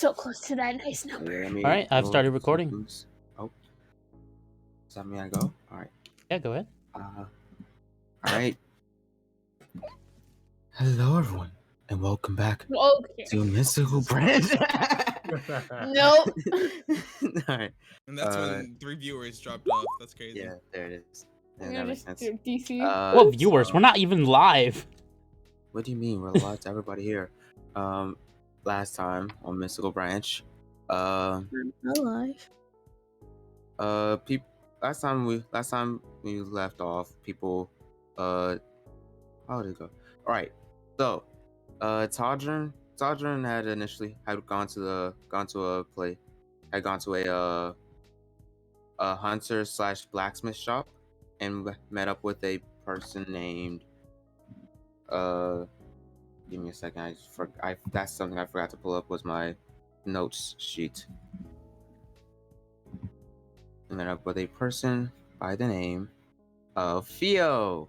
So close to that nice number. All right, I've started recording. Oh, does that mean I go? All right. Yeah, go ahead. All right. Hello, everyone, and welcome back Okay. to Mystical Branch. Nope. All right. And that's when 3 viewers dropped off. That's crazy. Yeah, there it is. Yeah, You're that makes just sense. DC. Well, viewers, we're not even live. What do you mean? We're live to everybody here. Last time on Mystical Branch, I'm alive. last time we left off, people, how did it go? All right, so, Todrin had gone to a hunter / blacksmith shop and met up with a person named, give me a second. That's something I forgot to pull up was my notes sheet. I met up with a person by the name of Theo.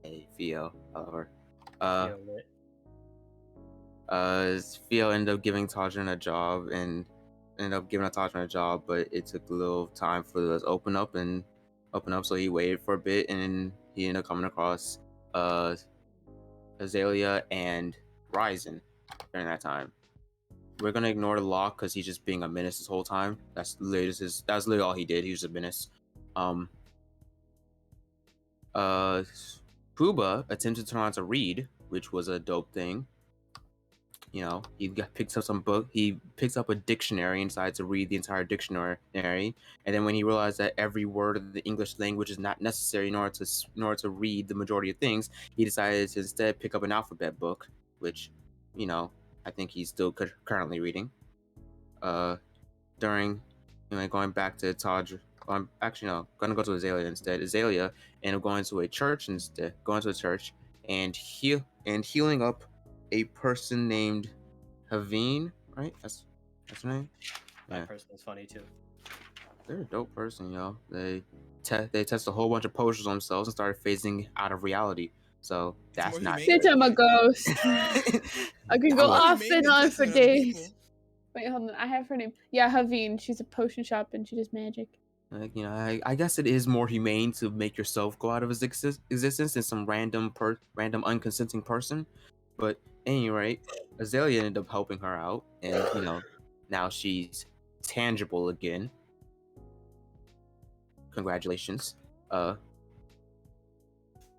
Hey, Theo, however. Theo ended up giving Tajin a job but it took a little time for us to open up, so he waited for a bit, and he ended up coming across Azalea and Ryzen during that time. We're gonna ignore the lock because he's just being a menace this whole time. That's literally all he did. He was a menace. Puba attempted to learn how to read, which was a dope thing. You know, picks up some book. He picks up a dictionary and decides to read the entire dictionary. And then when he realized that every word of the English language is not necessary in order to read the majority of things, he decided to instead pick up an alphabet book, which, you know, I think he's still currently reading. Going back to Taj. Actually, no, gonna go to Azalea instead. Azalea ended up going to a church and healing up a person named Haveen, right? That's her name. That person is funny too. They're a dope person, yo. They test a whole bunch of potions on themselves and started phasing out of reality. So that's not. Bitch, I'm a ghost. I can go off and on for days. Wait, hold on. I have her name. Yeah, Haveen. She's a potion shop and she does magic. Like, you know, I guess it is more humane to make yourself go out of existence than some random unconsenting person. But at any rate, Azalea ended up helping her out, and you know, now she's tangible again. Congratulations.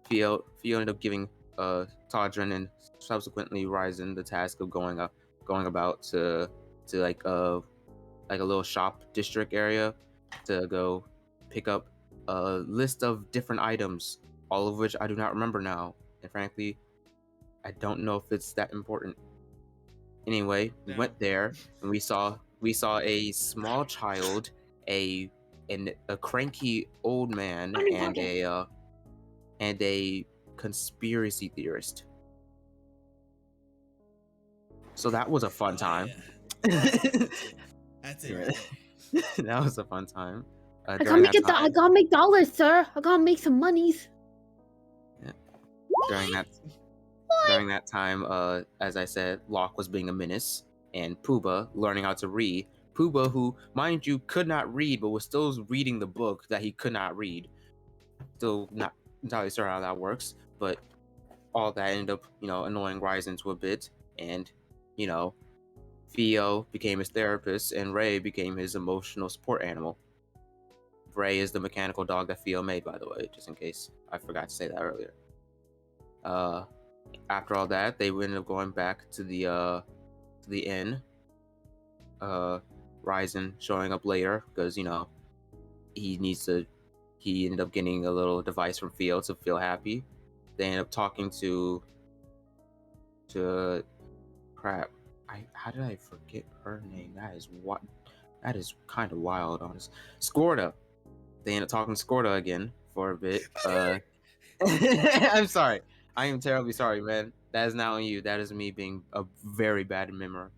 Theo ended up giving Todrin and subsequently Ryzen the task of going about to like a little shop district area to go pick up a list of different items, all of which I do not remember now, and frankly, I don't know if it's that important. Anyway, we went there and we saw a small child, a cranky old man, and a conspiracy theorist. So that was a fun time. That's it. That was a fun time. I gotta make dollars, sir. I gotta make some monies. Yeah. During that time, as I said, Locke was being a menace, and Puba learning how to read. Puba, who, mind you, could not read, but was still reading the book that he could not read. Still not entirely sure how that works, but all that ended up, you know, annoying Ryzen to a bit, and, you know, Theo became his therapist, and Ray became his emotional support animal. Ray is the mechanical dog that Theo made, by the way, just in case I forgot to say that earlier. After all that, they ended up going back to the inn. Ryzen showing up later because, you know, he ended up getting a little device from Theo to feel happy. They ended up talking to crap. How did I forget her name? That is kind of wild, honest. Scorda. They ended up talking to Scorda again for a bit. I'm sorry. I am terribly sorry, man. That is not on you. That is me being a very bad memory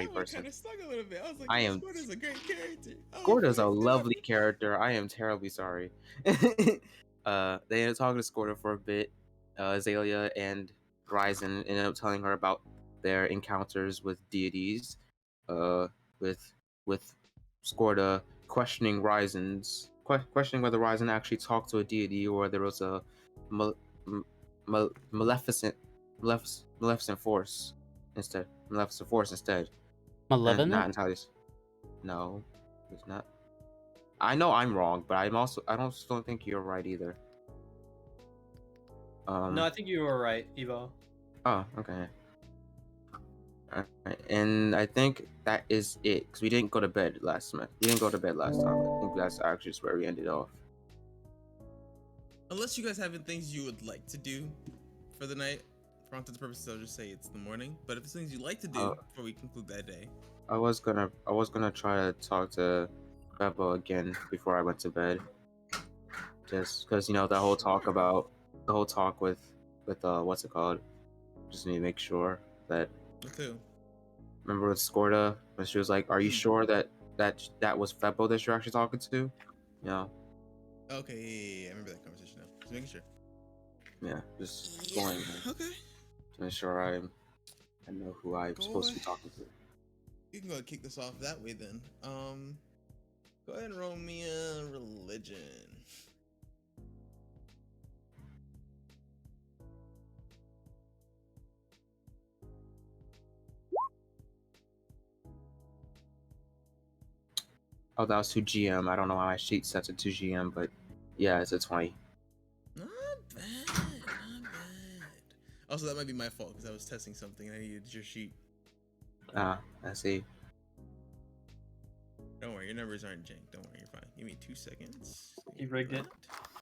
person. Kind of stuck a little bit. I was like, Scorda's a great character. Scorda's a lovely character. I am terribly sorry. They ended up talking to Scorda for a bit. Azalea and Ryzen ended up telling her about their encounters with deities, uh, with Scorda questioning questioning whether Ryzen actually talked to a deity or there was a mal- maleficent force instead. And not Malevolent? entirely. No, it's not. I know I'm wrong, but I don't think you're right either. No, I think you were right, Evo. Oh, okay. Alright, and I think that is it because we didn't go to bed last time. We didn't go to bed last time. I think that's actually just where we ended off. Unless you guys have things you would like to do for the night, for all intents and purposes, I'll just say it's the morning. But if it's things you like to do before we conclude that day, I was gonna try to talk to Bebo again before I went to bed, just because the whole talk with what's it called? Just need to make sure that. with who? Remember with Scorda when she was like, "Are you sure that was Febo that you're actually talking to?" You know. Okay, yeah, I remember that conversation now. Just making sure. Yeah, just going Okay. to make sure I know who I'm supposed to be talking to. You can go ahead and kick this off that way then. Go ahead and roll me a religion. Oh, that was 2 GM. I don't know why my sheet sets it 2 GM, but yeah, it's a 20. Not bad, not bad. Also, that might be my fault because I was testing something and I needed your sheet. Ah, I see. Don't worry, your numbers aren't jank. Don't worry, you're fine. Give me 2 seconds. He rigged it.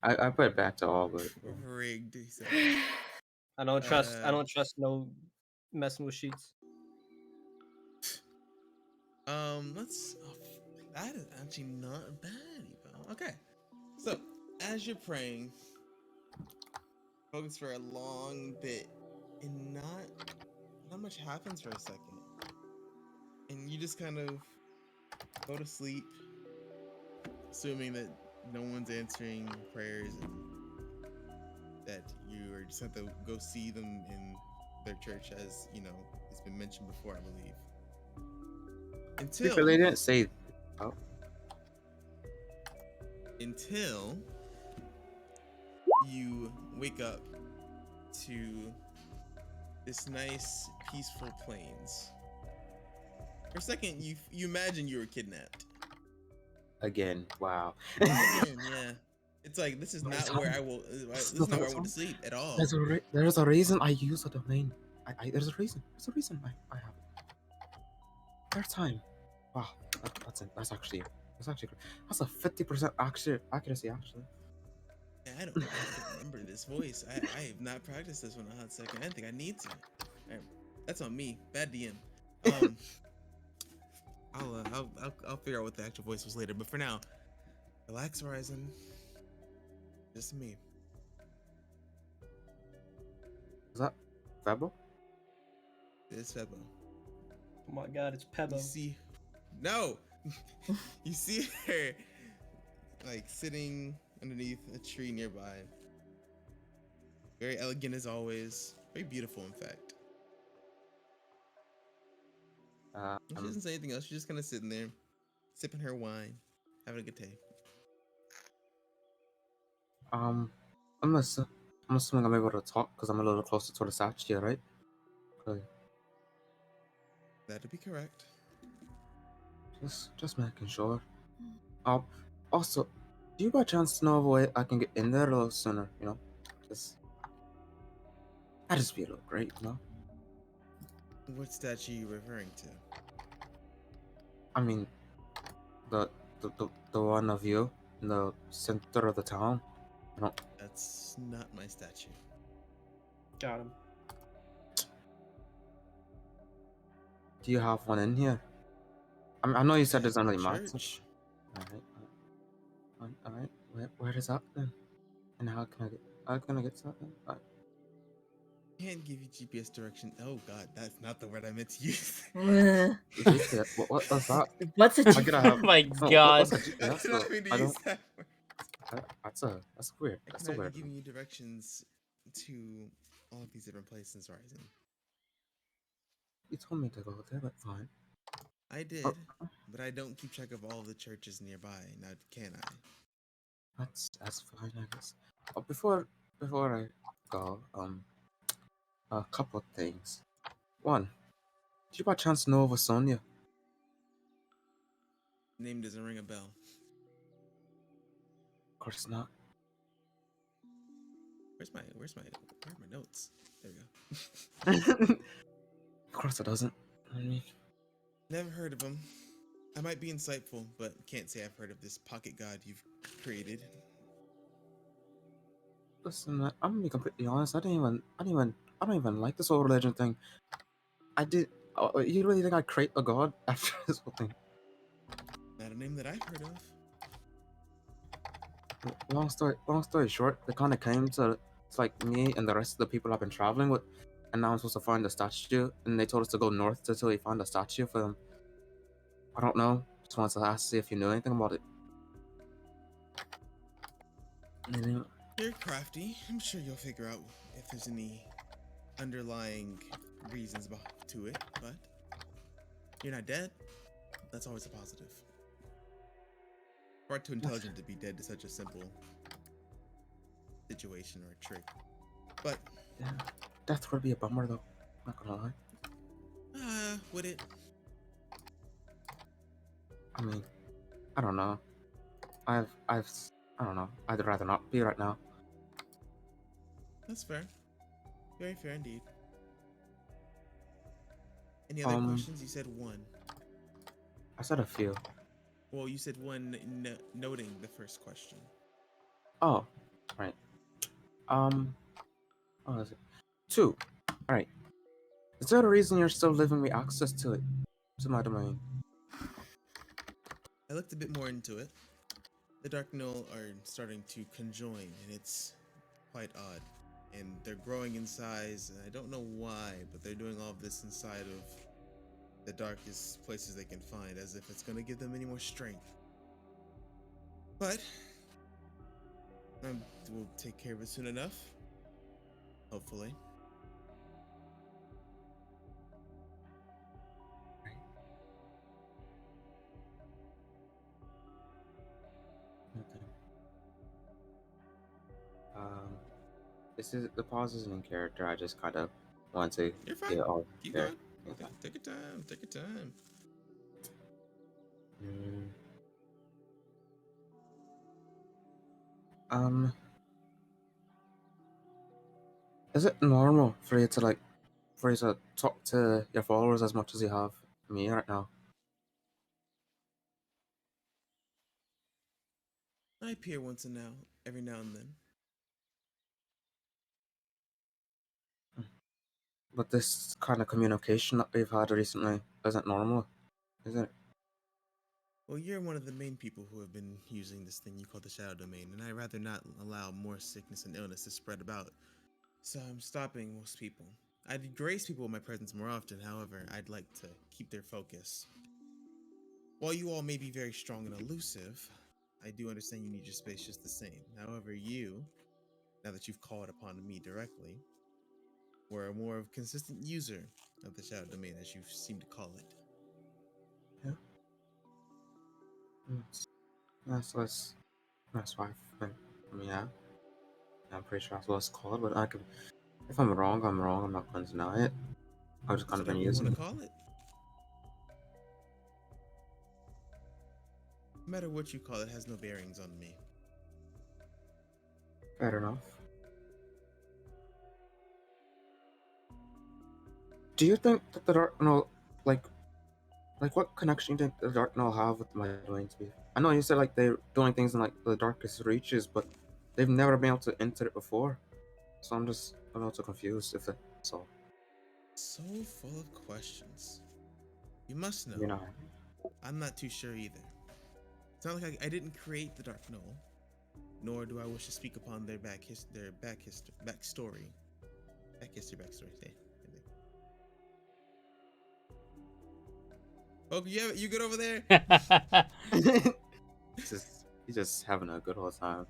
I put it back to all, but Rigged. He said. I don't trust no messing with sheets. Let's. That is actually not bad, Evo. Okay, so as you're praying, focus for a long bit, and not much happens for a second, and you just kind of go to sleep, assuming that no one's answering prayers and that you are just have to go see them in their church, as it's been mentioned before, I believe. they didn't say. Oh. Until you wake up to this nice, peaceful plains. For a second, you imagine you were kidnapped. Again, wow. Again, yeah. It's like this is not where I will. This is not where I want to sleep at all. There's a reason I use a domain. There's a reason. There's a reason I have it. There's time. Wow, that's actually great. That's a 50% accuracy actually. I don't remember this voice. I have not practiced this one a hot second. I don't think I need to. That's on me. Bad DM. I'll figure out what the actual voice was later. But for now, relax, Horizon. Just me. Is that Febo? It's Febo. Oh my god, it's Pebo. You see, no, you see her like sitting underneath a tree nearby. Very elegant as always. Very beautiful, in fact. She doesn't say anything else. She's just kind of sitting there, sipping her wine, having a good day. I'm assuming I'm able to talk because I'm a little closer to the statue, right? Okay. That'd be correct. Just making sure. Also, do you by chance know of a way I can get in there a little sooner? I just feel great, What statue are you referring to? I mean, the one of you in the center of the town. That's not my statue. Got him. Do you have one in here? I know you said there's only church. All right. Where is that then? And how can I get to that then? Can't give you GPS direction. Oh god, that's not the word I meant to use. What's that? What's a Oh my god. That's weird. I That's cannot weird. be giving you directions to all of these different places, Ryzen. You told me to go there, but fine. I did, but I don't keep track of all the churches nearby. Now, can I? That's fine, I guess. Before I go, a couple things. One, did you by chance know of a Sonia? Name doesn't ring a bell. Of course not. Where are my notes? There we go. Of course it doesn't. I mean, Never heard of him. I might be insightful, but can't say I've heard of this pocket god you've created. listen, man, I'm gonna be completely honest. I don't even like this whole religion thing. I did. You really think I create a god after this whole thing? Not a name that I've heard of. Long story short, they kind of came to it's like me and the rest of the people I've been traveling with, and now I'm supposed to find the statue, and they told us to go north until we found a statue for them. I don't know. Just wanted to ask see if you knew anything about it. Anyway, You're crafty. I'm sure you'll figure out if there's any underlying reasons to it, but you're not dead. That's always a positive. Far too intelligent to be dead to such a simple situation or trick. But yeah, death would be a bummer though. Not gonna lie. would it? I mean, I don't know. I don't know. I'd rather not be right now. That's fair. Very fair indeed. Any other questions? You said one. I said a few. Well, you said one noting the first question. Oh, right. What was it? Two. All right. Is there a reason you're still giving me access to it, to my domain? I looked a bit more into it. The Dark Null are starting to conjoin, and it's quite odd. And they're growing in size, and I don't know why, but they're doing all of this inside of the darkest places they can find, as if it's going to give them any more strength. But we'll take care of it soon enough. Hopefully. Okay. This is the pause isn't in character. I just kind of want to You're fine. get all Keep there. going. Okay. Take your time. Take your time. Mm. Um, is it normal for you to talk to your followers as much as you have me right now? I appear every now and then. But this kind of communication that we've had recently isn't normal, is it? Well, you're one of the main people who have been using this thing you call the Shadow Domain, and I'd rather not allow more sickness and illness to spread about. So I'm stopping most people. I'd grace people with my presence more often, however, I'd like to keep their focus. While you all may be very strong and elusive, I do understand you need your space just the same. However, you, now that you've called upon me directly, were a more consistent user of the Shadow Domain, as you seem to call it. Yeah. That's why yeah. I'm pretty sure that's what it's called, but if I'm wrong, I'm wrong. I'm not going to deny it. I've just kind of been Whatever you using want it. to call it. No matter what you call it, has no bearings on me. Fair enough. Do you think that the Dark Null, like what connection do you think the Dark Null have with my domain to be? I know you said like they're doing things in like the darkest reaches, but they've never been able to enter it before. So I'm just a little too confused if it's all. So full of questions. You must know. You know. I'm not too sure either. It's not like I didn't create the Dark Null, nor do I wish to speak upon their backstory. Hey. Oh, you good over there? He's just having a good old time.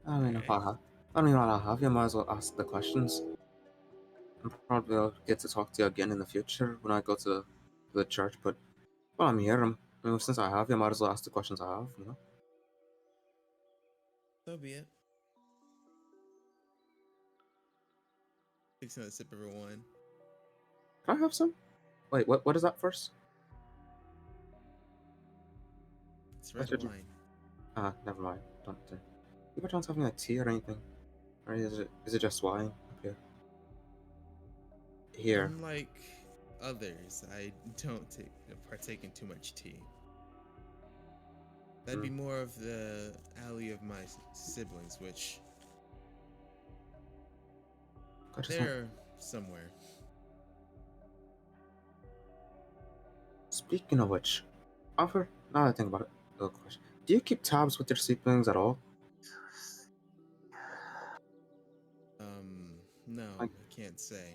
I mean, if I mean, while I have you, might as well ask the questions. And probably I'll get to talk to you again in the future when I go to the church, but well, I'm here. I mean, since I have you, I might as well ask the questions I have. You know. So be it. Takes another sip of her wine. Can I have some? Wait, what is that first? It's red What did you- wine. Never mind. Don't. You by chance having like tea or anything? Or is it just wine up here? Here. Unlike others, I don't partake in too much tea. That'd be more of the alley of my siblings, which they're somewhere. Speaking of which, offer. Now that I think about it, little question: do you keep tabs with your siblings at all? No, Like- I can't say.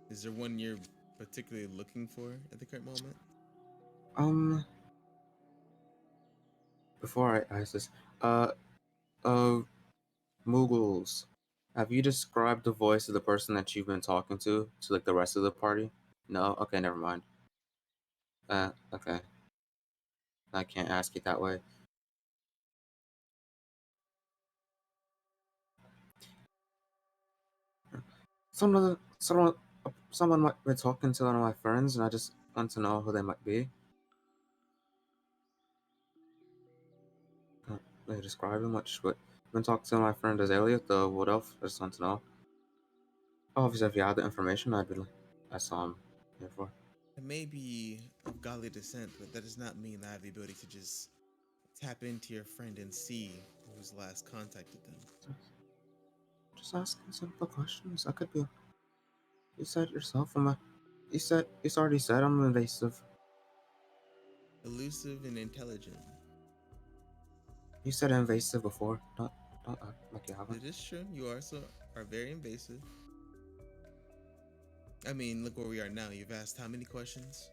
Is there one you're particularly looking for at the current moment? Before I ask this, Muggles, have you described the voice of the person that you've been talking to like the rest of the party? No? Okay, never mind. Okay. I can't ask it that way. Someone might be talking to one of my friends, and I just want to know who they might be. Can't really describe them much, but I've been talking to my friend Azalea, the Wood Elf. I just want to know. Obviously, if you had the information, I saw him before. It may be of godly descent, but that does not mean that I have the ability to just tap into your friend and see who's last contacted them. Just asking simple questions. I could be. You said it yourself. You already said I'm invasive. Elusive and intelligent. You said invasive before. Don't act like you haven't. It is true. You are very invasive. I mean, look where we are now. You've asked how many questions?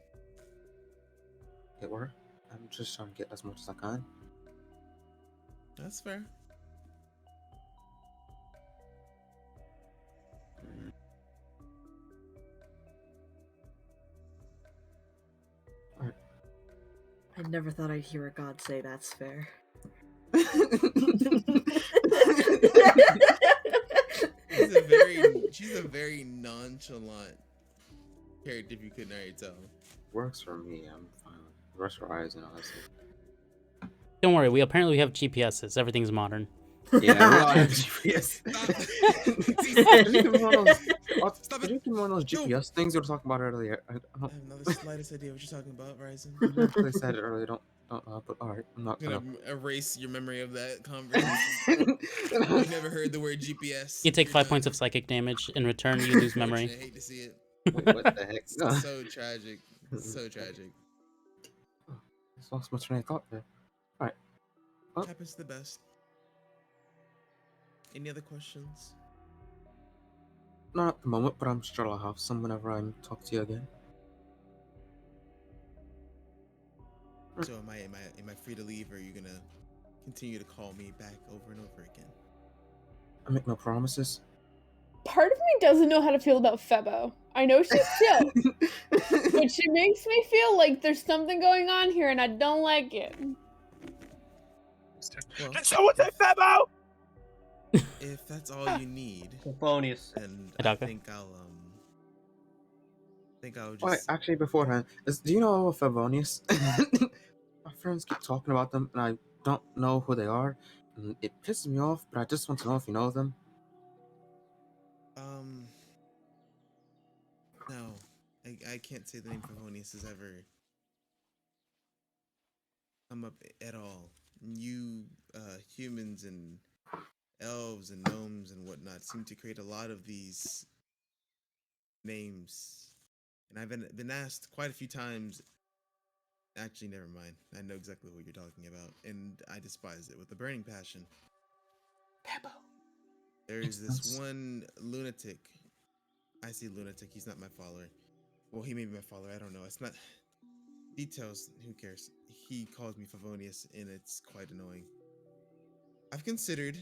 It worked. I'm just trying to get as much as I can. That's fair. I never thought I'd hear a god say that's fair. She's a very nonchalant character, if you couldn't already tell. Works for me. I'm fine. Rush your eyes and all that stuff. Don't worry, we apparently have GPSs. Everything's modern. Yeah, we all have GPS. Did you give me one of those GPS things you were talking about earlier? I I have not the slightest idea what you're talking about, Ryzen. I actually said it earlier. Don't but alright, I'm not I'm gonna. gonna erase your memory of that conversation. You never heard the word GPS. You take You're 5 done. points of psychic damage. In return, you lose memory. Unfortunate, I hate to see it. Wait, what the heck? It's so tragic. So tragic. I lost my train of thought there. Alright. Well, Happens to the best. Any other questions? not at the moment, but I'm sure I'll have some whenever I talk to you again. So am I free to leave, or are you gonna continue to call me back over and over again? I make no promises. Part of me doesn't know how to feel about Febo. I know she's chill, but she makes me feel like there's something going on here, and I don't like it. Well, Did someone say Febo? if that's all you need, Symphonious. then Hey, I Doctor. think I'll Wait, just. actually, beforehand, do you know Favonius? My friends keep talking about them, and I don't know who they are. And it pisses me off, but I just want to know if you know them. No, I can't say the name Favonius has ever come up at all. You humans and elves and gnomes and whatnot seem to create a lot of these names, and I've been asked quite a few times. Actually, never mind. I know exactly what you're talking about, and I despise it with a burning passion. Pebbo. There is this Makes sense. one lunatic. I say lunatic. He's not my follower. Well, he may be my follower. I don't know. It's not details. Who cares? He calls me Favonius, and it's quite annoying. I've considered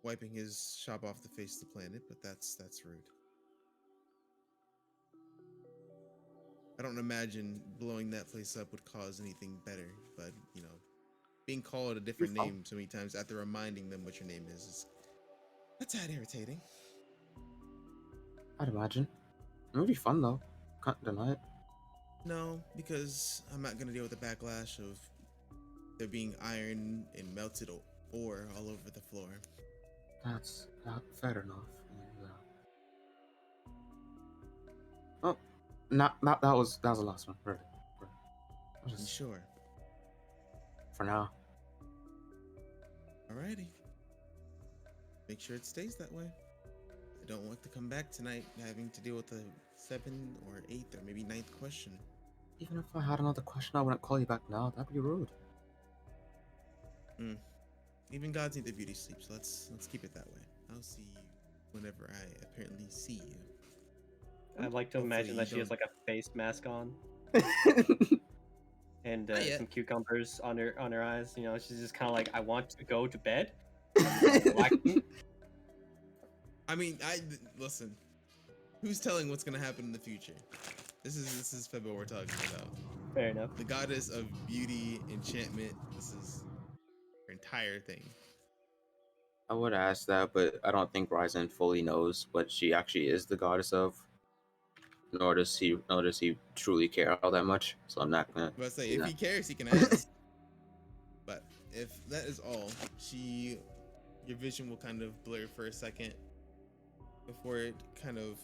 wiping his shop off the face of the planet, but that's rude. I don't imagine blowing that place up would cause anything better. But being called a different name so many times after reminding them what your name is that's tad irritating. I'd imagine. It would be fun though. Can't deny it. No, because I'm not gonna deal with the backlash of there being iron and melted ore all over the floor. That's not fair enough. Yeah. Oh, that was the last one. Right. You sure? For now. Alrighty. Make sure it stays that way. I don't want to come back tonight having to deal with the 7th or 8th or maybe 9th question. Even if I had another question, I wouldn't call you back now. That'd be rude. Even gods need their beauty sleep, so let's keep it that way. I'll see you whenever I apparently see you. I'd like to imagine that she has like a face mask on and some cucumbers on her eyes. She's just kind of like, I want to go to bed. I mean, listen. Who's telling what's gonna happen in the future? This is Febo we're talking about. Fair enough. The goddess of beauty, enchantment. This is her entire thing. I would ask that, but I don't think Ryzen fully knows what she actually is the goddess of. Nor does he truly care all that much. So I'm not gonna. But say if he cares, he can ask. But if that is all, your vision will kind of blur for a second before it kind of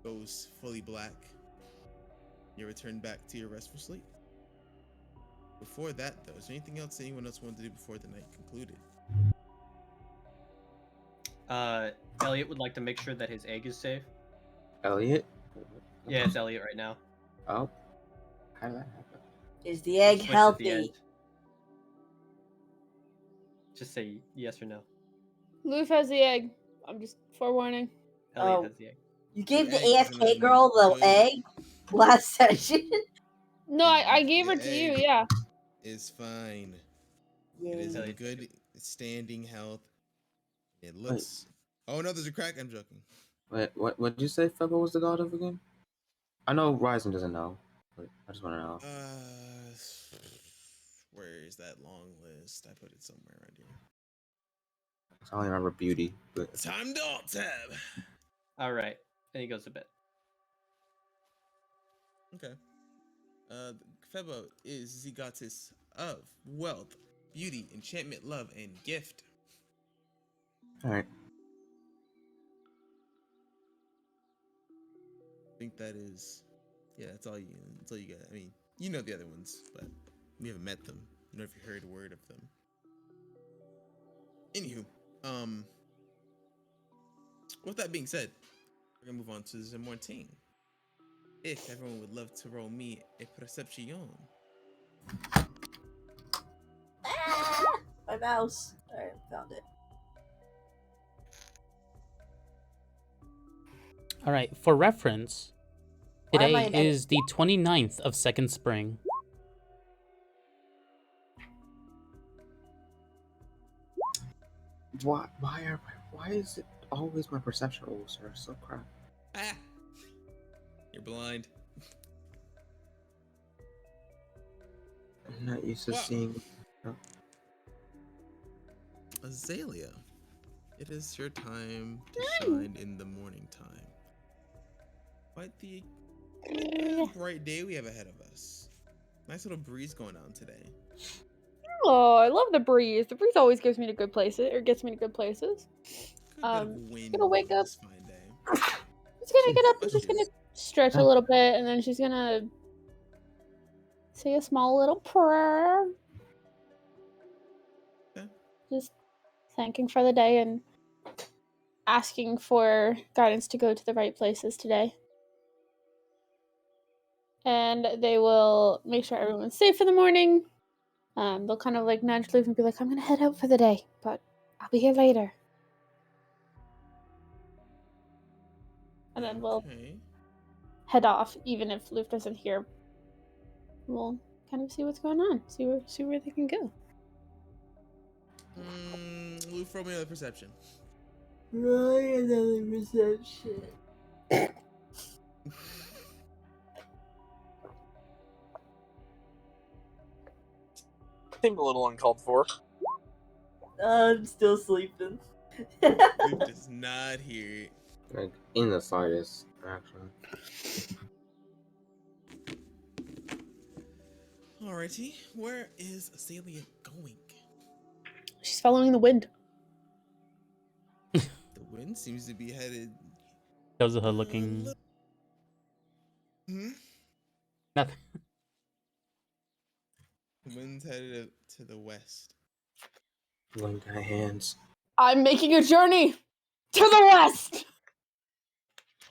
goes fully black. You return back to your restful sleep. Before that, though, is there anything else anyone else wanted to do before the night concluded? Elliot would like to make sure that his egg is safe. Elliot? Yeah, it's Elliot right now. Oh. How did that happen? Is the egg healthy? Just say yes or no. Loof has the egg. I'm just forewarning. Elliot has the egg. You gave the AFK girl the egg last session? No, I gave her to you, yeah. Is fine. Yay. It is in good standing health. It looks... Oh no, there's a crack. I'm joking. Wait, what did you say Febo was the god of again? I know Ryzen doesn't know, but I just want to know. Where is that long list? I put it somewhere right here. I only remember beauty, but... Time to alt tab! Alright, and he goes to bed. Okay. Febo is the goddess of wealth, beauty, enchantment, love, and gift. Alright. I think that is... Yeah, that's all you got. I mean, you know the other ones, but we haven't met them. I don't know if you heard a word of them. Anywho, with that being said, we're gonna move on to the morning. If everyone would love to roll me a perception. My mouse. Alright, found it. All right, for reference, today is the 29th of second spring. Why is it always my perception rolls are so crap? You're blind. I'm not used to seeing... Azalea, it is your time to shine in the morning time. Quite the bright day we have ahead of us. Nice little breeze going on today. Oh, I love the breeze. The breeze always gives me to good places, or gets me to good places. Wind gonna wake up. this fine day. She's gonna get up and she's gonna stretch a little bit, and then she's gonna say a small little prayer. Okay. Just thanking for the day and asking for guidance to go to the right places today. And they will make sure everyone's safe for the morning. They'll kind of like nudge Luke and be like, I'm gonna head out for the day, but I'll be here later. And then we'll head off, even if Luke doesn't hear. We'll kind of see what's going on, see where they can go. Luke, throw me another perception. Roll another perception. Seemed a little uncalled for. I'm still sleeping. Luke does not hear it. Like in the slightest, actually. Alrighty, where is Azalea going? She's following the wind. The wind seems to be headed. Shows her looking. Hmm? Nothing. The wind's headed to the west. Link hands. I'm making a journey to the west.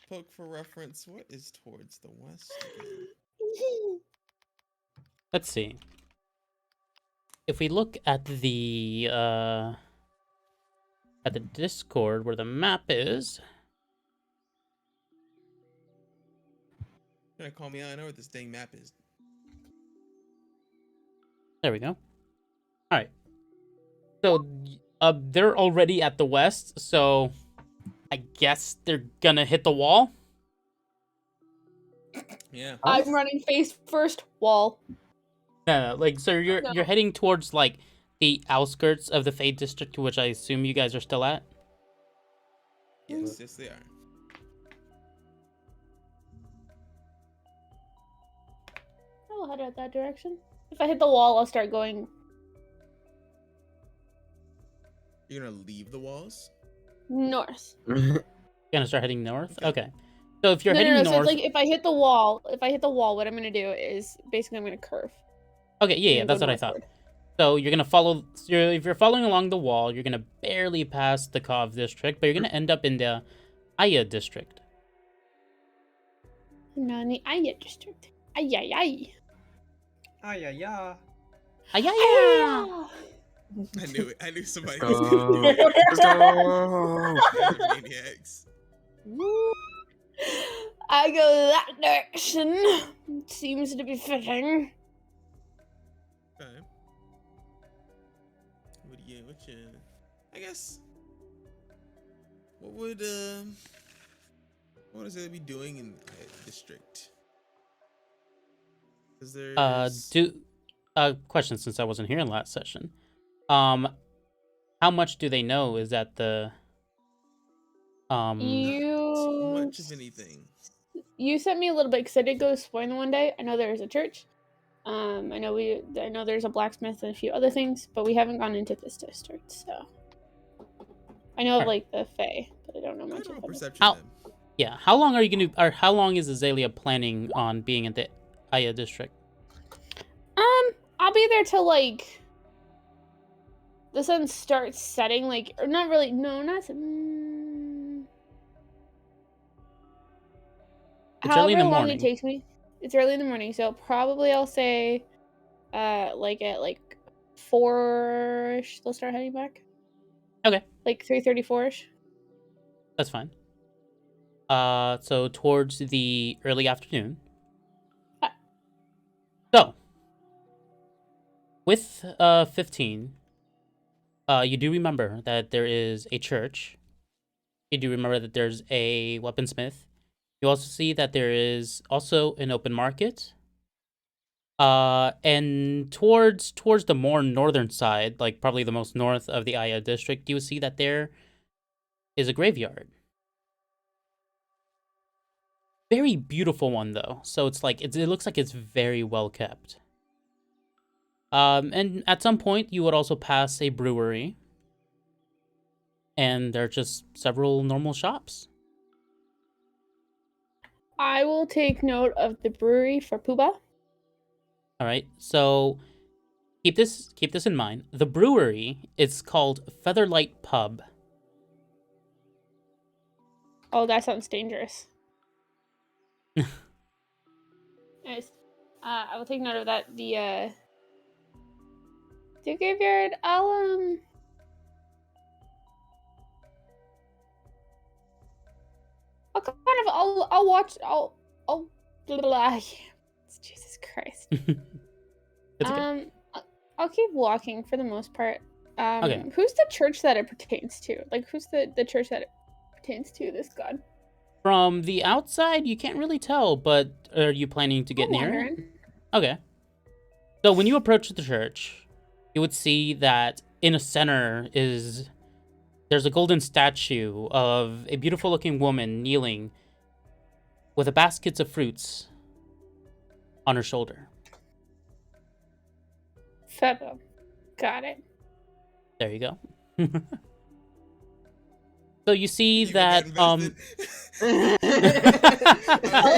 Poke for reference. What is towards the west again? Let's see. If we look at the Discord where the map is. You're gonna call me out? I know where this dang map is. There we go. All right. So, they're already at the west, so I guess they're gonna hit the wall. Yeah. I'm running face first. Wall. Yeah, like so you're No. you're heading towards like the outskirts of the Fade District, which I assume you guys are still at. Yes, yes they are. I'll head out that direction. If I hit the wall, I'll start going You're gonna leave the walls? north. You're gonna start heading north. Okay. Okay. So if you're heading So north, it's like if I hit the wall, what I'm gonna do is basically I'm gonna curve. okay, yeah, and that's go what I thought. northward. So you're gonna follow. If you're following along the wall, you're gonna barely pass the Kov district, but you're gonna end up in the Aya district. I'm not in the Aya district. Ay ay ay. Ay, ay, ay. Aya. Ay. I knew it. I knew somebody Go. was gonna do it. Let's go. They're maniacs. I go that direction. Seems to be fitting. Okay. What you I guess what would it be doing in the district? Is there Question, since I wasn't here in last session. How much do they know is that the not much of anything? You sent me a little bit because I did go exploring the one day. I know there is a church. I know there's a blacksmith and a few other things, but we haven't gone into this district, so I know of Alright. like the Fae, but I don't know I much don't know of it. perception How- then. Yeah, how long are you gonna or how long is Azalea planning on being in the Aya district? I'll be there till like the sun starts setting, like, or not really. No, not. It's early in the However long morning. it takes me. It's early in the morning, so probably I'll say, like at like 4ish, they'll start heading back. Okay. Like 3:34ish. That's fine. So towards the early afternoon. So, with 15, you do remember that there is a church. You do remember that there's a weaponsmith. You also see that there is also an open market. And towards the more northern side, like probably the most north of the Aya district, you see that there is a graveyard. Very beautiful one though. So it's like it looks like it's very well kept. And at some point you would also pass a brewery. And there are just several normal shops. I will take note of the brewery for Pooba. All right. So keep this in mind. The brewery is called Featherlight Pub. Oh, that sounds dangerous. Nice. I will take note of that. The graveyard. I'll I'll watch. Jesus Christ. It's okay. I'll keep walking for the most part. Okay. Who's the church that it pertains to? Like, who's the church that it pertains to? This god. From the outside, you can't really tell, but are you planning to get I'm near it? wondering. Okay. So when you approach the church, you would see that in the center there's a golden statue of a beautiful looking woman kneeling with a basket of fruits on her shoulder. Febo. Got it. There you go. So you see You got that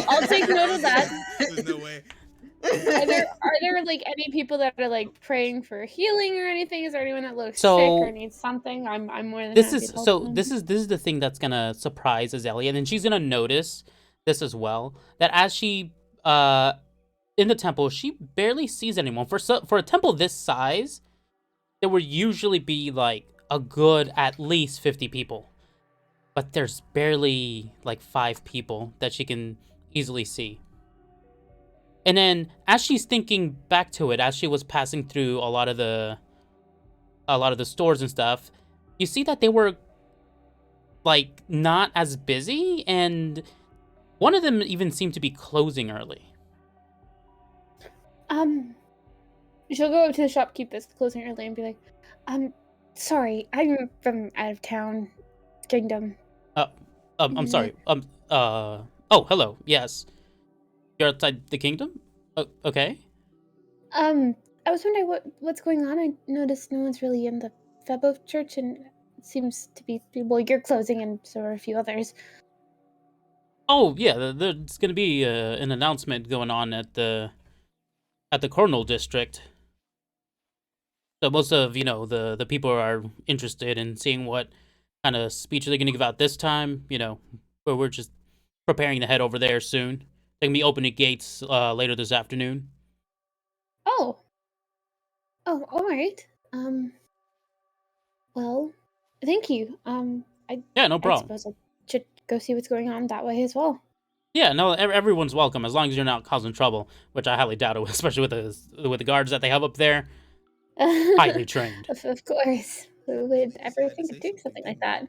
I'll take note of that. There's no way. Are there like any people that are like praying for healing or anything? Is there anyone that looks sick So- or needs something? I'm more than this happy is to help so them. this is the thing that's gonna surprise Azalea, and she's gonna notice this as well, that as she in the temple, she barely sees anyone. For a temple this size, there would usually be like a good at least 50 people, but there's barely like 5 people that she can easily see. And then as she's thinking back to it, as she was passing through a lot of the stores and stuff, you see that they were like not as busy, and one of them even seemed to be closing early. She'll go up to the shopkeep that's closing early and be like, sorry, I'm from out of town, kingdom. I'm sorry. Oh, hello. Yes, you're outside the kingdom. Okay. I was wondering what's going on. I noticed no one's really in the Febo church, and it seems to be, well, you're closing, and so are a few others. Oh yeah, there's gonna be an announcement going on at the Cornell district. So most of the people are interested in seeing what kind of speech they're gonna give out this time. Where we're just preparing to head over there soon. They're gonna be opening gates later this afternoon. Oh, all right. Well, thank you. Yeah, no I problem. suppose I should go see what's going on that way as well. Yeah, no, everyone's welcome as long as you're not causing trouble, which I highly doubt it, especially with the guards that they have up there, highly trained. Of course. Who would She ever decided to think of say doing something something, like didn't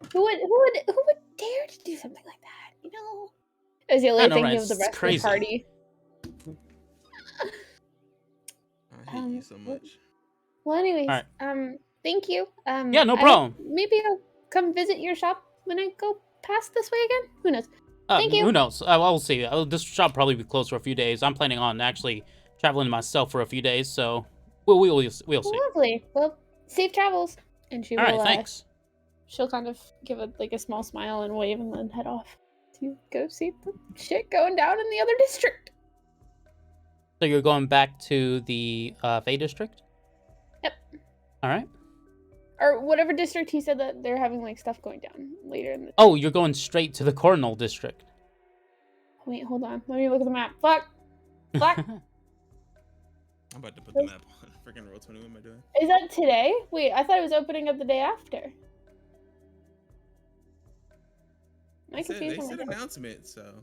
that? Who would dare to do something like that? As you're I know, thinking right? of the It's rest crazy. of the party. I hate you so much. Well, anyways, Alright. thank you. Yeah, no problem. Maybe I'll come visit your shop when I go past this way again. Who knows? Thank you. Who knows? I'll see. This shop will probably be closed for a few days. I'm planning on actually traveling myself for a few days, so we'll see. Lovely. Well, safe travels. And she All will. right, thanks. She'll kind of give a small smile and wave, and then head off to go see the shit going down in the other district. So you're going back to the Fey district? Yep. All right. Or whatever district he said that they're having like stuff going down later in the. Oh, you're going straight to the Cornell district. Wait, hold on. Let me look at the map. Fuck. I'm about to put the map on. Freaking roll 20. What am I doing? Is that today? Wait, I thought it was opening up the day after. Am I They said confused? announcement, so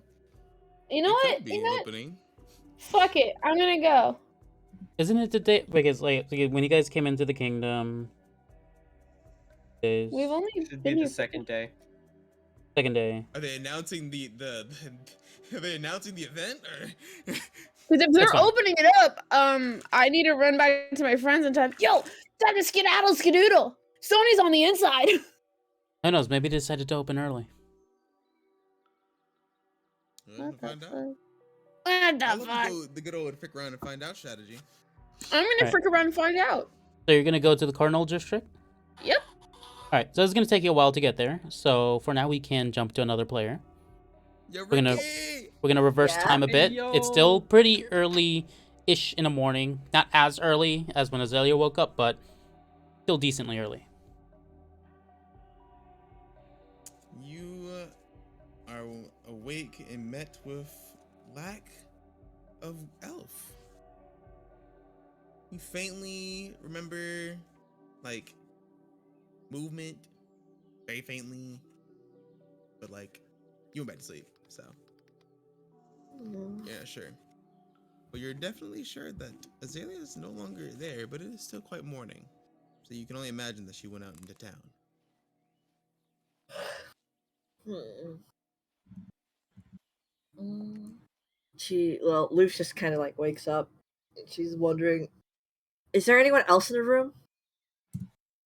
You know it what? could be You know what? opening. Fuck it. I'm gonna go. Isn't it the day? Because like when you guys came into the kingdom, We've only Should be been the here. second day. second day. Are they announcing the are they announcing the event or? Because if That's they're fine. opening it up, I need to run back to my friends and time. Yo, time to skedaddle, skedoodle. Sony's on the inside. Who knows? Maybe they decided to open early. Well, we'll find out. What I the love fuck? the good old pick around and find out strategy. I'm gonna Alright. frick around and find out. So you're gonna go to the Cornell district? Yep. All right. So it's gonna take you a while to get there. So for now, we can jump to another player. Yo, We're gonna- Ricky! We're gonna reverse Yeah? time a bit. Yo. It's still pretty early-ish in the morning. Not as early as when Azalea woke up, but still decently early. You are awake and met with lack of elf. You faintly remember, like, movement, very faintly, but like, you went back to sleep, so yeah, sure. But you're definitely sure that Azalea is no longer there, but it is still quite morning, so you can only imagine that she went out into town. Well, Luce just kind of like wakes up and she's wondering, Is there anyone else in the room?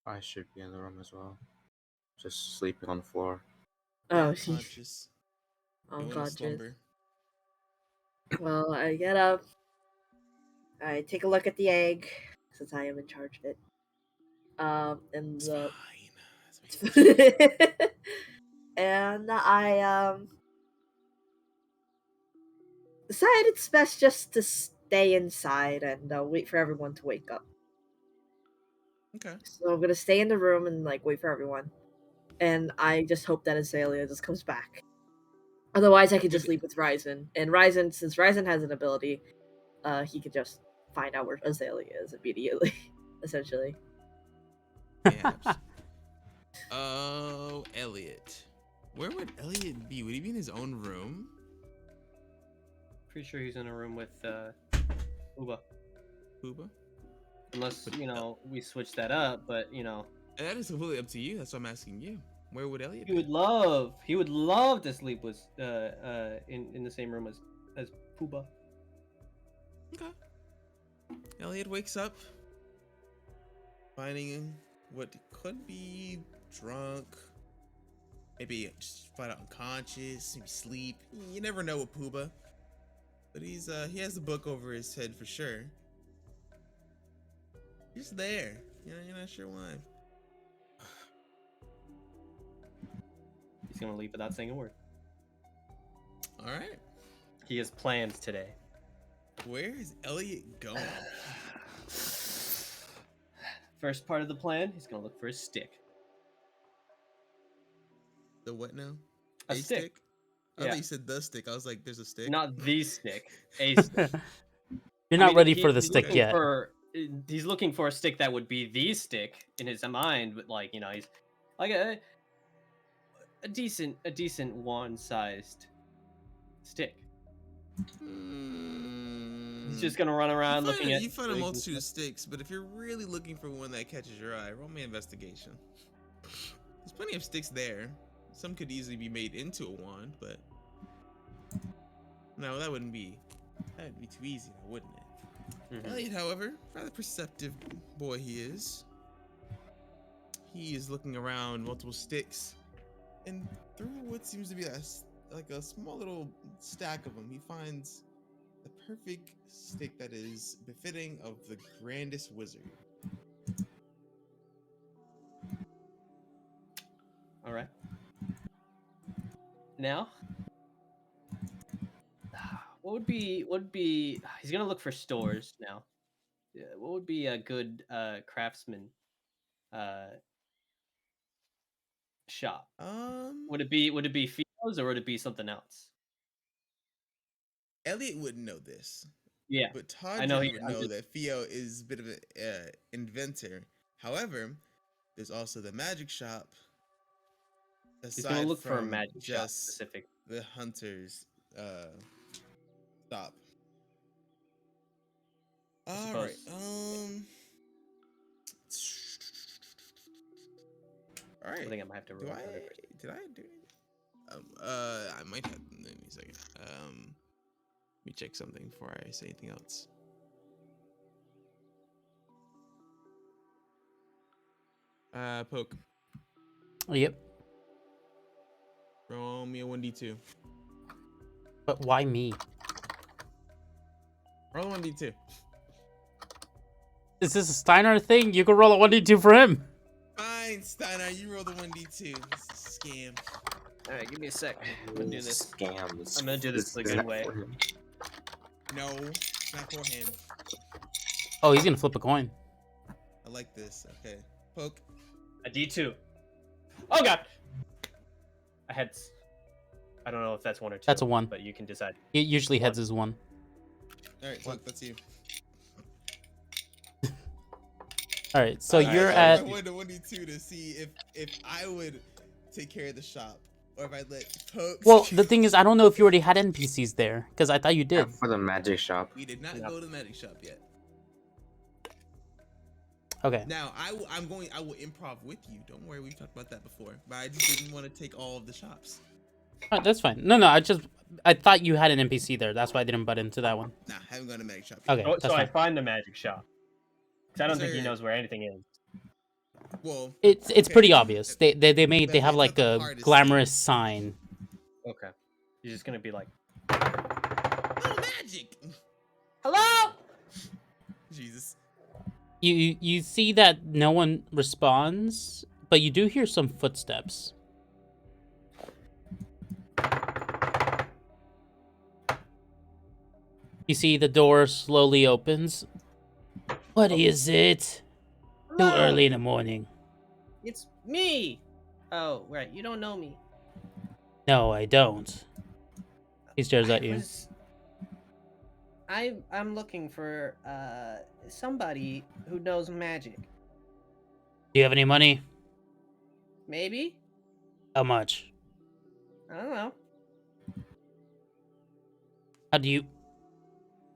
I should be in the room as well. Just sleeping on the floor. Oh, Conscious. Going to unconscious. slumber. Well, I get up. I take a look at the egg, since I am in charge of it. And It's the fine. and I decide it's best just to stay inside and wait for everyone to wake up. Okay. So I'm gonna stay in the room and like wait for everyone, and I just hope that Azalea just comes back. Otherwise, I could just leave with Ryzen, and Ryzen, since Ryzen has an ability, he could just find out where Azalea is immediately, essentially. Abs. Oh, Elliot. Where would Elliot be? Would he be in his own room? Pretty sure he's in a room with Uba. Uba? Unless, we switch that up, but, And that is completely up to you. That's why I'm asking you. Where would Elliot he be? would love to sleep with in the same room as Pooba. Okay. Elliot wakes up, finding what could be drunk, maybe just flat out unconscious, maybe sleep. You never know with Pooba. But he has the book over his head for sure. He's there. You're not sure why. He's gonna leave without saying a word. All right. He has plans today. Where is Elliot going? First part of the plan, he's gonna look for a stick. The what now? A stick. I Yeah. thought you said the stick. I was like, there's a stick. Not the stick. A stick. You're not ready for the he's stick looking yet. He's looking for a stick that would be the stick in his mind, but he's like a decent wand-sized stick. He's just gonna run around looking at. You find a twigs and multitude of stuff. sticks, but if you're really looking for one that catches your eye, roll me investigation. There's plenty of sticks there. Some could easily be made into a wand, but no, that would be too easy, now, wouldn't it? Elliot, however, rather perceptive boy he is. He is looking around multiple sticks, and through what seems to be like a small little stack of them, he finds the perfect stick that is befitting of the grandest wizard. All right. Now, what would be? He's gonna look for stores now. Yeah, what would be a good craftsman shop? Would it be Fio's or would it be something else? Elliot wouldn't know this. Yeah, But I know Todrick would know that Theo is a bit of an inventor. However, there's also the magic shop. He's gonna Aside look for a from magic shop just specific. the hunter's stop. All right. All right. I think I might have to roll. Did I do it? I might have. Give me a second. Let me check something before I say anything else. Poke. Yep. Roll me a 1d2. But why me? Roll a 1d2. Is this a Steiner thing? You can roll a 1d2 for him. Fine, Steiner, you roll the 1d2. This is a scam. All right, give me a sec. I'm gonna do this. Scam. I'm gonna do this the good way. No, it's not for him. Oh, he's gonna flip a coin. I like this. Okay. Poke. A D2. Oh god. A heads. I don't know if that's 1 or 2. That's a 1. But you can decide. Usually heads is 1. Alright, Poke, that's you. Alright, so Alright, you're I at... wanted a 1d2 to see if I would take care of the shop. Or if I let Poke... Well, the thing is, I don't know if you already had NPCs there. Because I thought you did. For the magic shop. We did not go to the magic shop yet. Okay. Now, I will improv with you. Don't worry, we've talked about that before. But I just didn't want to take all of the shops. Alright, that's fine. No, I thought you had an NPC there. That's why I didn't butt into that one. Nah, I haven't gone to magic shop yet. Okay, Oh, that's so I fine. find the magic shop. 'Cause I don't Is think he there- knows where anything is. Well, It's okay, pretty obvious. They That have it's like not the a hardest glamorous sign. Okay. He's just gonna be like, oh, magic! "Hello." Jesus. You see that no one responds, but you do hear some footsteps. You see the door slowly opens. What is it? Too Hello. early in the morning. It's me. Oh, right. You don't know me. No, I don't. He stares at you. I'm looking for somebody who knows magic. Do you have any money? Maybe? How much? I don't know. How do you...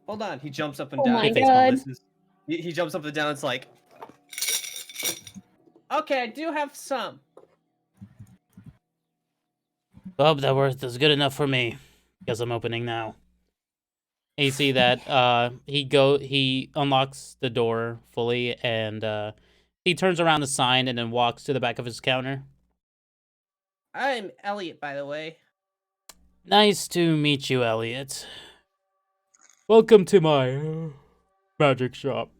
Hold on. He jumps up and Oh down. my Hey, god. He jumps up and down. It's like, okay, I do have some. Well, that worth is good enough for me. Guess I'm opening now. And you see that he unlocks the door fully and he turns around the sign and then walks to the back of his counter. I'm Elliot, by the way. Nice to meet you, Elliot. Welcome to my magic shop.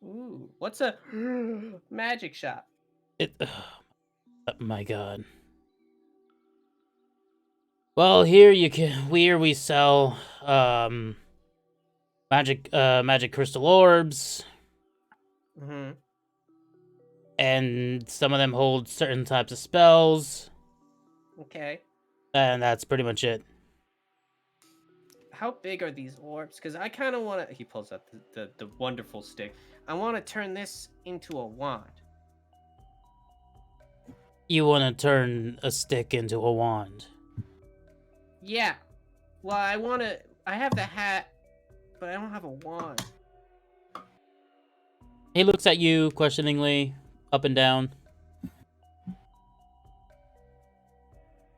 Ooh, what's a magic shop? My God. Well, here we sell magic crystal orbs, Mm-hmm. and some of them hold certain types of spells, Okay. and that's pretty much it. How big are these orbs? Because I kind of want to. He pulls out the wonderful stick. I want to turn this into a wand. You want to turn a stick into a wand? Yeah. Well, I want to. I have the hat, but I don't have a wand. He looks at you questioningly, up and down.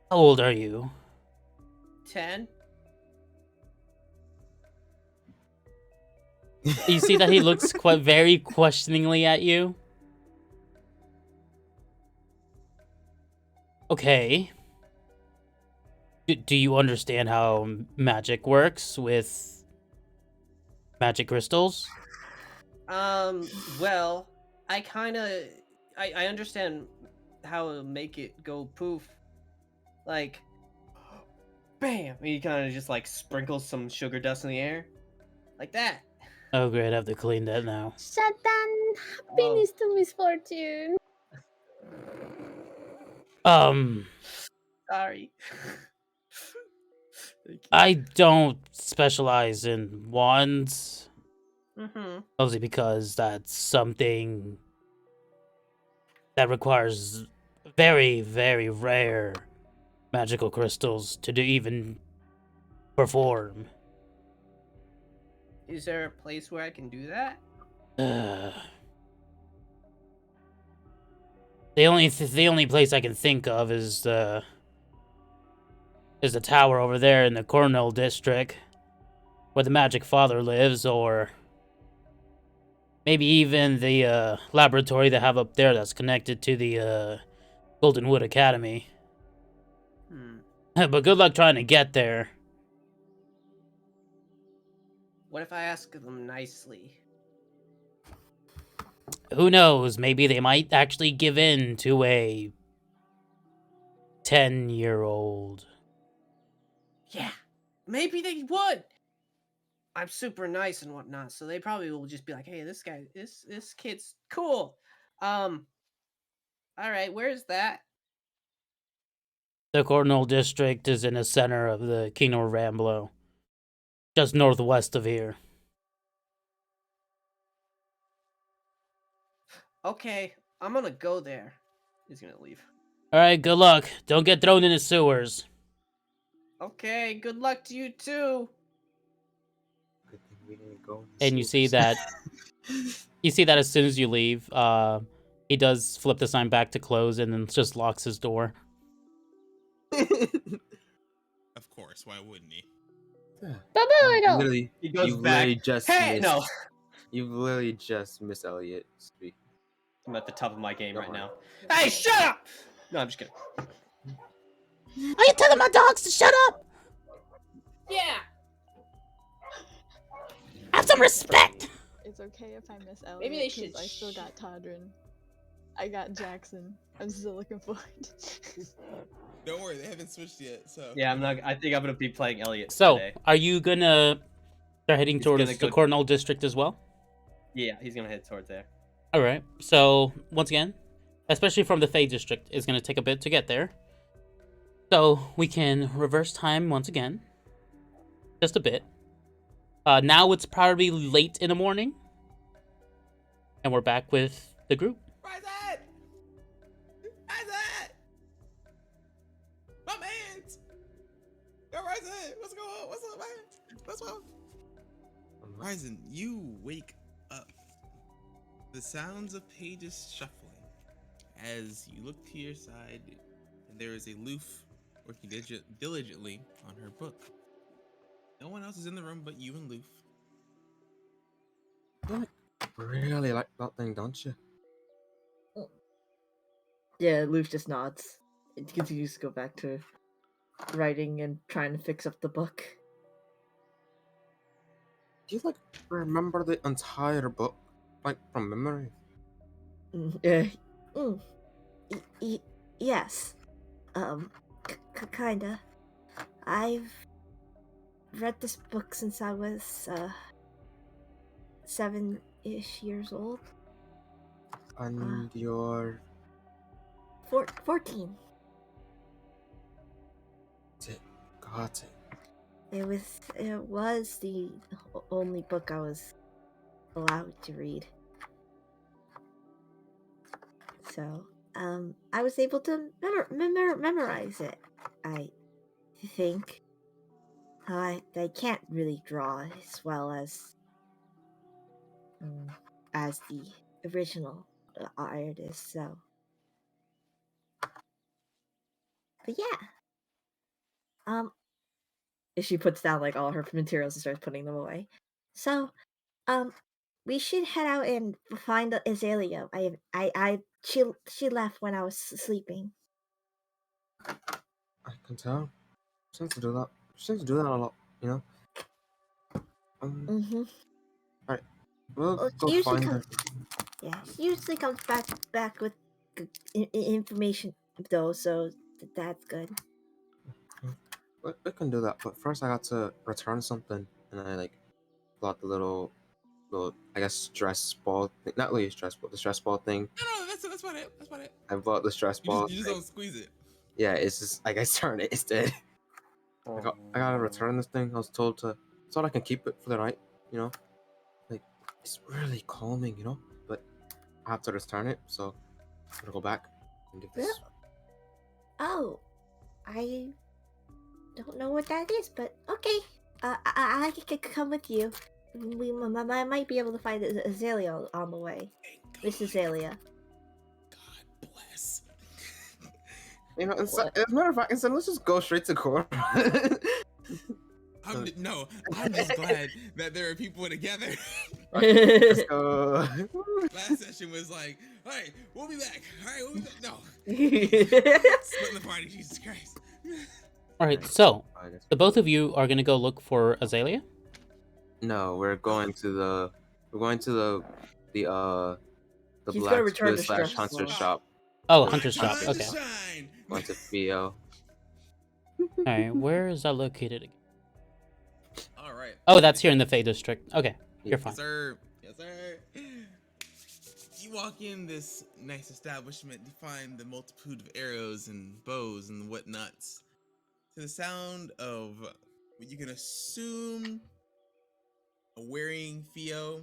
How old are you? 10? You see that he looks very questioningly at you. Okay. Do you understand how magic works with magic crystals? Well, I kind of. I understand how to make it go poof. Like, bam! And he kind of just like sprinkles some sugar dust in the air. Like that. Oh, great. I have to clean that now. Shatan, happiness to misfortune. Sorry. I don't specialize in wands. Mm-hmm. Mostly because that's something that requires very, very rare magical crystals to even perform. Is there a place where I can do that? The only place I can think of is the tower over there in the Cornell district, where the Magic Father lives, or maybe even the laboratory they have up there that's connected to the Goldenwood Academy. But good luck trying to get there. What if I ask them nicely? Who knows? Maybe they might actually give in to a 10-year-old. Yeah, maybe they would. I'm super nice and whatnot, so they probably will just be like, "Hey, this guy, this kid's cool." All right, where's that? The Cornell district is in the center of the Kingdom of Ramblo, just northwest of here. Okay, I'm gonna go there. He's gonna leave. All right, good luck. Don't get thrown in the sewers. Okay, good luck to you too. Good thing we didn't go. in the And you see sewers. that as soon as you leave, he does flip the sign back to close and then just locks his door. Of course, why wouldn't he? Bubble. Literally, He goes you back. literally just Hey, missed. no. You've literally just missed Elliot speak. I'm at the top of my game right Come now. on. Hey, shut up! No, I'm just kidding. Are you telling my dogs to shut up? Yeah. Have some respect. It's okay if I miss Elliot. Maybe they 'cause should I still sh- got Todrin. I got Jackson. I'm still looking forward to Don't worry, they haven't switched yet. So Yeah, I'm not. I think I'm gonna be playing Elliot So, today. are you gonna start heading He's gonna towards go- the Coronal District as well? Yeah, he's gonna head towards there. All right. So once again, especially from the Fey District, it's gonna take a bit to get there. So we can reverse time once again, just a bit. Now it's probably late in the morning, and we're back with the group. Ryzen! Ryzen! My man's! Yo, Ryzen! What's going on? What's up, man? What's up? Ryzen, you wake up. The sounds of pages shuffling as you look to your side, and there is a Loof working diligently on her book. No one else is in the room but you and Loof. Really like that thing, don't you? Yeah, Loof just nods. It continues to go back to writing and trying to fix up the book. Do you like remember the entire book, like from memory? Yeah. Yes. Kinda. I've read this book since I was 7-ish years old. And you're 14. got it. It was the only book I was allowed to read. So, I was able to memorize it. I think. I can't really draw as well as the original artist, so. But yeah. She puts down like all her materials and starts putting them away. So, we should head out and find Azalea. She left when I was sleeping. I can tell. She seems to do that. She seems to do that a lot, you know. Mm-hmm. Alright, we'll Well, go she usually find her. Yeah, she usually comes back with information though, so that's good. We can do that, but first I got to return something, and I like got the little I guess stress ball thing. Not really a stress ball, the stress ball thing. No, that's about it. That's about it. I bought the stress ball. You just thing. don't squeeze it. Yeah, it's just I guess turn it instead. I gotta return this thing. I was told I can keep it for the night, you know. Like it's really calming, you know. But I have to return it, so I'm gonna go back and give this. Oh, I don't know what that is, but okay. I could come with you. I might be able to find Azalea on the way. Miss Azalea. God bless. You know, as a matter of fact, instead let's just go straight to core. I'm just glad that there are people together. Let's go. Last session was like, all right, we'll be back. All right, we'll be back. No. Splitting the party, Jesus Christ. All right. So the both of you are gonna go look for Azalea. No, we're going to the He's gonna return blacksmith to slash stress hunter ball. shop. Oh, My Hunter's shop. Time to Okay. shine. Going to Theo. All right. Where is that located again? All right. Oh, that's here in the Fey District. Okay, you're Yes, fine. sir. Yes, sir. You walk in this nice establishment, you find the multitude of arrows and bows and whatnots. To the sound of what you can assume a wearing Theo,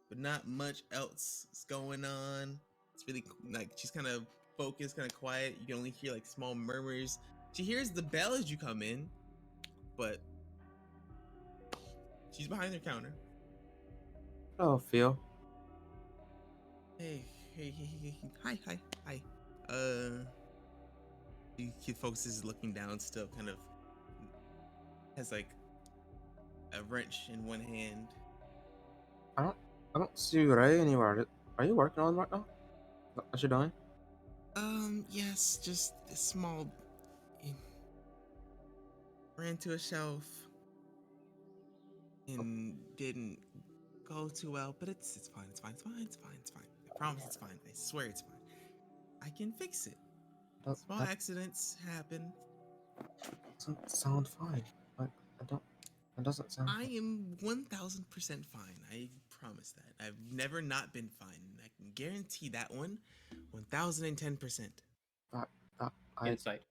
but not much else is going on. It's really like she's kind of focused, kind of quiet. You can only hear like small murmurs. She hears the bell as you come in, but she's behind her counter. Oh, Theo. Hey. Hi. The kid focuses looking down still, kind of has like a wrench in one hand. I don't see Ray anywhere. Are you working on right now? What you doing? Yes, just a small. Ran to a shelf and didn't go too well, but it's fine. It's fine. It's fine. It's fine. It's fine. I promise it's fine. I swear it's fine. I can fix it. Small That accidents happen. doesn't sound fine. Like I don't. It doesn't sound. I Fine. am 1000% fine. I promise that. I've never not been fine. I can guarantee that one 1010%. That, I, Insight.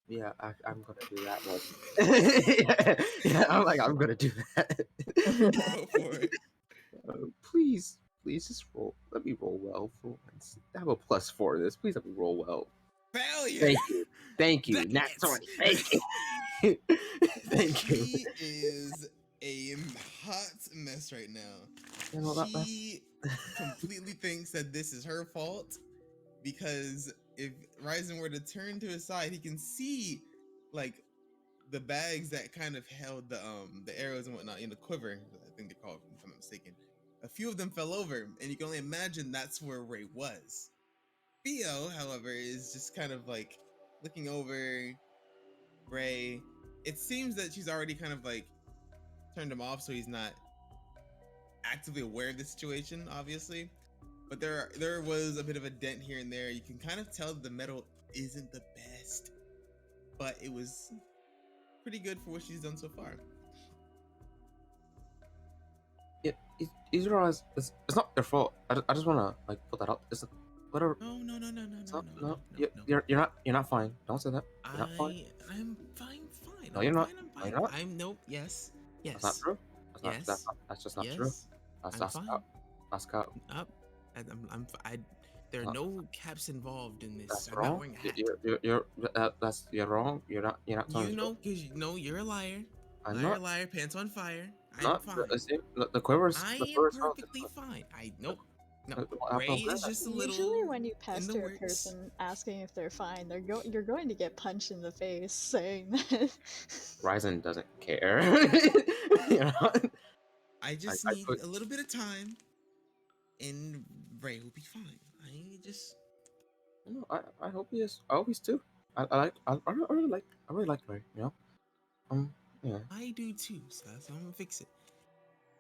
yeah, I'm gonna do that one. yeah, I'm gonna do that. Go for it. Please just roll. Let me roll well for once. I have a +4 this. Please let me roll well. Failure. Thank you. Dang Nat it. 20. Thank you. Thank you. She is a hot mess right now. You know, that's She completely thinks that this is her fault because if Ryzen were to turn to his side, he can see like the bags that kind of held the arrows and whatnot in the quiver. I think they're called, if I'm not mistaken. A few of them fell over, and you can only imagine that's where Ray was. Theo, however, is just kind of like looking over Ray. It seems that she's already kind of like turned him off, so he's not actively aware of the situation, obviously. But there was a bit of a dent here and there. You can kind of tell the metal isn't the best, but it was pretty good for what she's done so far. yeah. You realize it's not your fault. I just wanna like put that up. It's whatever. No. It's not, no. You're not fine. Don't say that. You're not fine. I'm fine. No, you're not. I'm No, fine. you're not. I'm nope. Yes. That's not true. Yes. That's just not Yes. true. That's I'm fine. That's cap. Up. There are no caps involved in this. That's I'm not wrong. wearing a hat. You're wrong. You're not telling You the know, truth. because you know you're a liar. I'm Liar, not. liar, pants on fire. I'm Not fine. the quiver's. I The am quiver's perfectly fine. No. What Ray happened is with just a Usually, little when you in the pester a works. person asking if they're fine, you're going to get punched in the face saying that. Ryzen doesn't care. you know? I just I need put- a little bit of time, and Ray will be fine. I just No, I hope he is. I hope he's too. I really like Ray. You know. Yeah. I do too. So I'm gonna fix it.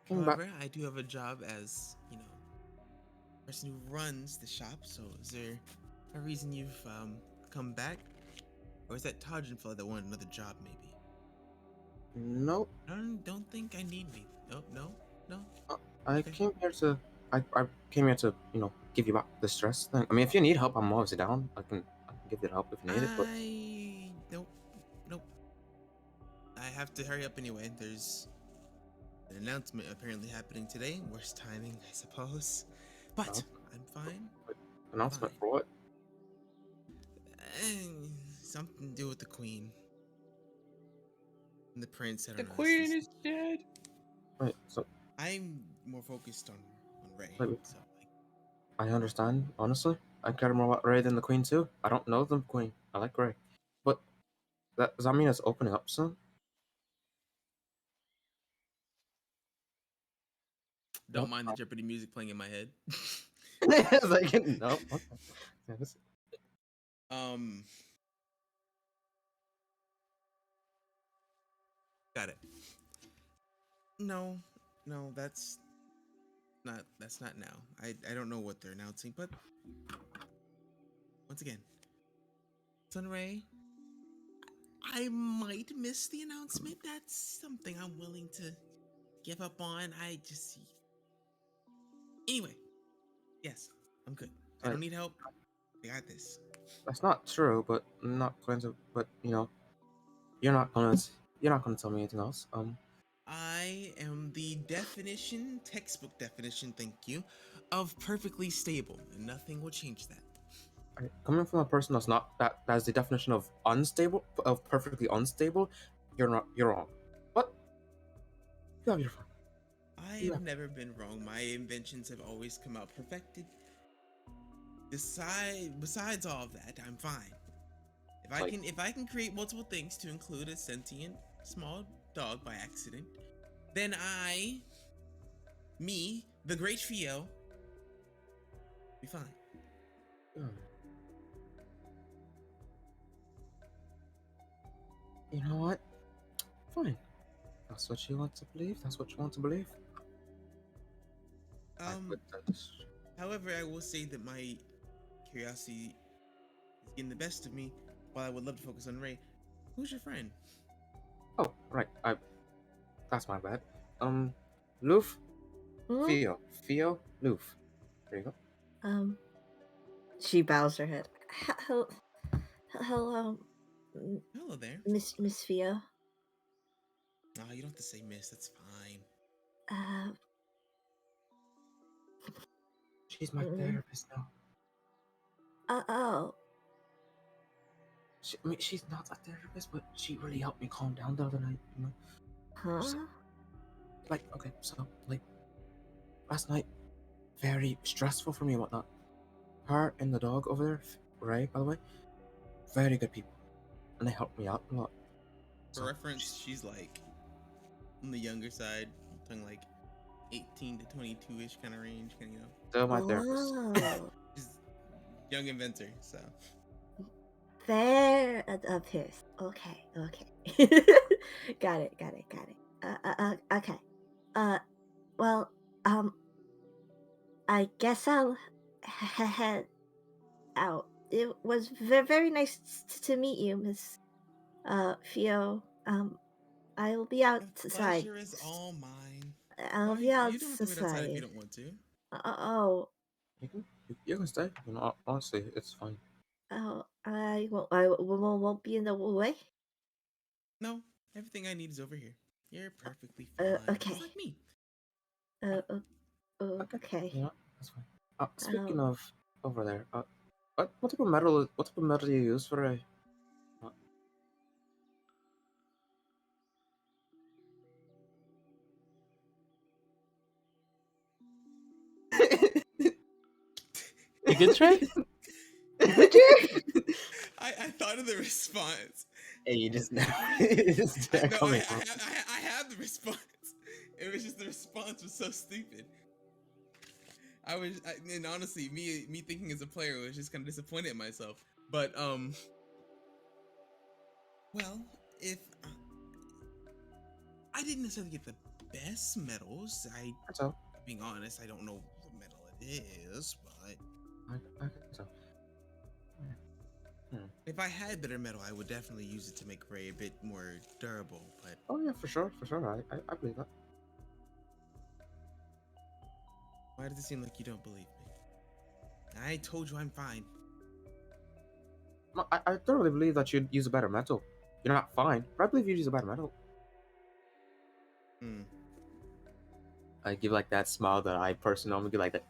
Came back. However, I do have a job as person who runs the shop. So is there a reason you've come back, or is that Tajin fellow that wanted another job maybe? Nope. I don't think I need me. No. I Okay. came here to. I came here to give you back the stress thing. I mean, if you need help, I'm obviously down. I can give you the help if you need it. But Nope. I have to hurry up anyway. There's an announcement apparently happening today. Worst timing, I suppose. But No. I'm fine. announcement Fine. for what? Something to do with the queen and the prince. I don't The know. queen is dead. Wait. So I'm more focused on Ray. Wait. So I understand. Honestly, I care more about Ray than the Queen too. I don't know the Queen. I like Ray, but does that mean it's opening up soon? don't Nope. mind the Jeopardy music playing in my head. it's like no. Okay. Yeah, Got it. No, that's not now. I don't know what they're announcing, but once again, Sun Ray, I might miss the announcement. That's something I'm willing to give up on. Anyway, yes, I'm good. I don't need help. I got this. That's not true, but I'm not going to. But you're not gonna tell me anything else. I am the textbook definition, thank you, of perfectly stable, and nothing will change that. Coming from a person that's not that's the definition of unstable, of perfectly unstable, you're wrong. What? Yeah, you're fine. I have never been wrong. My inventions have always come out perfected. Besides all of that, I'm fine. If I can create multiple things to include a sentient small dog by accident, then the great Fio, be fine. Hmm. You know what? Fine. That's what you want to believe. That's what you want to believe. I put that. However, I will say that my curiosity is getting the best of me. While I would love to focus on Ray, who's your friend? Oh, right. That's my bad. Loof, Hmm? Fio, Loof. There you go. She bows her head. Hello, Hello there. Miss Fio. Oh, you don't have to say miss. That's fine. She's my Mm. therapist now. Oh. I mean, she's not a therapist, but she really helped me calm down the other night. You know, Huh? like okay, so like last night, very stressful for me and whatnot. Her and the dog over there, Ray, by the way, very good people, and they helped me out a lot. For reference, she's like on the younger side, talking like 18 to 22-ish kind of range, kind of, you know. Still my therapist. Oh. She's young inventor, so. Therapist. Okay. Got it. Okay. Well, I guess I'll head out. It was very nice to meet you, Miss Fio. I will be The outside. pleasure is all mine. I'll Why, be you don't have to wait outside if you outside. don't want to. Oh, You can stay. You know, honestly, it's fine. I won't be in the way. No, everything I need is over here. You're perfectly fine. Okay. Just like me. Okay. You know, that's fine. Speaking Um, of over there, what type of metal do you use for a? You good, Trey? I thought of the response. Hey, you just know. I know I had the response. It was just the response was so stupid. And honestly, me thinking as a player was just kind of disappointed in myself. But well, if I didn't necessarily get the best medals, That's all. being honest, I don't know what medal it is, but I guess so. if I had better metal, I would definitely use it to make Ray a bit more durable. But Oh yeah, for sure. I believe that. why does it seem like you don't believe me? I told you I'm fine. No, I thoroughly believe that you'd use a better metal. You're not fine, but I believe you'd use a better metal. Hmm. I give like that smile that I personally normally give like that.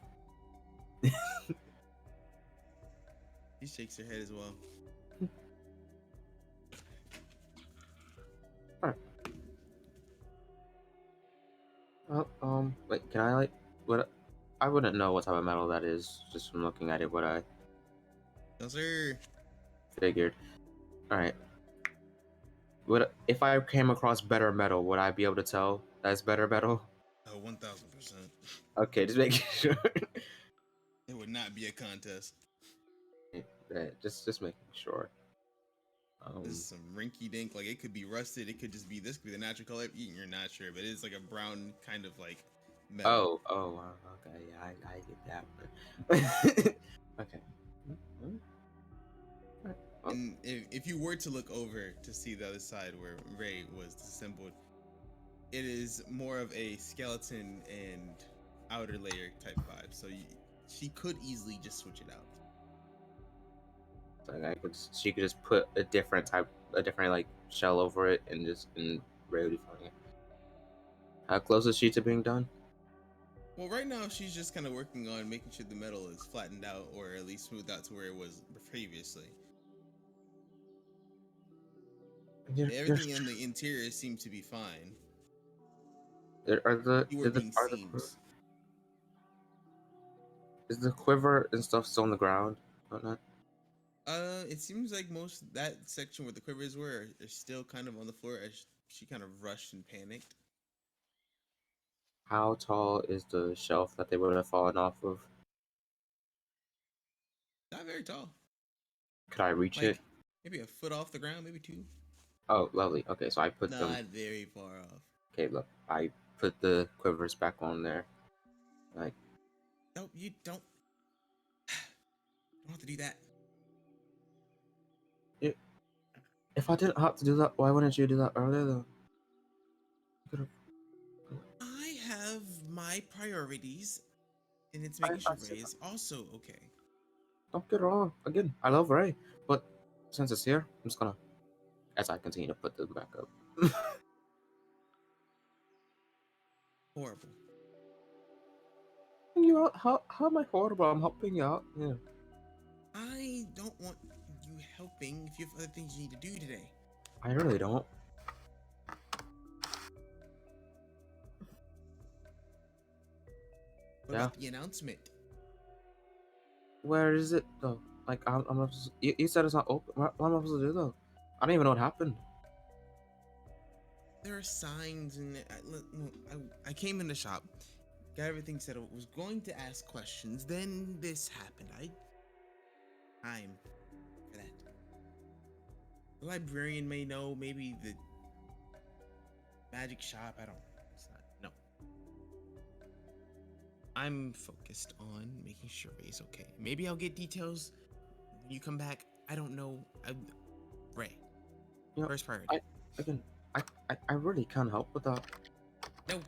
She shakes her head as well. Alright. Well, wait, can I like what? I wouldn't know what type of metal that is just from looking at it. What I No, sir. figured. All right. Would if I came across better metal, would I be able to tell that's better metal? Oh, 1000%. Okay, just making sure. It would not be a contest. Yeah, just making sure. This is some rinky dink. Like, it could be rusted. It could just be this. Could be the natural color. You're not sure, but it's like a brown kind of like metal. Oh, okay, yeah, I get that. Okay. Mhm. Alright, well, And if you were to look over to see the other side where Ray was disassembled, it is more of a skeleton and outer layer type vibe. So she could easily just switch it out. like she could just put a different like shell over it and just really fine. How close is she to being done? Well, right now she's just kind of working on making sure the metal is flattened out or at least smoothed out to where it was previously. Everything in the interior seems to be fine. Keyword being seems. Is the quiver and stuff still on the ground? Whatnot? It seems like most that section where the quivers were are still kind of on the floor as she kind of rushed and panicked. How tall is the shelf that they would have fallen off of? Not very tall. Could I reach Like it? maybe a foot off the ground, maybe 2. Oh, lovely. Okay, so I put them. Not very far off. Okay, look, I put the quivers back on there. Like, No, you don't. Don't have to do that. if I didn't have to do that, why wouldn't you do that earlier though? You could've- I have my priorities, and it's I- making sure I see Ray is also okay. Don't get wrong. Again, I love Ray, but since it's here, I'm just gonna, as I continue to put them back up. Horrible. You out? How am I horrible? I'm helping you out. Yeah. I don't want you helping if you have other things you need to do today. I really don't. What Yeah. about the announcement? Where is it though? Like, I'm not. You said it's not open. What am I supposed to do though? I don't even know what happened. There are signs, and I came in the shop, got everything set up, was going to ask questions, then this happened. I'm for that. The librarian may know, maybe the magic shop, I don't know. It's not, no. I'm focused on making sure Ray's okay. Maybe I'll get details when you come back. I don't know. Ray. You know, First priority. Again, I really can't help with that. No.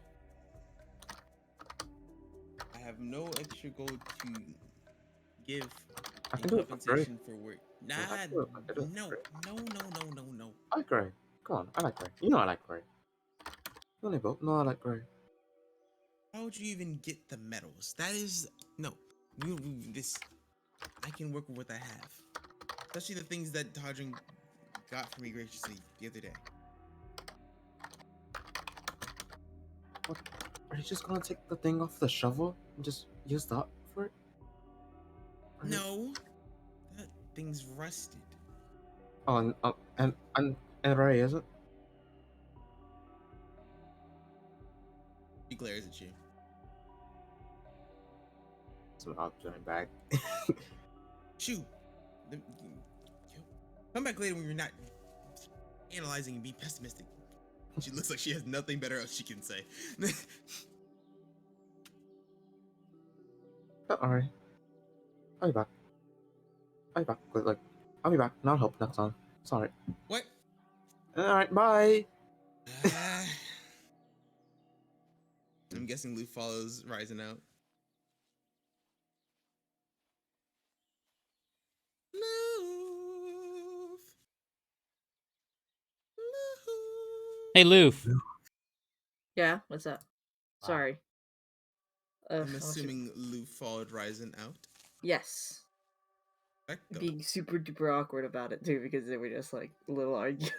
I have no extra gold to give I in can do it for free. compensation for work. Nah, I can do it for no, free. no. I like Ray. Come on, I like Ray. You know I like Ray. You only both know I like Ray. How would you even get the medals? That is no. This I can work with what I have, especially the things that Todrin got for me graciously the other day. What? Are you just gonna take the thing off the shovel and just use that for it? Are you- No, that thing's rusted. Oh, and Ray, is it? He glares at you. So I'll join back. Shoo. Come back later when you're not analyzing and being pessimistic. She looks like she has nothing better else she can say. Alright. I'll be back. I'll be back. Like, I'll be back. And I'll help next time. Sorry. What? Alright, bye. I'm guessing Luke follows Ryzen out. Hey, Loof. Yeah, what's up? Wow. Sorry. I'm assuming Luke followed Ryzen out. Yes. Perfecto. Being super duper awkward about it too because they were just like a little arguing.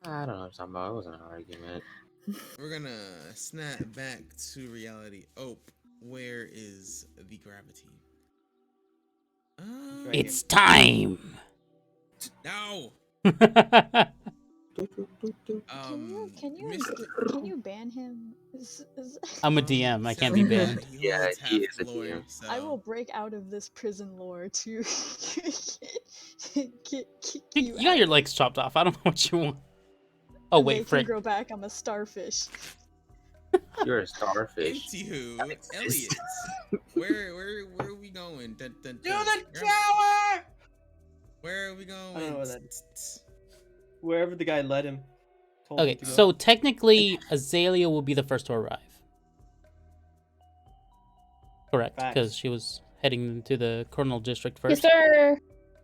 I don't know what I'm talking about. It wasn't an argument. We're gonna snap back to reality. Where is the gravity? Right It's time. No. Can you ban him? I'm a DM. I can't be banned. He Yeah, holds he half is a glory, DM. so I will break out of this prison lore to kick You you got out. your legs chopped off. I don't know what you want. Oh, And they wait, can frick. grow back. I'm a starfish. You're a starfish. Anywho, That exists. Elliot, where are we going? Dun, dun, To dun. the tower! Where are we going? I don't know where that is. Wherever the guy led him. Told him Okay, to go. so technically, Azalea will be the first to arrive. Correct, Facts. because she was heading to the Coronal District Yes, first. sir.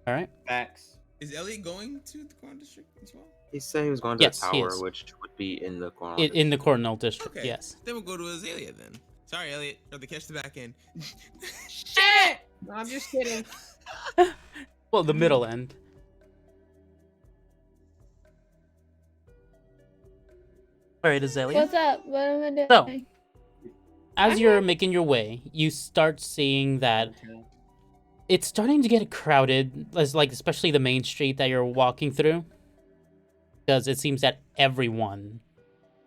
All right. Facts. Is Elliot going to the Quad District as well? He said he was going to Yes, the he tower, is. which would be in the corner. In the Coronal District, Okay. yes. Then we'll go to Azalea then. Sorry, Elliot. Or the catch the back end. Shit! No, I'm just kidding. Well, the middle end. All right, Azalea. What's up? What am I doing? So, as I'm you're here. making your way, you start seeing that Okay. it's starting to get crowded, like especially the main street that you're walking through, because it seems that everyone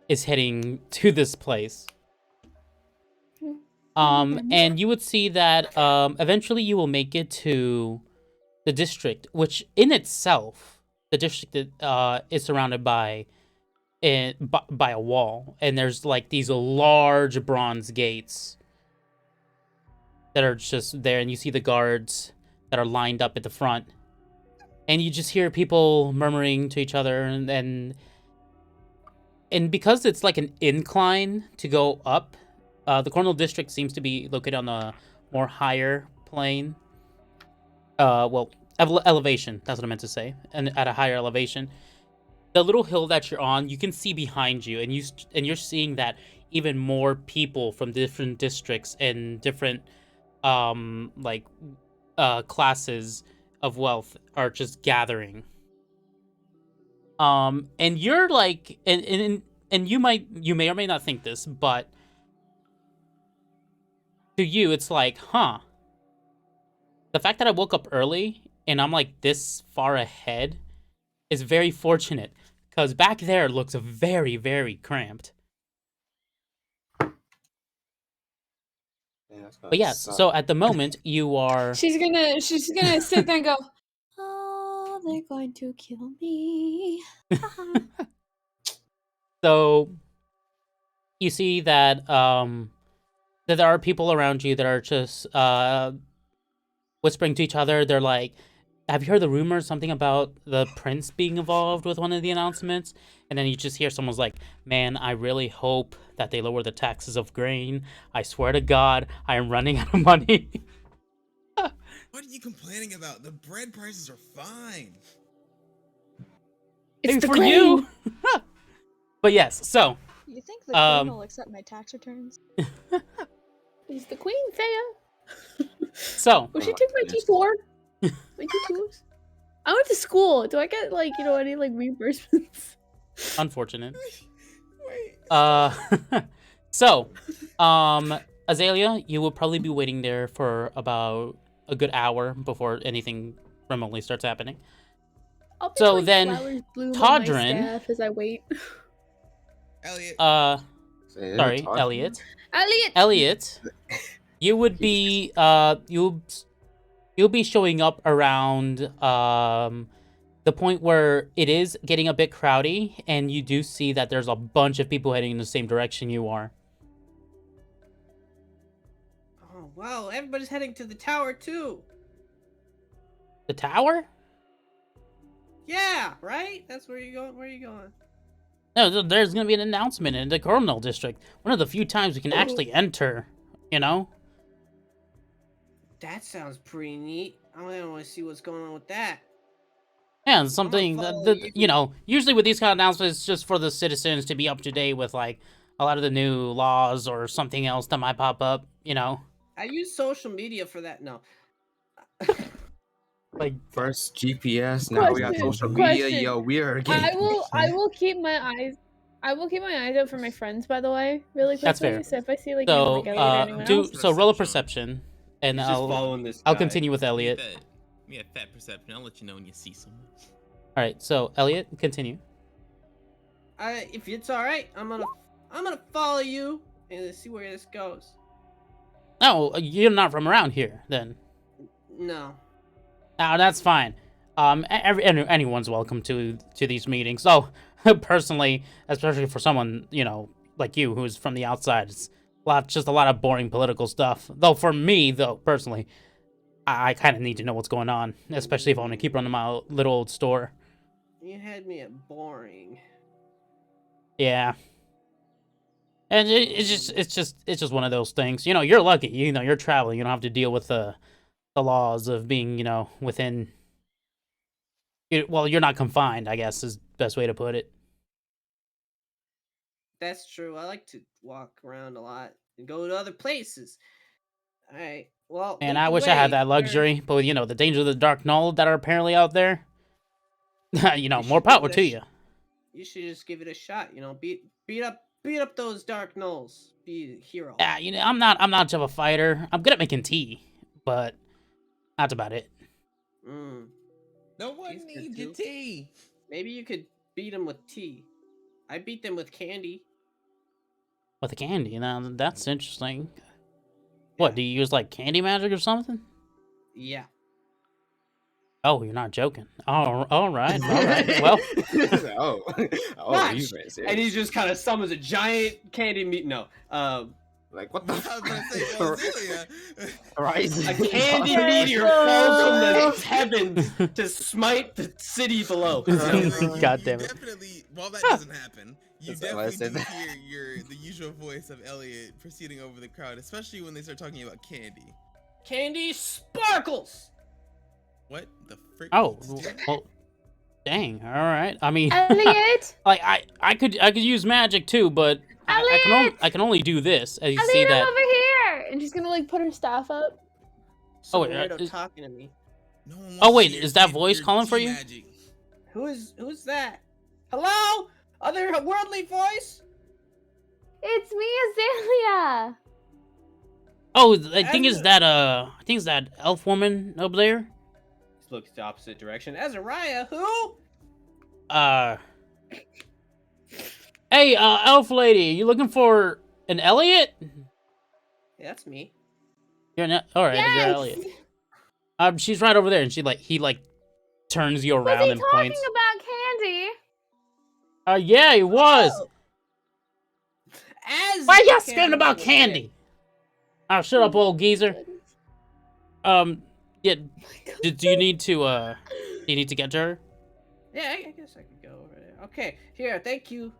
is heading to this place. And you would see that eventually you will make it to the district, which in itself, the district is surrounded by a wall, and there's like these large bronze gates that are just there, and you see the guards that are lined up at the front, and you just hear people murmuring to each other, and because it's like an incline to go up, the Cornell district seems to be located on a more higher plane. Well, elevation. That's what I meant to say. And at a higher elevation, the little hill that you're on, you can see behind you, and you're seeing that even more people from different districts and different classes of wealth are just gathering. And you're like, and you may or may not think this, but to you, it's like, huh, the fact that I woke up early and I'm like this far ahead is very fortunate, because back there looks very, very cramped. Yeah, that's But gonna yes, suck. so at the moment you are. She's gonna sit there and go, "Oh, they're going to kill me." So you see that that there are people around you that are just whispering to each other. They're like, "Have you heard the rumor? Something about the prince being involved with one of the announcements?" And then you just hear someone's like, "Man, I really hope that they lower the taxes of grain. I swear to God, I am running out of money." What are you complaining about? The bread prices are fine. It's Maybe the for grain. you. But yes, so You think the queen will accept my tax returns? It's the queen, Thea. so Will she my take my goodness. T4? My T2s? I went to school. Do I get like any like reimbursements? unfortunate. Wait. So, Azalea, you will probably be waiting there for about a good hour before anything remotely starts happening. I'll be So like then, flowers bloom on my Todrin, staff as I wait. Elliot. Say, sorry, talk- Elliot. Elliot. Elliot, you would Jesus. be you'll be showing up around the point where it is getting a bit crowdy, and you do see that there's a bunch of people heading in the same direction you are. Oh well, everybody's heading to the tower too. The tower? Yeah, right. That's where you going. Where you going? No, there's gonna be an announcement in the Coronel District. One of the few times we can actually enter, you know? That sounds pretty neat. I want to see what's going on with that. Yeah, and something follow that you. usually with these kind of announcements, it's just for the citizens to be up to date with like a lot of the new laws or something else that might pop up, you know? I use social media for that. No. Like, First GPS, now we got Question. social media. Question. Yo, we are getting. I will keep my eyes. I will keep my eyes out for my friends, by the way, really quickly. That's fair. So if I see like so like Elliot or anyone else, roll a perception, and He's just following this guy. I'll continue with Elliot. Me a fat perception. I'll let you know when you see someone. All right, so Elliot, continue. If it's all right, I'm gonna follow you and see where this goes. Oh, you're not from around here, then. No. Oh, that's fine. Anyone's welcome to these meetings. So, personally, especially for someone like you who's from the outside, it's just a lot of boring political stuff. Though for me, personally, I kind of need to know what's going on, especially if I want to keep running my little old store. You had me at boring. Yeah. And it's just one of those things. You're lucky. You're traveling. You don't have to deal with the laws of being, within. Well, you're not confined, I guess, is the best way to put it. That's true. I like to walk around a lot and go to other places. All right. Well, And lead I the wish I had way. that luxury, but with, the dangers of the dark knoll that are apparently out there, more should power give it to a you. You should just give it a shot. Beat up those dark gnolls. Be a hero. Yeah, I'm not much of a fighter. I'm good at making tea, but that's about it. No one Tea's good needs your too. tea. Maybe you could beat them with tea. I beat them with candy. With the candy. Now that's interesting. What, do you use like candy magic or something? Yeah. Oh, you're not joking. Oh, all right, all right. Well, oh, Watch. he's very serious. And he just kind of summons a giant candy meat. No. Like, what the? I was gonna say, yo, Azalea. Horizon. A candy Yes, meteor falls from the heavens to smite the city below. God damn it. Definitely, while that doesn't happen, you That's why I definitely said do hear the usual voice of Elliot proceeding over the crowd, especially when they start talking about candy. Candy sparkles. What the frick? oh, Steal? well, dang. All right. I mean, Elliot! like I could use magic too, but I can only do this. As you see Elliot, I'm that. over here! And she's gonna like put her staff up. So wait, weirdo talking to me. No one Oh, wants to wait, hear is that your- voice your calling for tea you? magic. Who's that? Hello? Other worldly voice? It's me, Azalea! Oh, I think it's As- that elf woman over there. Let's look the opposite direction. Azariah, who? Hey, elf lady, you looking for an Elliot? Yeah, that's me. You're not. All right, you're Yes! Elliot. She's right over there, and he turns you Was around he and talking points. about candy? Yeah, he was. Oh. As Why you can't screaming about remember the candy? name. Oh, shut up, old geezer. Goodness. Yeah. Oh my God. Do you need to get to her? Yeah, I guess I could go over there. Okay, here, thank you.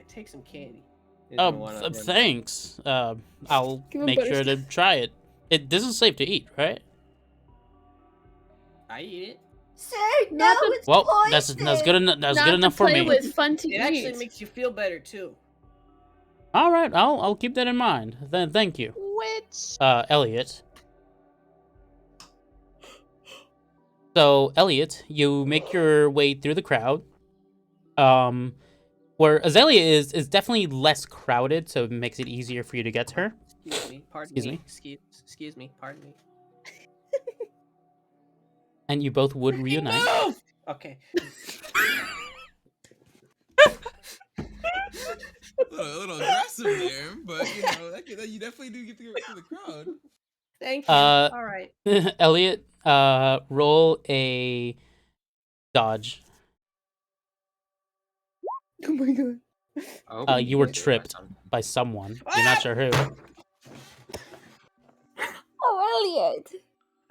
Take some candy. He's gonna wanna run- Thanks. I'll Give him make sure to butterscotch. try it. This is safe to eat, right? I eat it. Sir, Not no, the- it's Well, poison. that's good enough. That's Not good to enough for play me. with, fun to It actually eat. makes you feel better too. All right, I'll keep that in mind. Then thank you, Which Elliot. So Elliot, you make your way through the crowd. Where Azalea is definitely less crowded, so it makes it easier for you to get to her. Excuse me. Pardon Excuse me. me? Excuse me. Pardon me. And you both would reunite. Move! Okay. A little aggressive there, but you know, you definitely do get to the crowd. Thank you. Uh, All right. Elliot, roll a dodge. Oh my God. You were tripped by someone. You're not sure who. Oh, Elliot.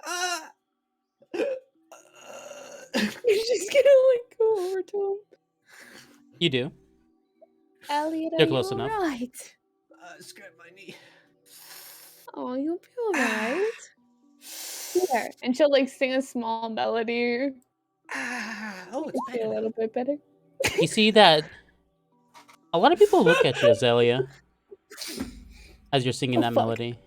Uh, You're just gonna like go over to him. You do. Elliot, You're are close you enough. alright? scrape my knee. Oh, you'll be alright. Here. And she'll like sing a small melody. Oh, it's Feel a better. little bit better. You see that a lot of people look at you, Azalea, as you're singing Oh, that fuck. melody.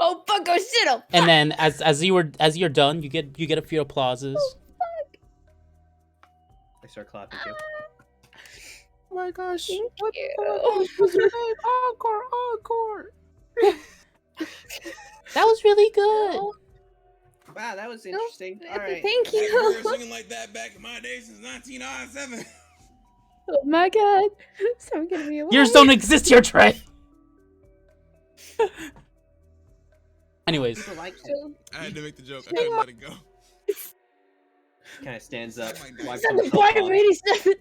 Oh fuck! Oh shit! Oh fuck! And then as you're done, you get a few applauses. I start clapping too. Oh my gosh. Thank What you. what's your name? Encore, encore. That was really good. Wow, that was interesting. All right. Thank We were you. singing like that back in my day since 1997. Oh my God! So gonna be Yours don't exist here, Trey. Anyways, People like it. I had to make the joke. I couldn't let it go. Kind of stands up. Oh my God. wipes It's the himself part of off. 87.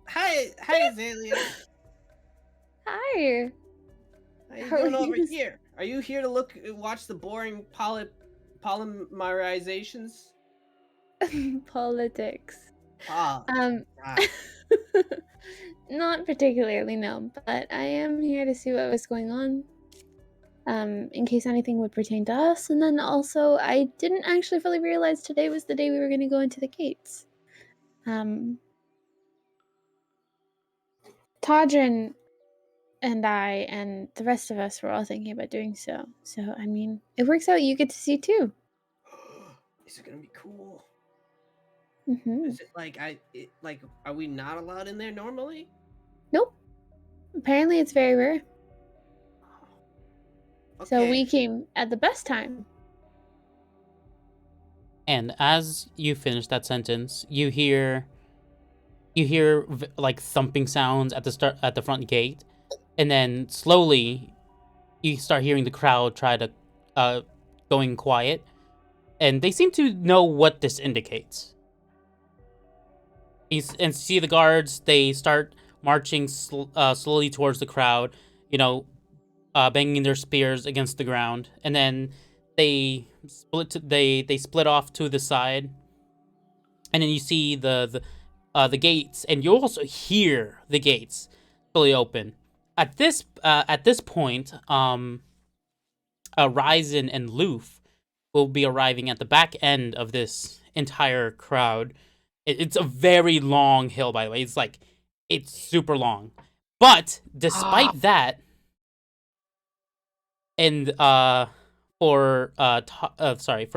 Hi, Azalea. Hi. How you How are doing over you? here? Are you here to watch the boring polymerizations? Politics. Ah, ah. Not particularly, no, but I am here to see what was going on. In case anything would pertain to us, and then also I didn't actually fully realize today was the day we were going to go into the gates. Todrin and I and the rest of us were all thinking about doing so. So I mean, it works out. You get to see too. Is it gonna be cool? Hmm. Is it like are we not allowed in there normally? Nope. Apparently, it's very rare. So Okay. we came at the best time. and as you finish that sentence, you hear you hear like thumping sounds at the front gate, and then slowly you start hearing the crowd try to going quiet, and they seem to know what this indicates. And see the guards, they start marching slowly towards the crowd, banging their spears against the ground, and then they split off to the side, and then you see the gates, and you also hear the gates fully open. At this point, Ryzen and Loof will be arriving at the back end of this entire crowd. It's a very long hill, by the way. It's super long. But despite that, and for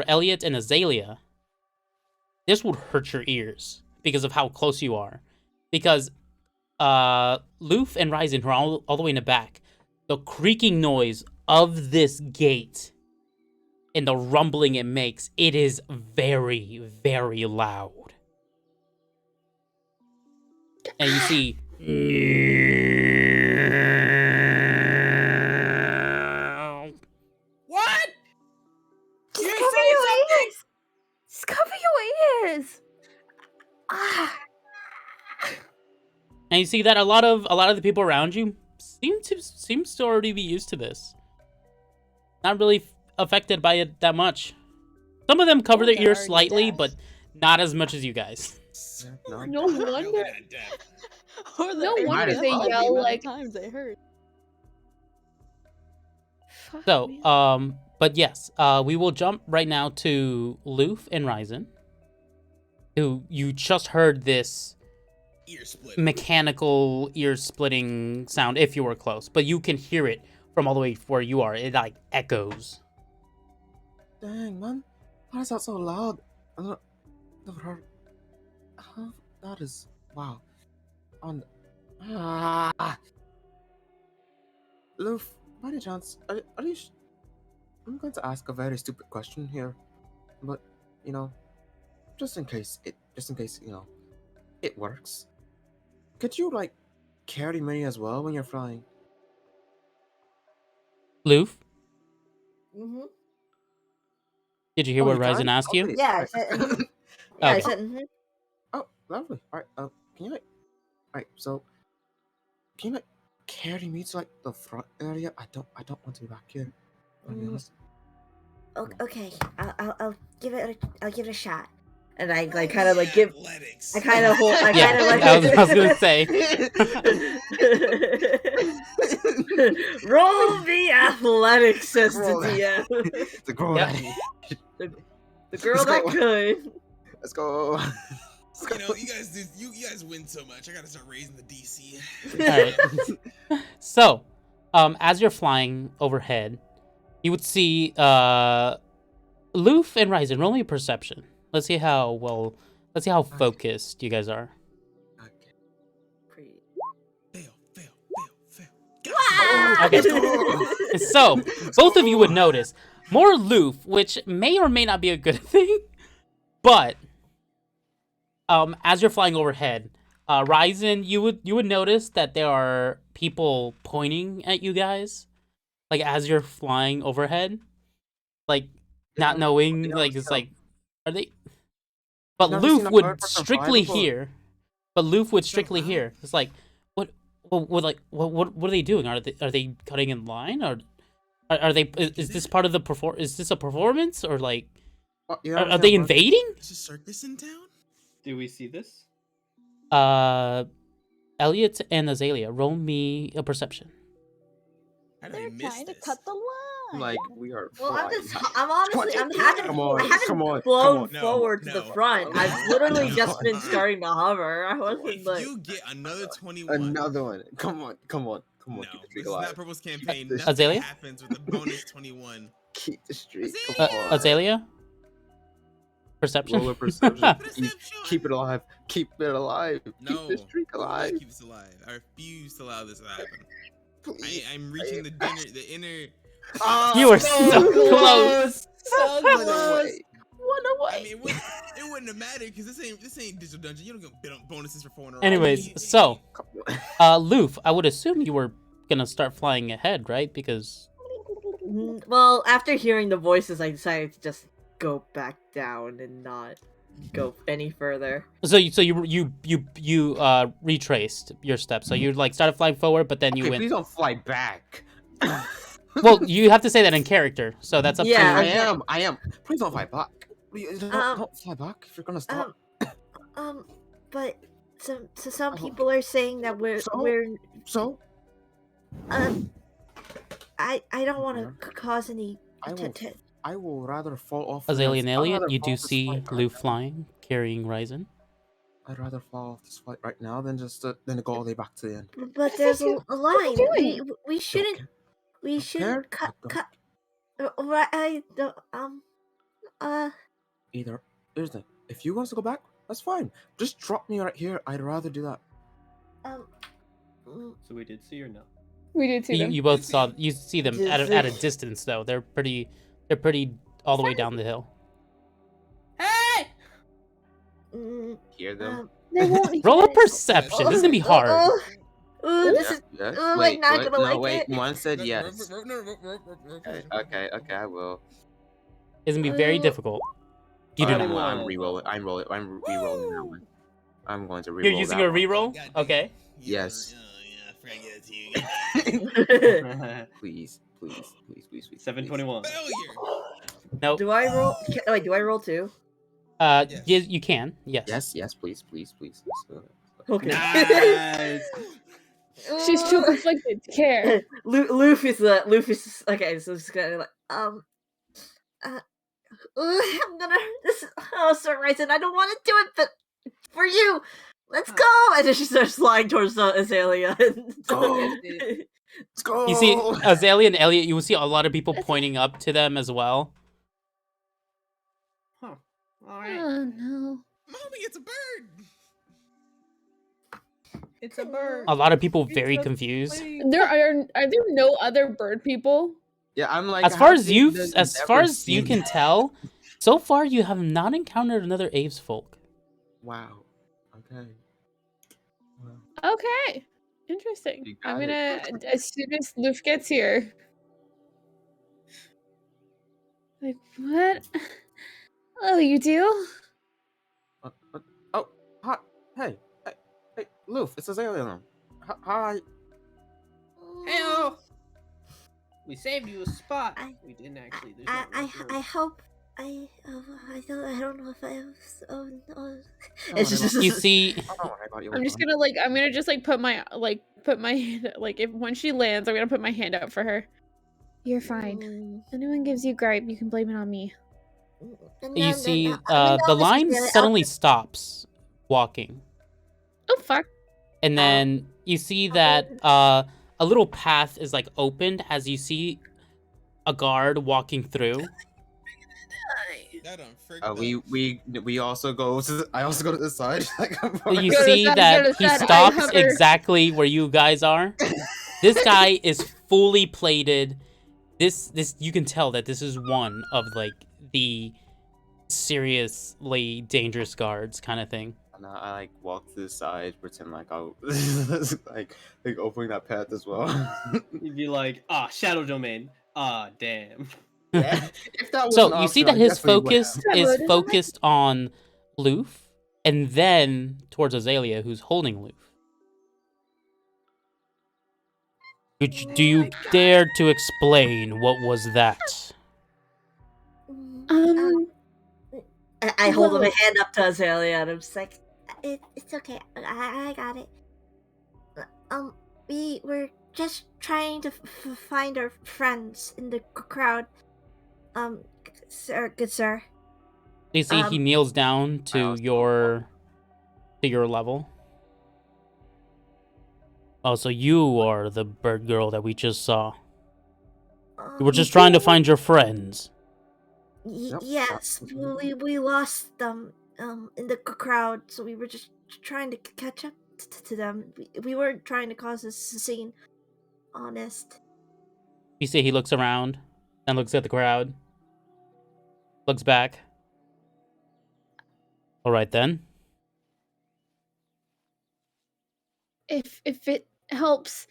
Elliot and Azalea, this would hurt your ears because of how close you are. Because Loof and Ryzen, who are all the way in the back, the creaking noise of this gate and the rumbling it makes, it is very, very loud. And you see... What? Just You cover say your something? ears. Just cover your ears. Ah. And you see that a lot of the people around you seems to already be used to this. Not really affected by it that much. Some of them cover their they're ears already slightly, deaf. but not as much as you guys. No wonder. Or No they're wonder deaf they all the yell, amount of like- times they hurt. Fuck, So, man. but yes, we will jump right now to Loof and Ryzen, who you just heard this Ear split. mechanical ear-splitting sound if you were close, but you can hear it from all the way where you are. It like echoes. Dang, man. Why is that so loud? I never heard. Huh? That is. Wow. Loof, by any chance, are you. I'm going to ask a very stupid question here. But, just in case, it works. Could you, carry me as well when you're flying? Loof, Mm-hmm. did you hear Oh, what you can? Ryzen asked you? Okay. Yeah, I said. Mhm. Yeah, I Okay. said. Mhm. Oh, lovely. Alright, can you, alright, so, can you, carry me to, the front area? I don't want to be back here. I'll be Mm. honest. Okay, I'll give it. I'll give it a shot. And I Oh, kind of give. athletics. I kind of hold. I Yeah, kind of like. I was gonna say. Roll the athletics, says the Roll DM. The girl Yep. The girl Let's that go. could. Let's go. You guys win so much. I gotta start raising the DC. All right. So, as you're flying overhead, you would see Loof and Ryzen. Roll me a perception. Let's see how focused you guys are. Okay. Fail. Okay. So, both of you would notice more Loof, which may or may not be a good thing, but as you're flying overhead, Ryzen, you would notice that there are people pointing at you guys, like as you're flying overhead, like not knowing, yeah, like it's yeah. like, are they? But Never seen Loof a would bird person fly strictly before. hear. But Loof would So strictly loud. hear. It's like, what are they doing? Are they cutting in line, or are they? Is this part of the Is this a performance, or like, What, you are never they seen a bird- invading? There's a circus in town? Do we see this? Elliot and Azalea, roll me a perception. How did I They're miss trying to this? cut the line. Like we are. Well, I'm flying. just. I'm honestly. I'm haven't. Come on, I haven't come on, flown No, forward to the no. front. I've No, literally no. just been starting to hover. I wasn't If like. you get another 21, Another one. Come on. no, Keep the this streak is alive. not Purple's campaign. This- Nothing Azalea? happens with a bonus 21. Keep the streak. Come Azalea! on. Azalea, perception. Roll a perception. Perception! Keep it alive. Keep it alive. No, Keep the streak I will not alive. keep this alive. I refuse to allow this to happen. Please. I'm reaching the inner. Ah, You were no, so close. So One close. away. I mean, it it wouldn't have mattered because this ain't digital dungeon. You don't get bonuses for phoning around. Anyways, so Loof, I would assume you were gonna start flying ahead, right? Because Well, after hearing the voices, I decided to just go back down and not go any further. so you retraced your steps. So you like started flying forward, but then you Okay, went. please don't fly back. Well, you have to say that in character, so that's up Yeah, to I you. am. Please don't fly back. Don't fly back if you're gonna stop. But some Oh. people are saying that So I don't want Yeah. to cause any. I will rather fall off. Azalea and I'd Elliot, rather you fall do off this see flight right Loof now. flying, carrying Ryzen. I'd rather fall off this flight right now than just then go all the way back to the end. But there's a line. doing? We Don't shouldn't care. we Don't shouldn't care. cut Don't- cut. Right, I don't, Either here's the thing. If you want us to go back, that's fine. Just drop me right here. I'd rather do that. So we did see or no? We did see them. You both you see them at a distance though. They're pretty all the way down the hill. Hey! Hear them? They won't Roll a hear us. perception. This is gonna be hard. This is Yes. like not gonna no, like wait. it. One said No, yes. no. Okay, I will. It's gonna be very difficult. You do I'm not. re-rolling. I'm re-rolling that one. I'm going to re-roll. You're using that a reroll? God, Okay. Yes. Yeah, I forgot to get it to you. Please. 721. Failure. Nope. Do I roll? Wait, do I roll too? Yes. You can. Yes. Yes, please. Okay. Nice. She's too conflicted to care. Loof is okay. So it's kind of like I'm gonna. Sir Ryzen, I don't want to do it, but for you, let's go. And then she starts flying towards Azalea. Go. Let's go. You see Azalea and Elliot. You will see a lot of people pointing up to them as well. Huh. All right. Oh no. Mommy, it's a bird. It's a bird. A lot of people very confused. Are there no other bird people? Yeah, I'm like. As far how as did you this as never far as you seen can that? tell, so far you have not encountered another Aves folk. Wow. Okay. Okay. Interesting. You got I'm it. gonna as soon as Loof gets here. Like what? Oh, you do? Oh, hi. Hey, Loof, it's Azalea. Hi. Heyo! We saved you a spot. I- We didn't actually. There's not I much room. hope I don't know if I was It's just You see, I'm just gonna I'm gonna just put my hand if when she lands, I'm gonna put my hand out for her. You're fine. If anyone gives you gripe, you can blame it on me. you see, the line suddenly stops walking, Oh fuck. and then you see that a little path is like opened as you see a guard walking through. That done fricked up. we also go to. I also go to the side. You Go to see the side, that go to he the side, I stops hover. exactly where you guys are. This guy is fully plated. This you can tell that this is one of like the seriously dangerous guards kind of thing. And I like walk to the side, pretend like I'll like opening that path as well. You'd be like, shadow domain. Damn. Yeah. If that was So an you see option, that I his definitely would focus have. is Good. focused on Loof, and then towards Azalea, who's holding Loof. Do you dare to explain what was that? I hold Well- my hand up to Azalea and I'm just like, It's okay. I got it. We were just trying to find our friends in the crowd. Good sir. You see, he kneels down to also- your level. Oh, so you are the bird girl that we just saw. You were just trying to find your friends. Yep, Yes, we lost them in the crowd, so we were just trying to catch up to them. We weren't trying to cause a scene. Honest. You see, he looks around and looks at the crowd. Looks back. All right then. If it helps,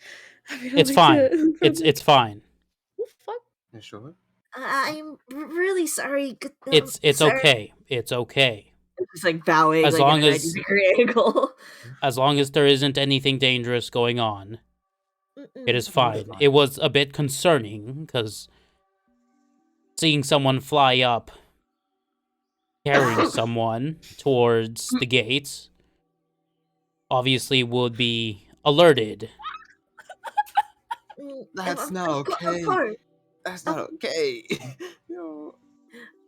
I'm gonna It's like fine. to- It's fine. Oh, fuck. You sure? I'm really sorry. It's Sorry. okay. It's okay. Just like bowing, As like long at a as 90-degree angle. as long as there isn't anything dangerous going on, it is Mm-mm. fine. It was a bit concerning because seeing someone fly up carrying someone towards the gates obviously would be alerted. That's not Of okay. course. That's not okay. Yo.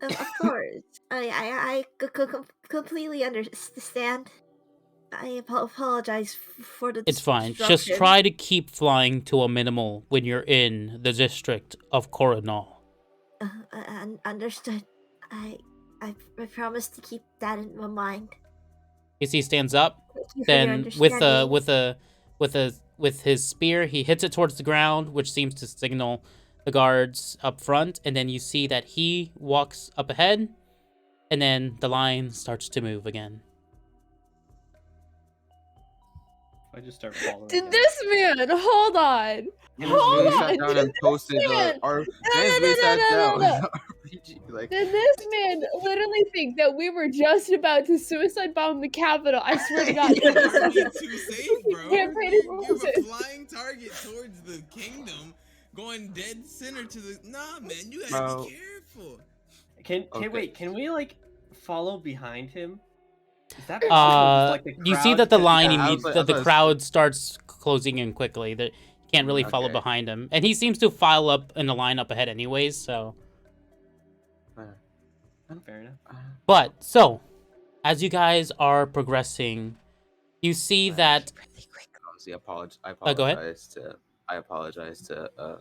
Of course. I completely understand. I apologize for the It's fine. Just disruption. try to keep flying to a minimal when you're in the district of Coronal. Understood. I promise to keep that in my mind. As he stands up, Thank you for your then understanding. with his spear, he hits it towards the ground, which seems to signal the guards up front, and then you see that he walks up ahead, and then the line starts to move again. I just start following Did him. this man? Hold on. Man's Hold really on. sat down Did and this posted man? our. No, Man's no, really no, sat no, no, down. no. RPG, like. Did this man literally think that we were just about to suicide bomb the Capitol? I swear to God. You're being too safe, bro. Campaign You have a rules. flying target towards the kingdom, going dead center to the. Nah, man, you gotta Bro. be careful. Can Okay. wait? Can we like follow behind him? Is that possible? Just, like, the You see crowd that the catches line Yeah, I was immediately, like- the I was- crowd starts closing in quickly. That you can't really follow Okay. behind him, and he seems to file up in the line up ahead anyways. So, Fair enough. but so as you guys are progressing, you see that. Honestly, I Go ahead. apologize to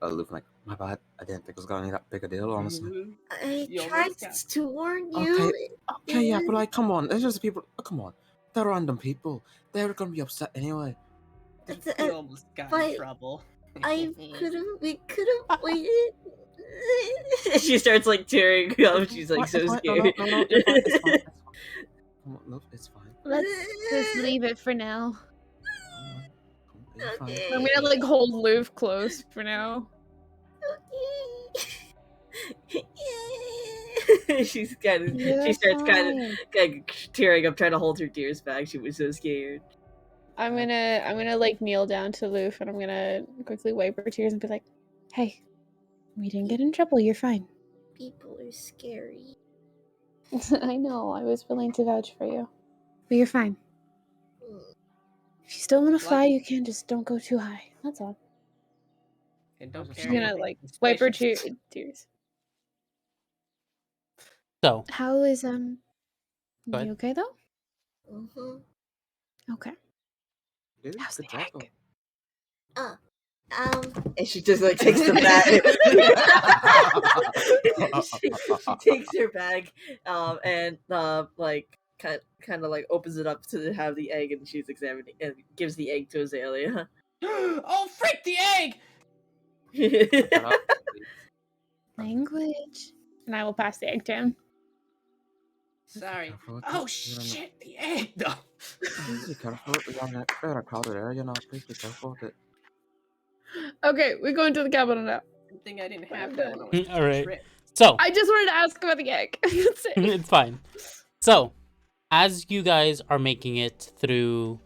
Luke. Like, my bad. I didn't think it was gonna be that big a deal. Honestly. I You tried almost got- to warn you. Okay, yeah, but like, come on. It's just people. Come on. They're random people. They're gonna be upset anyway. You almost got but in trouble. We could have waited. She starts like tearing up. She's like so It's fine. scared. No, it's fine. It's fine. It's fine. Come on, look, it's fine. Let's just leave it for now. Come on. It's fine. Okay. I'm gonna like hold Luv close for now. She's kind of. You're She starts kind fine. of tearing up, trying to hold her tears back. She was so scared. I'm gonna like kneel down to Luv and I'm gonna quickly wipe her tears and be like, "Hey, we didn't get in trouble. You're fine." People are scary. I know. I was willing to vouch for you, but you're fine. If you still want to fly, you can. Just don't go too high. That's all. And don't I'm She's carry gonna anything like wipe her suspicious. tears. So, How is Go ahead. you okay though? Mm-hmm. Okay. You did a How's good the job, egg? though. And she just like takes the bag. she takes her bag, and like kind of like opens it up to have the egg, and she's examining and gives the egg to Azalea. Oh, frick the egg! Shut up, please. Language. And I will pass the egg to him. Sorry. Careful with Oh that. You're in a- shit, the egg though. Please be careful. You're in a crowded area now. Please be careful with it. Okay, we're going to the capital now. Good thing I didn't have that when I was All right. trip. So I just wanted to ask about the egg. That's it. it's fine. So, as you guys are making it through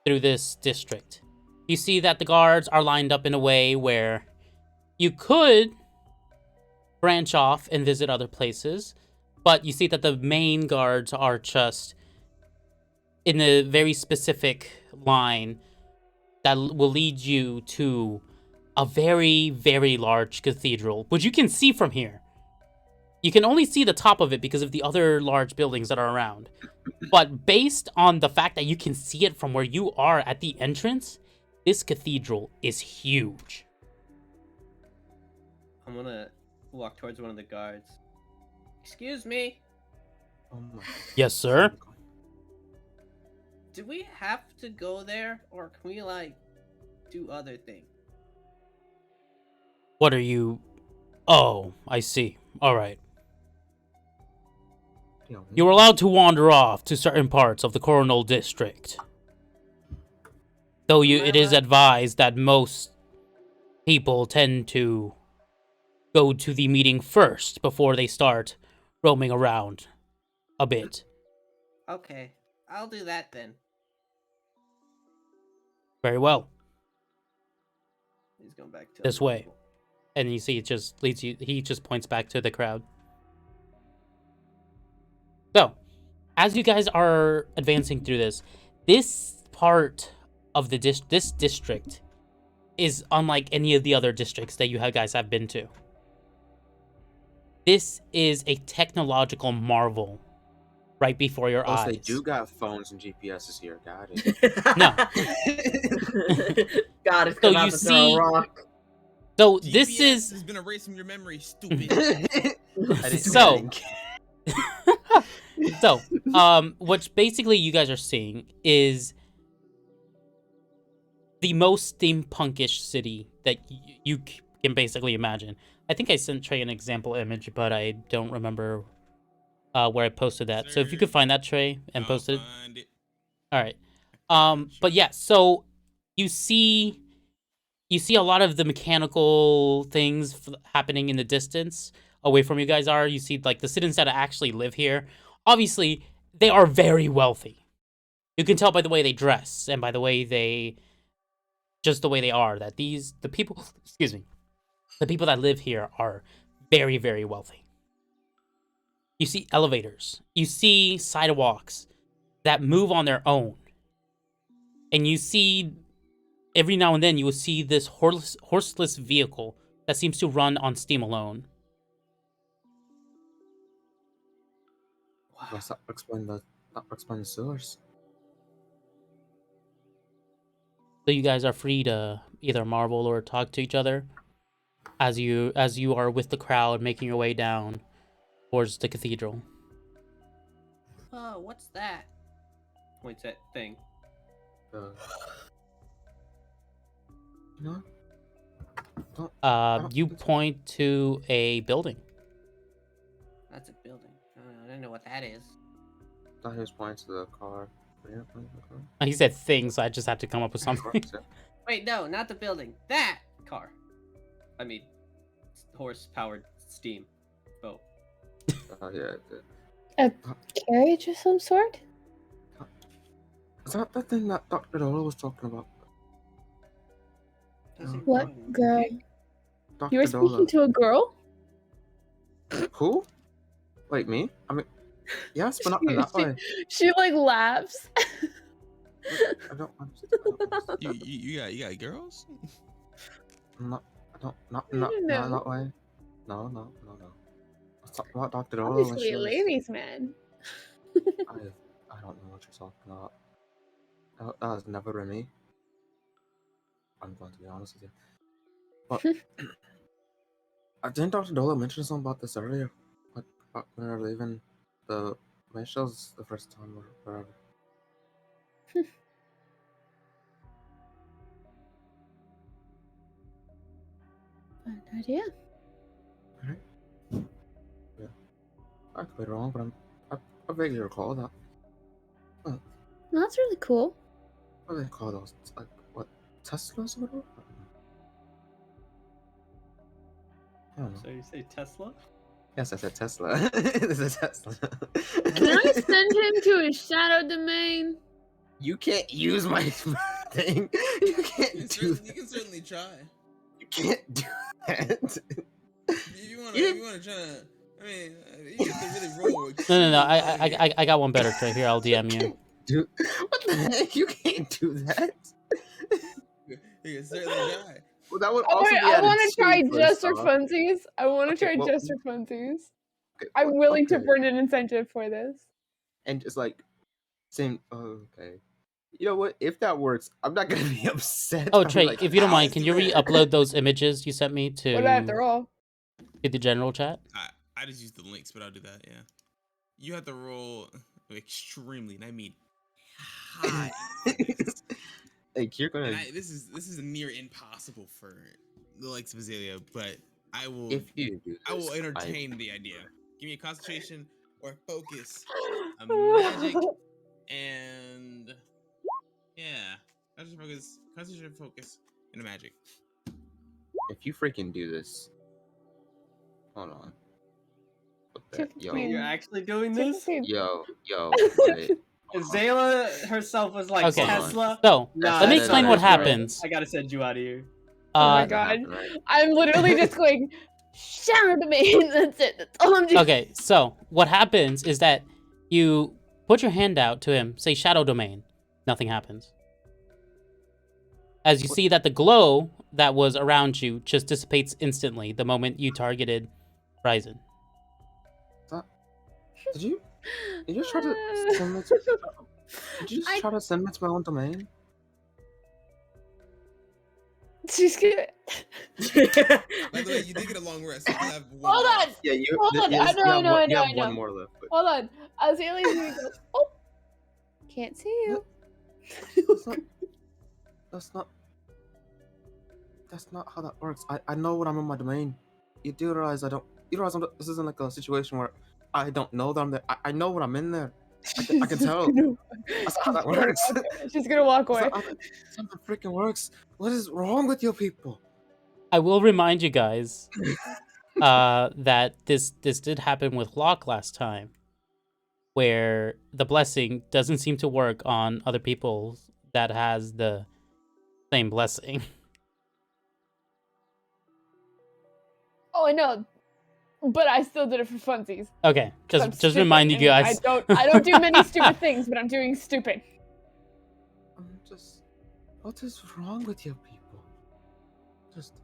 this district, you see that the guards are lined up in a way where you could branch off and visit other places, but you see that the main guards are just in a very specific line that will lead you to a very, very large cathedral, which you can see from here. You can only see the top of it because of the other large buildings that are around. But based on the fact that you can see it from where you are at the entrance, this cathedral is huge. I'm gonna walk towards one of the guards. Excuse me. Oh my. Yes, sir. Do we have to go there, or can we like do other things? What are you... Oh, I see. All right. You are allowed to wander off to certain parts of the Coronal District. Though it is advised that most people tend to go to the meeting first before they start roaming around a bit. Okay, I'll do that then. Very well. He's going back to This way. And you see it just leads you, he just points back to the crowd. So, as you guys are advancing through this part of this district is unlike any of the other districts that you guys have been to. This is a technological marvel right before your eyes. They do got phones and GPSs here. Got it. No. God, it's So about you to throw see- a rock. So GPS this is has been erased from your memory, stupid. So- what basically you guys are seeing is the most steampunkish city that you can basically imagine. I think I sent Trey an example image, but I don't remember where I posted that. So if you could find that, Trey, and post it. Find it. All right. But yeah, so you see a lot of the mechanical things happening in the distance away from you guys are. You see like the citizens that actually live here. Obviously, they are very wealthy. You can tell by the way they dress and by the way they are that the people, excuse me, the people that live here are very, very wealthy. You see elevators. You see sidewalks that move on their own. And you see, every now and then, you will see this horseless vehicle that seems to run on steam alone. Let's not explain the sewers. So you guys are free to either marvel or talk to each other as you are with the crowd making your way down towards the cathedral. Oh, what's that? Points at thing. No. You point to a building. That's a building. I don't know what that is. I thought he was pointing to the car. Yeah, pointing to the car. He said things, so I just had to come up with something. Wait, no, not the building. That car. I mean, horse-powered steam boat. Yeah. A carriage of some sort? Is that the thing that Dr. Dola was talking about? What girl? Dr. You were speaking to a girl? Who? Wait, me? I mean, yes, but not in that way. She like laughs. I don't understand. You got girls? Not know. that way. No. Let's talk about Dr. Dola. Obviously a ladies' man. I don't know what you're talking about. That has never been me. I'm going to be honest with you. But didn't Dr. Dola mention something about this earlier? Like about when we were leaving the Mayshell's the first time or whatever. No idea. Alright. Yeah. I could be wrong, but I vaguely recall that. Well, that's really cool. What do they call those? Like, what? Teslas or whatever? I don't know. So you say Tesla? Yes, I said Tesla. This is Tesla. Can I send him to his shadow domain? You can't use my thing. You can't You do that. can certainly try. You can't do that. If you wanna try, I mean, you have to really roll. With No. I got one better, Trey. Here, I'll DM you. Dude, what the heck? You can't do that. You can certainly try. Well, that would Oh, also wait, be I added want to to try first just for off. funsies. I want to Okay, try well, just for funsies. Okay, I'm well, willing to okay. burn an incentive for this. And just like saying, oh, okay. You know what? If that works, I'm not gonna be upset. Oh, I'm Trey, like, if you don't "Ow." mind, can you re-upload those images you sent me to What after all? the general chat? I just use the links, but I'll do that. Yeah, you have to roll extremely, and I mean high. Like you're gonna. And this is near impossible for the likes of Azalea, but I will. If you do, I will this, entertain the idea. Give me a concentration or focus, a magic, and yeah, concentration, focus, and a magic. If you freaking do this, hold on. What the, yo, Queen. You're actually doing Chicken this? Queen. yo, wait. Azalea herself was like, Okay. Tesla. So Nah, let me that's explain not what it, bro. happens. I gotta send you out of here. Oh my Uh, god. Happened, right? I'm literally just going, shadow domain. That's it. That's all I'm doing. okay. So what happens is that you put your hand out to him, say shadow domain. Nothing happens. As you see that the glow that was around you just dissipates instantly the moment you targeted Ryzen. Did you just try to send me to, did you just try to send me to my own domain? She's good. By the way, you did get a long rest. You have one Hold life. on. Yeah, you. Hold on. yes, I know. you have one more left. But Hold on. Azalea's gonna go, oh, can't see you. that's not how that works. I know when I'm in my domain. You do realize I don't. You realize this isn't like a situation where I don't know that I'm there. I know when I'm in there. I can tell. That's not how that works. She's gonna walk That's away. not how that something freaking works. What is wrong with you people? I will remind you guys that this did happen with Locke last time, where the blessing doesn't seem to work on other people that has the same blessing. Oh, I know. But I still did it for funsies. Okay, 'Cause I'm just stupid, reminding you and guys. I don't do many stupid things, but I'm doing stupid. I'm just. What is wrong with you people? Just.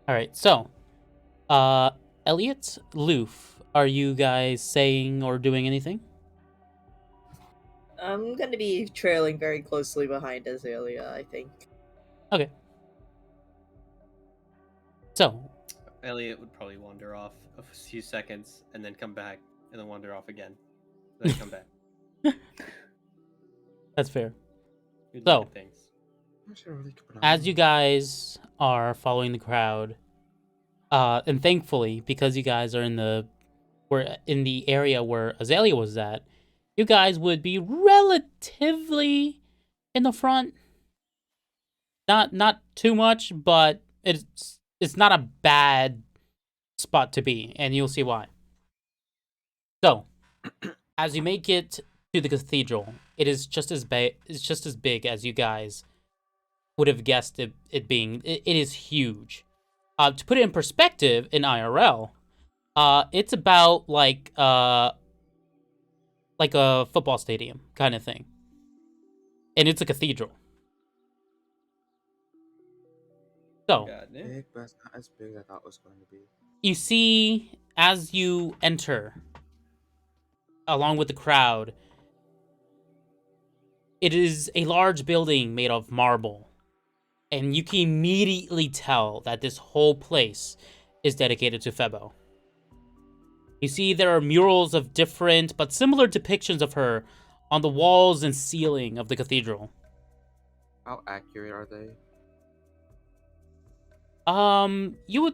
All right, so, Elliot, Loof, are you guys saying or doing anything? I'm gonna be trailing very closely behind Azalea, I think. Okay. So, Elliot would probably wander off a few seconds and then come back and then wander off again. Then come back. that's fair. We'd So, look at things. As you guys are following the crowd, and thankfully, because you guys are in the area where Azalea was at, you guys would be relatively in the front. Not too much, but it's not a bad spot to be, and you'll see why. So, as you make it to the cathedral, it is just as big as you guys would have guessed it being. It is huge. To put it in perspective, in IRL, it's about like a football stadium kind of thing, and it's a cathedral. So, Big, but it's not as big as I thought it was going to be. you see, as you enter, along with the crowd, it is a large building made of marble. And you can immediately tell that this whole place is dedicated to Febo. You see there are murals of different but similar depictions of her on the walls and ceiling of the cathedral. How accurate are they? You would...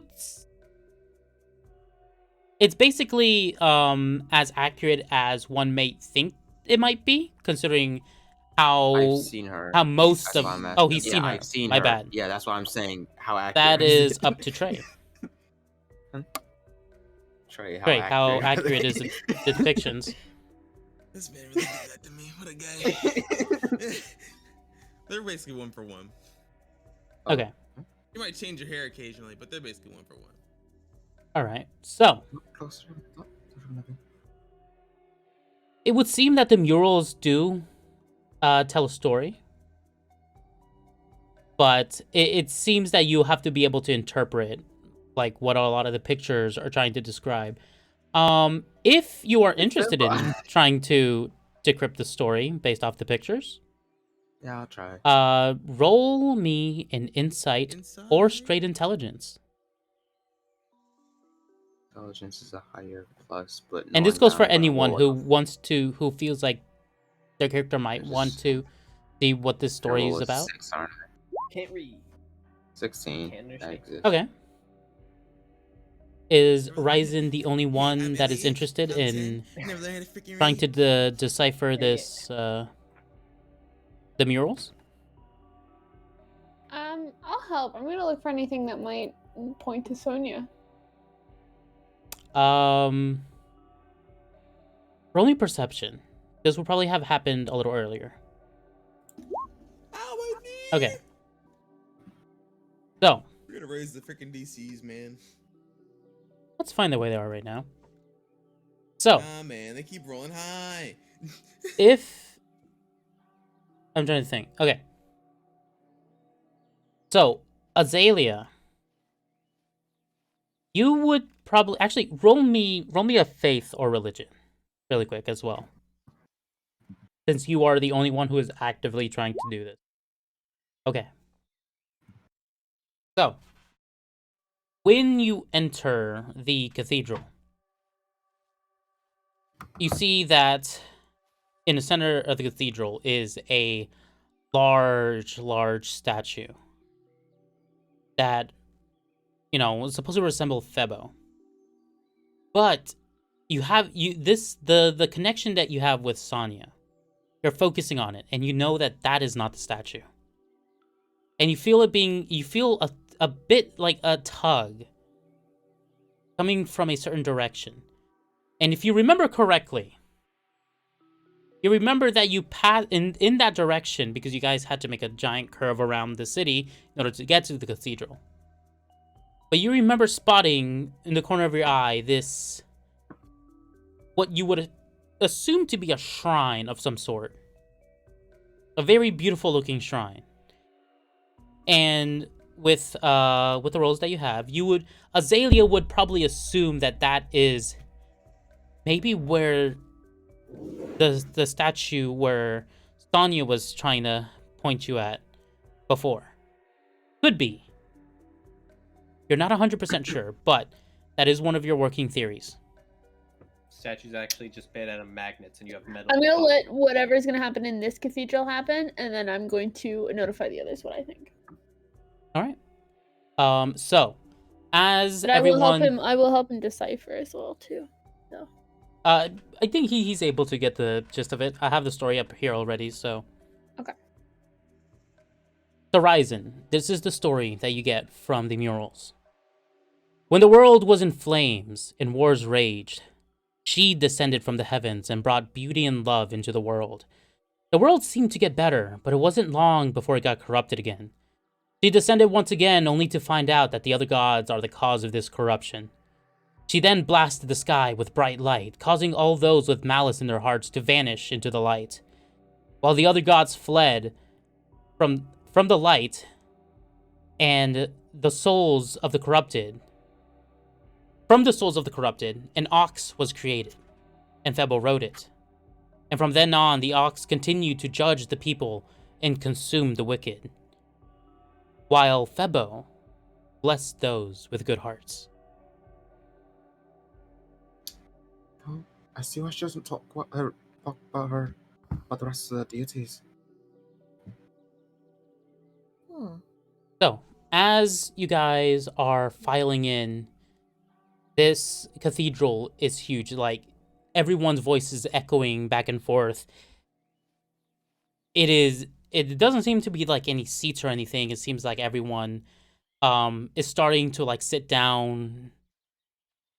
It's basically as accurate as one may think it might be, considering how I've seen her. how most That's of... why I'm asking. Oh, he's Yeah, seen her. I've seen My her. bad. Yeah, that's why I'm saying how accurate. That is up to Trey. Trey, Trey, how accurate is the depictions? This man really did that to me. What a guy. They're basically one for one. Okay. You might change your hair occasionally, but they're basically one for one. All right. So, it would seem that the murals do tell a story, but it seems that you have to be able to interpret like what a lot of the pictures are trying to describe. If you are interested in trying to decrypt the story based off the pictures, yeah, I'll try. Roll me an insight or straight intelligence. Intelligence is a higher plus, but And this goes for anyone who feels like their character might want to see what this story is about. 6, aren't I? Can't read. 16. Can't That understand. exists. Okay. Is Bro, Ryzen the only I'm one an that is idiot. interested I'm 10. in Never learned how to freaking trying read. to decipher this, the murals? I'll help. I'm gonna look for anything that might point to Sonia. Roll me perception. This will probably have happened a little earlier. Ow, my knee! Okay. So, We're gonna raise the freaking DCs, man. let's find the way they are right now. So, Nah, man, they keep rolling high. if... I'm trying to think. Okay. So, Azalea, you would probably... Actually, roll me a faith or religion really quick as well. Since you are the only one who is actively trying to do this. Okay. So, when you enter the cathedral, you see that in the center of the cathedral is a large statue that, you know, was supposed to resemble Thebo. But the connection that you have with Sonya, you're focusing on it, and you know that that is not the statue. And you feel a bit like a tug coming from a certain direction. And if you remember correctly, you remember that you passed in that direction because you guys had to make a giant curve around the city in order to get to the cathedral. But you remember spotting in the corner of your eye this, what you would assume to be a shrine of some sort. A very beautiful looking shrine. And with the roles that you have, Azalea would probably assume that that is maybe where the statue where Sonya was trying to point you at before. Could be. You're not 100% sure, but that is one of your working theories. Statue's actually just made out of magnets, and you have metal. I'm gonna let whatever's gonna happen in this cathedral happen, and then I'm going to notify the others what I think. All right. So, as But everyone, I will help him decipher as well too. So. I think he's able to get the gist of it. I have the story up here already, so. Okay. Horizon. This is the story that you get from the murals. When the world was in flames and wars raged, she descended from the heavens and brought beauty and love into the world. The world seemed to get better, but it wasn't long before it got corrupted again. She descended once again only to find out that the other gods are the cause of this corruption. She then blasted the sky with bright light, causing all those with malice in their hearts to vanish into the light. While the other gods fled from the light and the souls of the corrupted, from the souls of the corrupted, an ox was created, and Thebo rode it. And from then on, the ox continued to judge the people and consume the wicked, while Thebo blessed those with good hearts. Oh, I see why she doesn't talk about the rest of the deities. So, as you guys are filing in, this cathedral is huge. Like, everyone's voice is echoing back and forth. It doesn't seem to be like any seats or anything. It seems like everyone is starting to like sit down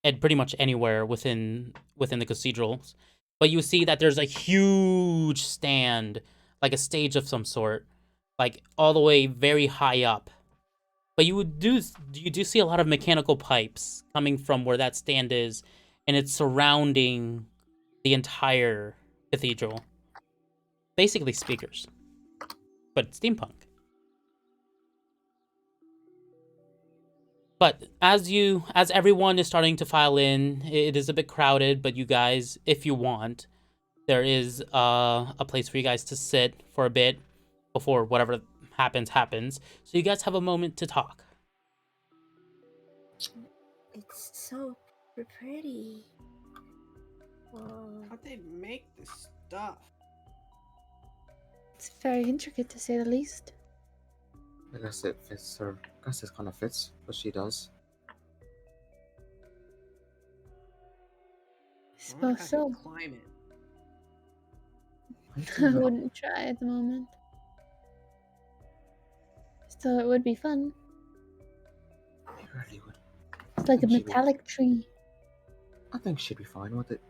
at pretty much anywhere within the cathedrals. But you see that there's a huge stand, like a stage of some sort, like all the way very high up. But you do see a lot of mechanical pipes coming from where that stand is, and it's surrounding the entire cathedral. Basically speakers, but steampunk. But as everyone is starting to file in, it is a bit crowded. But you guys, if you want, there is a place for you guys to sit for a bit before whatever happens. So you guys have a moment to talk. It's so pretty. How'd they make this stuff? It's very intricate to say the least. I guess it fits her. I guess it kind of fits what she does. I wonder Suppose if I so. can climb it. I I think that- wouldn't try at the moment. Still, it would be fun. It really would. It's like a think she'd be- metallic tree. I think she'd be fine with it.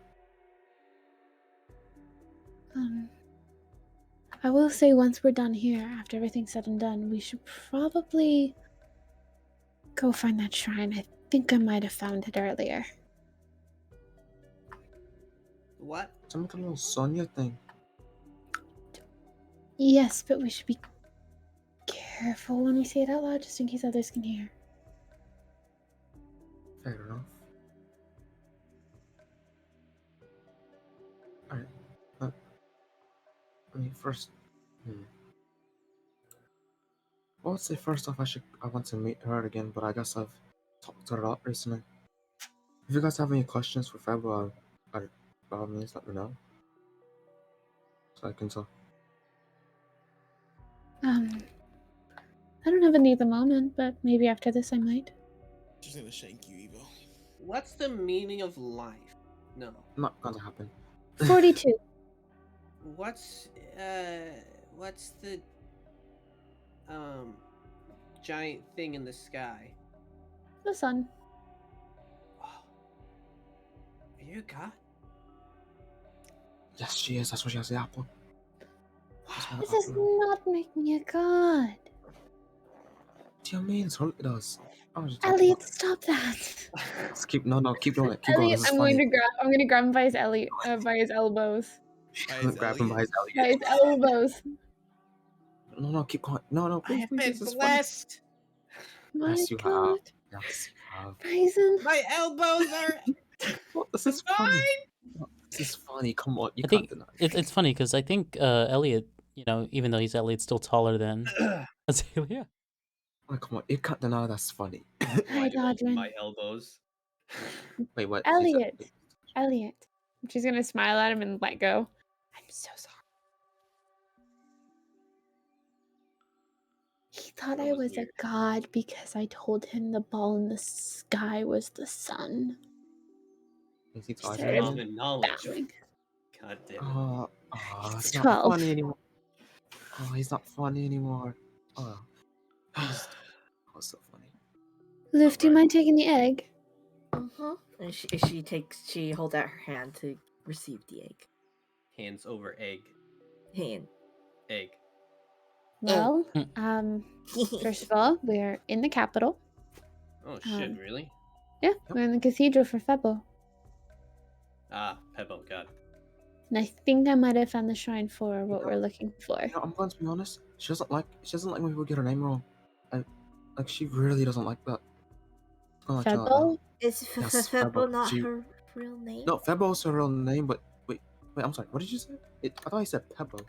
I will say once we're done here, after everything's said and done, we should probably go find that shrine. I think I might have found it earlier. What? Some like a little Sonya thing. Yes, but we should be careful when we say it out loud, just in case others can hear. Fair enough. Alright. I mean, first. Well, I'd say first off, I want to meet her again, but I guess I've talked to her a lot recently. If you guys have any questions for Febo, by all means, let me know. So I can tell. I don't have any at the moment, but maybe after this I might. Just gonna shank you, Evo. What's the meaning of life? No. Not gonna happen. 42. What's the giant thing in the sky? The sun. Oh. Are you a god? Yes, she is. That's what she has the apple. That's why the This does apple- not make me a god. What do you mean? It totally does. I was just talking Elliot, about it. stop that. Let's keep doing it. Keep going. Elliot, This is I'm funny. going to grab him by his by his elbows. By his Grab him by his By his elbows. No, keep going. No, I please, have please, been this is funny. blessed. My Yes, you have. god. Yes, you have. Bryson. My elbows are What? This is funny. fine. This is funny. Come on, you I can't think deny. it's funny because I think Elliot, even though he's Elliot, still taller than Azalea. Oh, come on, you can't deny that's funny. Hi, Dodrin. My elbows. Wait, what? Elliot. Elliot. She's going to smile at him and let go. I'm so sorry. He thought That I was was weird. a god because I told him the ball in the sky was the sun. Is he Sorry. talking about? Common knowledge. Bowing. God damn it. Oh, It's it's not 12. funny anymore. Oh, he's not funny anymore. Oh, oh, so funny. Luff, do you Alright. mind taking the egg? And she holds out her hand to receive the egg. Hands over egg. Hand. Egg. Well, Mm. first of all, we're in the capital. Oh shit, Um, really? Yeah, we're in the cathedral for Febo. Ah, Pebble, God. And I think I might have found the shrine for what know- we're looking for. You know, I'm going to be honest. She doesn't like when people get her name wrong. Like she really doesn't like that. I'm gonna let you know that now. Febo? Is Yes, Febo Febo. not She- her real name? No, Febo's her real name, but wait, I'm sorry. What did you say? I thought you said Pebo.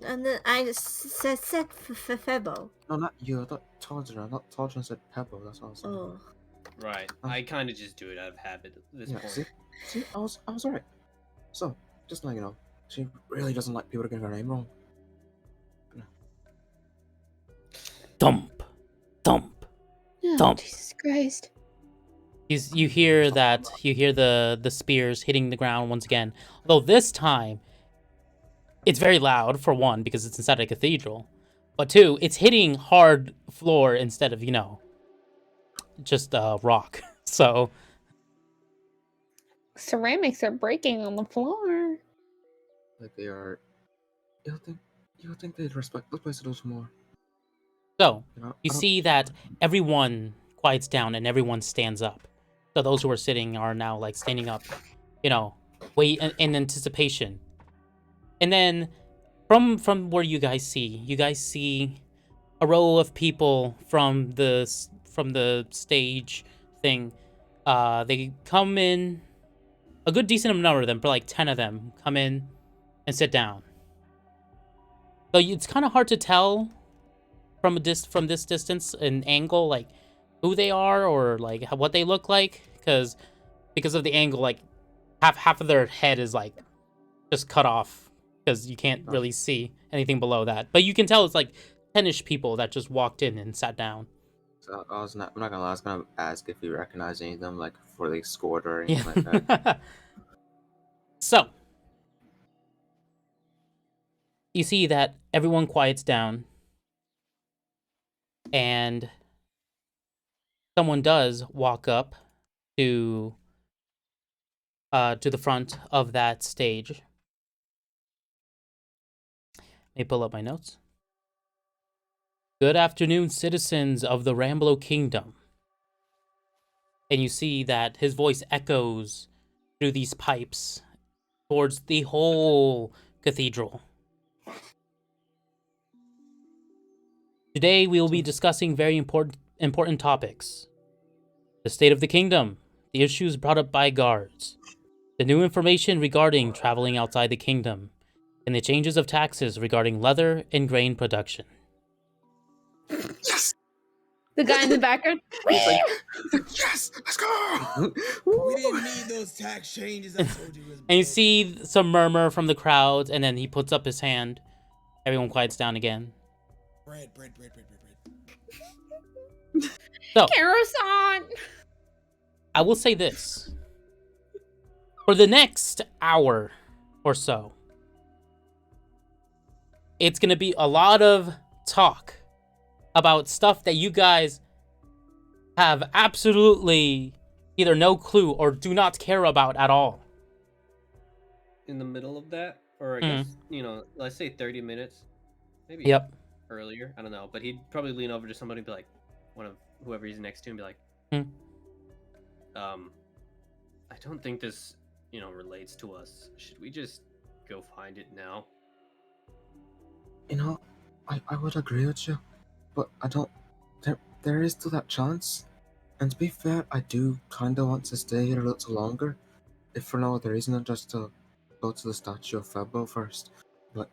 And then I said Febo. No, not you. I thought Todger. I thought Todger said Pebo. That's what I was saying. Oh. Right. I kind of just do it out of habit at this Yeah, point. see, I was alright. So, just to let you know, she really doesn't like people to get her name wrong. Thump, thump. Oh, Thump. Jesus Christ. You hear the spears hitting the ground once again. Although this time, it's very loud for one because it's inside a cathedral, but two, it's hitting hard floor instead of just rock. So Ceramics are breaking on the floor. Like they are. You'll think they'd respect the place a little more. so You know, you I don't- see that everyone quiets down and everyone stands up. So those who are sitting are now like standing up, wait in anticipation. And then from where you guys see a row of people from the stage thing. They come in, a good decent number of them, but like 10 of them come in and sit down. So it's kind of hard to tell from this distance, an angle, like who they are or like what they look like, because of the angle, like half of their head is like just cut off because you can't really see anything below that. But you can tell it's like 10-ish people that just walked in and sat down. So I'm not gonna lie. I was gonna ask if you recognize any of them, like before they scored or anything like that. So, you see that everyone quiets down, and someone does walk up to the front of that stage. Let me pull up my notes. Good afternoon, citizens of the Ramblo Kingdom. And you see that his voice echoes through these pipes towards the whole cathedral. Today we will be discussing very important topics. The state of the kingdom, the issues brought up by guards, the new information regarding traveling outside the kingdom, and the changes of taxes regarding leather and grain production. Yes. The guy in the background. He's like, yes, let's go. We didn't need those tax changes. I told you it was And you broke. see some murmur from the crowd, and then he puts up his hand. Everyone quiets down again. Bread. So, Karasan! I will say this. For the next hour or so, it's going to be a lot of talk about stuff that you guys have absolutely either no clue or do not care about at all. In the middle of that, or I Mhm. guess, let's say 30 minutes, maybe Yep. earlier. I don't know, but he'd probably lean over to somebody and be like, one of whoever he's next to, and be like, Hmm. I don't think this, relates to us. Should we just go find it now? I would agree with you, but I don't. There is still that chance. And to be fair, I do kind of want to stay here a little longer, if for no other reason than just to go to the statue of Febo first. But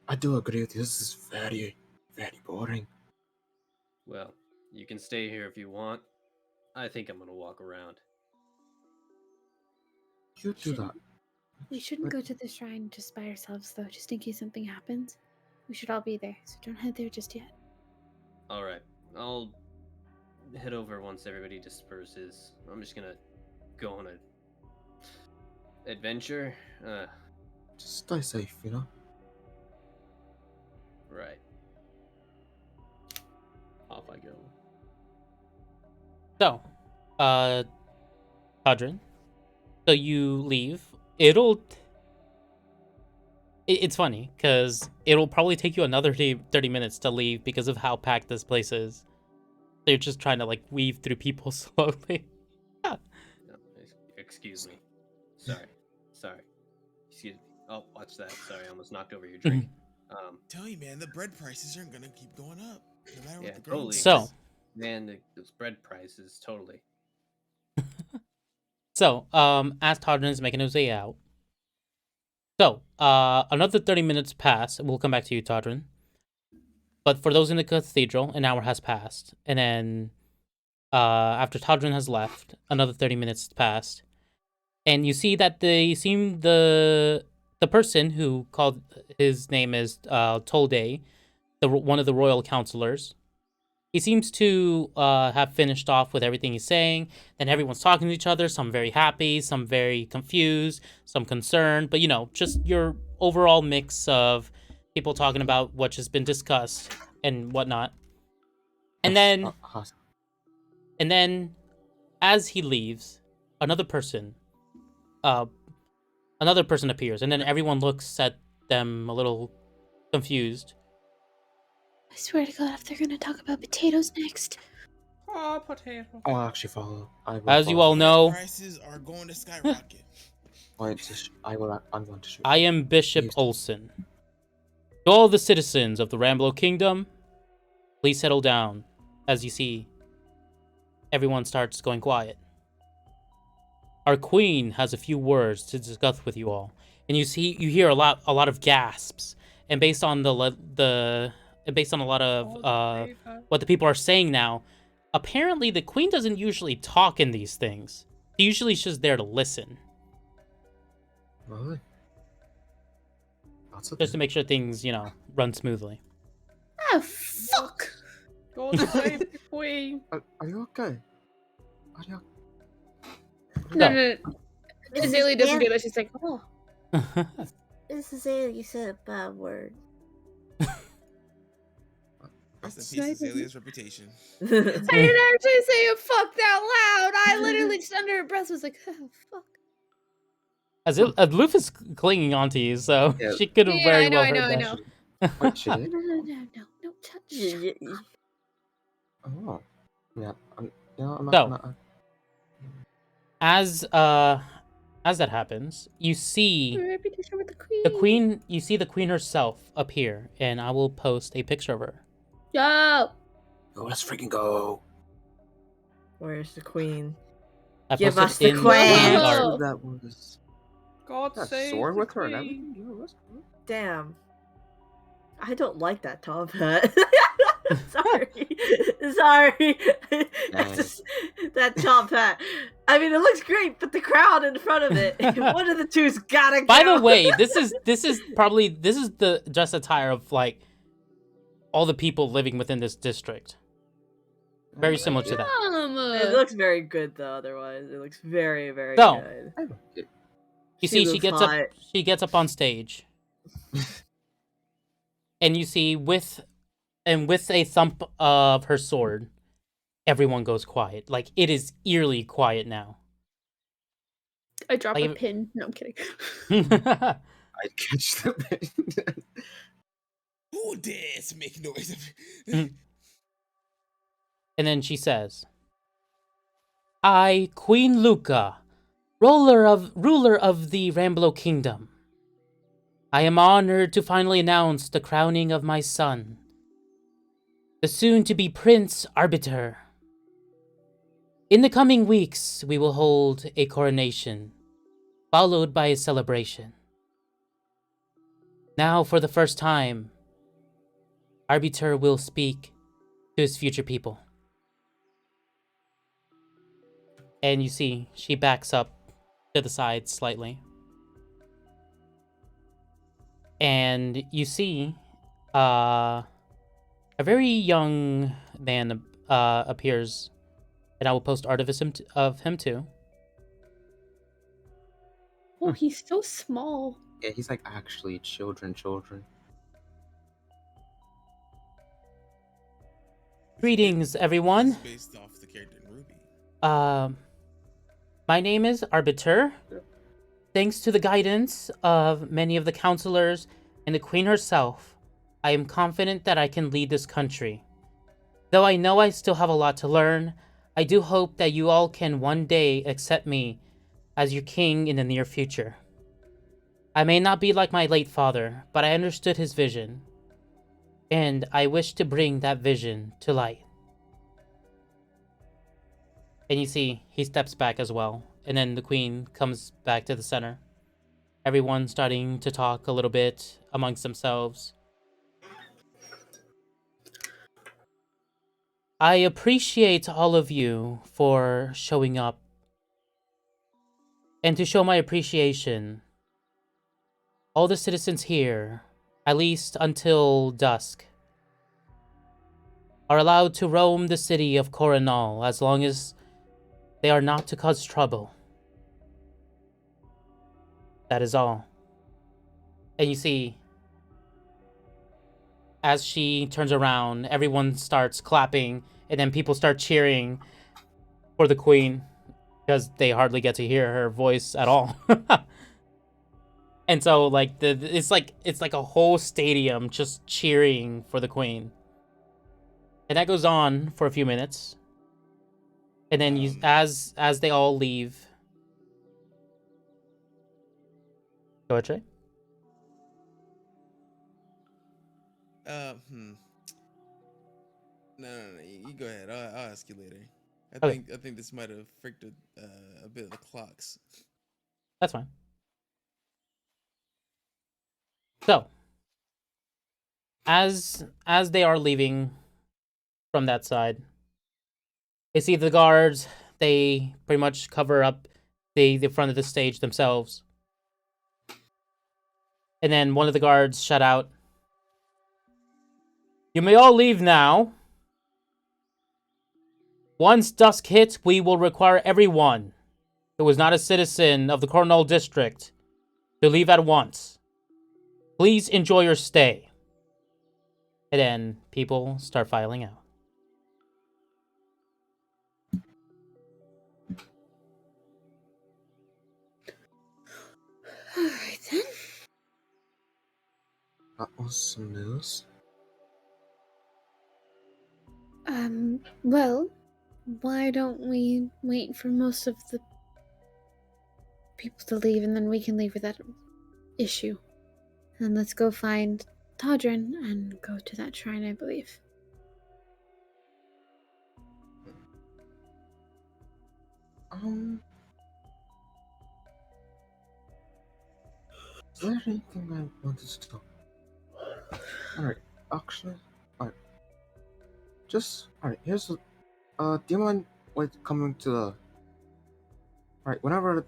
I do agree with you. This is very, very boring. Well, you can stay here if you want. I think I'm gonna walk around. You do that. We shouldn't go to the shrine just by ourselves, though, just in case something happens. We should all be there, so don't head there just yet. All right, I'll head over once everybody disperses. I'm just gonna go on a adventure. Just stay safe, you know? Right. Off I go. So, Padrin, so you leave. It's funny, because it'll probably take you another 30 minutes to leave because of how packed this place is. So you're just trying to, weave through people slowly. No, excuse me. Sorry. Excuse me. Oh, watch that. Sorry, I almost knocked over your drink. Tell you, man, the bread prices aren't gonna keep going up. No matter Yeah, what the grain totally. is. So, Man, those bread prices, totally. So, as Todrin is making his way out. So, another 30 minutes pass. We'll come back to you, Todrin. But for those in the cathedral, an hour has passed. And then, after Todrin has left, another 30 minutes passed. And you see that the person who called, his name is Tolde, one of the royal counselors. He seems to have finished off with everything he's saying. Then everyone's talking to each other. Some very happy, some very confused, some concerned. But, just your overall mix of people talking about what just been discussed and whatnot. And then, as he leaves, another person appears. And then everyone looks at them a little confused. I swear to God, if they're gonna talk about potatoes next. Oh, potato. I'll actually follow. As you all know, prices are going to skyrocket. I'm going to shoot. I am Bishop Olson. To all the citizens of the Ramblo Kingdom, please settle down. As you see, everyone starts going quiet. Our queen has a few words to discuss with you all, and you hear a lot of gasps. And based on a lot of what the people are saying now, apparently the queen doesn't usually talk in these things. She usually is just there to listen. Really? That's okay. Just to make sure things, run smoothly. Oh, fuck! God save the queen. Are you okay? No. Azalea doesn't do that. She's like, oh. This Azalea, you said a bad word. Rest in peace, Azalea's reputation. I didn't actually say it fucked out loud. I literally just under her breath was like, oh, fuck. Aloof is clinging onto you, so Yeah. she could have very well I heard know. that. Wait, should it? No, touch. Oh, yeah. I'm So- not. As that happens, you see Reputation with the queen. the queen. You see the queen herself appear, and I will post a picture of her. Yo. Oh, let's freaking go. Where's the queen? I Give posted us the in queen. the Whoa. art. That was God that save sword the with her and queen. everything. Yeah, that's cool. Damn. I don't like that top hat. Sorry. Sorry. Dang. That top hat. I mean, it looks great, but the crowd in front of it, one of the two's gotta go. By the way, this is the dress attire of like all the people living within this district. Very similar to that. It looks very good though. Otherwise, it looks very, very So, good. I like it. You see, she looks gets hot. up. She gets up on stage, and you see with a thump of her sword, everyone goes quiet. Like it is eerily quiet now. I drop Like a pin. No, I'm kidding. I catch the bit. Who dares make noise? And then she says, "I, Queen Luca, ruler of the Ramblo Kingdom. I am honored to finally announce the crowning of my son, the soon-to-be Prince Arbiter. In the coming weeks, we will hold a coronation, followed by a celebration. Now, for the first time, Arbiter will speak to his future people." And you see, she backs up to the side slightly. And you see, a very young man appears, and I will post art of him too. Oh, he's so small. Yeah, he's like actually children. Greetings, everyone. It's based off the character in Ruby. My name is Arbiter. Thanks to the guidance of many of the counselors and the Queen herself, I am confident that I can lead this country. Though I know I still have a lot to learn, I do hope that you all can one day accept me as your king in the near future. I may not be like my late father, but I understood his vision, and I wish to bring that vision to light. And you see, he steps back as well. And then the queen comes back to the center. Everyone starting to talk a little bit amongst themselves. I appreciate all of you for showing up. And to show my appreciation, all the citizens here, at least until dusk, are allowed to roam the city of Coronal as long as they are not to cause trouble. That is all. And you see, as she turns around, everyone starts clapping, and then people start cheering for the queen because they hardly get to hear her voice at all. And so, like it's like a whole stadium just cheering for the queen, and that goes on for a few minutes. And then you, as they all leave, go ahead, Trey. No. You go ahead. I'll ask you later. Okay. I think this might have fricked a bit of the clocks. That's fine. So, as they are leaving from that side, they see the guards. They pretty much cover up the front of the stage themselves. And then one of the guards shut out, "You may all leave now. Once dusk hits, we will require everyone who is not a citizen of the Coronel District to leave at once. Please enjoy your stay. And then people start filing out. Alright then. That was some news. Well, why don't we wait for most of the people to leave and then we can leave with that issue? And let's go find Todrin and go to that shrine, I believe. Is there anything I wanted to talk? Alright, actually, alright. Alright, here's do you mind coming to the whenever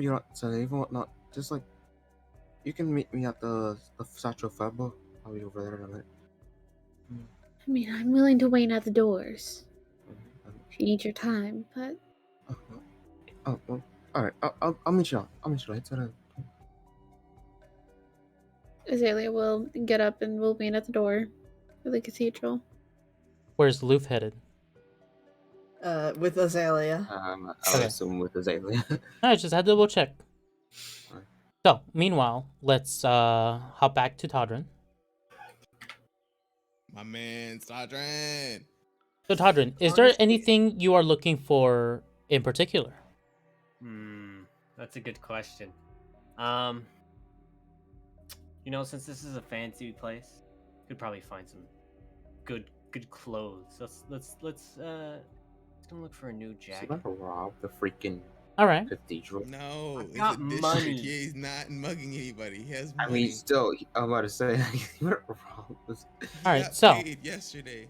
you're at Salave and whatnot, just like you can meet me at the Satchel Fabo. I'll be over there in a minute. I mean, I'm willing to wait at the doors Mhm. if you need your time, but Well, alright, I'll meet you out. I'll meet you later. Azalea will get up and we'll meet at the door of the cathedral. Where's Loof headed? With Azalea. I'll Okay. assume with Azalea. I just had to double check. Alright. So, meanwhile, let's hop back to Todrin. My man, Sadran. So, Todrin, is there Honestly- anything you are looking for in particular? That's a good question. Since this is a fancy place, could probably find some good clothes. Let's gonna look for a new So I'm jacket. gonna rob the freaking All right. cathedral. No, I've it's got a district. money. He's not mugging anybody. He has I money. mean, still, I'm about to say, you better rob this. He All right, got so- paid yesterday.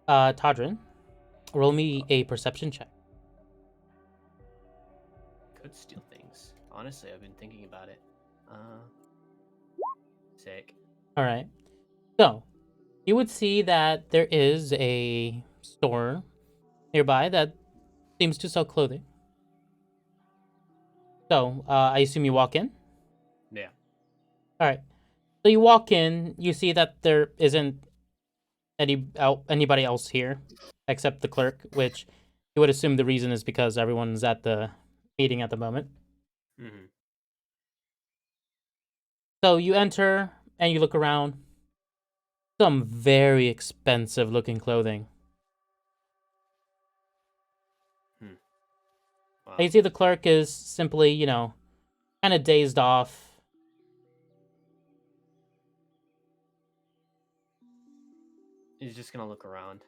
Todrin, roll me a perception check. Could steal things. Honestly, I've been thinking about it. Sick. All right. So, you would see that there is a store nearby that seems to sell clothing. So, I assume you walk in? Yeah. All right. So you walk in, you see that there isn't anybody else here except the clerk, which you would assume the reason is because everyone's at the meeting at the moment. Mm-hmm. So you enter and you look around. Some very expensive looking clothing. Wow. And you see the clerk is simply, kind of dazed off. He's just gonna look around.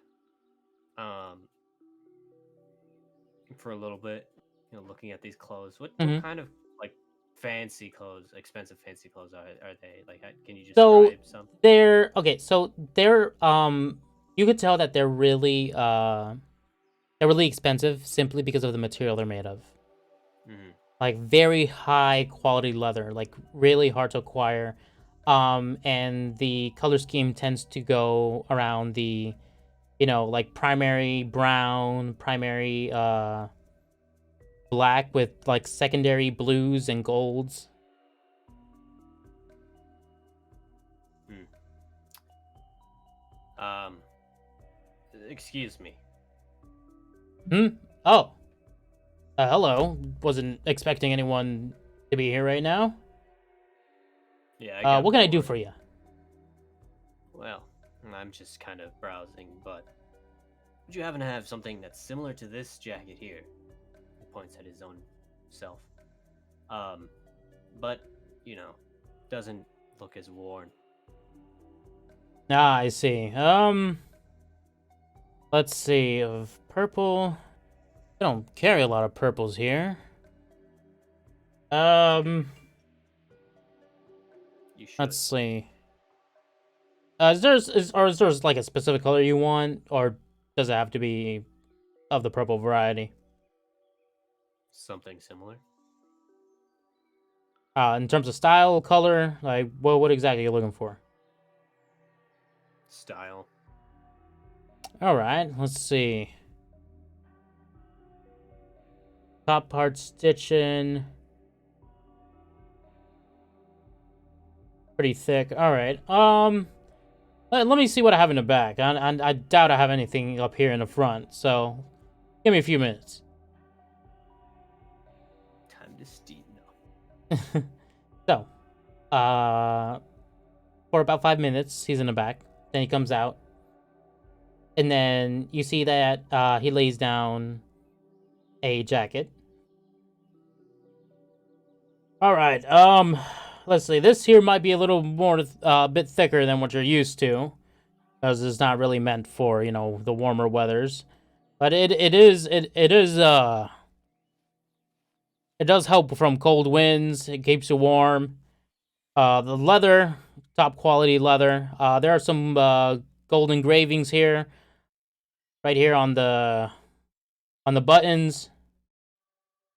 For a little bit, looking at these clothes. What Mhm. kind of like fancy clothes, expensive fancy clothes are they? Like, can you So describe some? they're okay. So they're you could tell that they're really expensive simply because of the material they're made of. Mm-hmm. Like very high quality leather, like really hard to acquire. And the color scheme tends to go around the, like primary brown, primary black with like secondary blues and golds. Excuse me. Oh. Hello. Wasn't expecting anyone to be here right now. Yeah. What can I do for you? Well, I'm just kind of browsing, but would you happen to have something that's similar to this jacket here? He points at his own self. But doesn't look as worn. Ah, I see. Let's see. Of purple. I don't carry a lot of purples here. You should. Let's see. Is there like a specific color you want, or does it have to be of the purple variety? Something similar. In terms of style, color, like what exactly are you looking for? Style. All right, let's see. Top part stitching. Pretty thick. All right. Let me see what I have in the back. I doubt I have anything up here in the front. So, give me a few minutes. Time to steam now. So, for about 5 minutes, he's in the back. Then he comes out, and then you see that he lays down a jacket. All right. Let's see. This here might be a little more, bit thicker than what you're used to, because it's not really meant for the warmer weathers. But it does help from cold winds. It keeps you warm. The leather, top quality leather. There are some gold engravings here, right here on the buttons.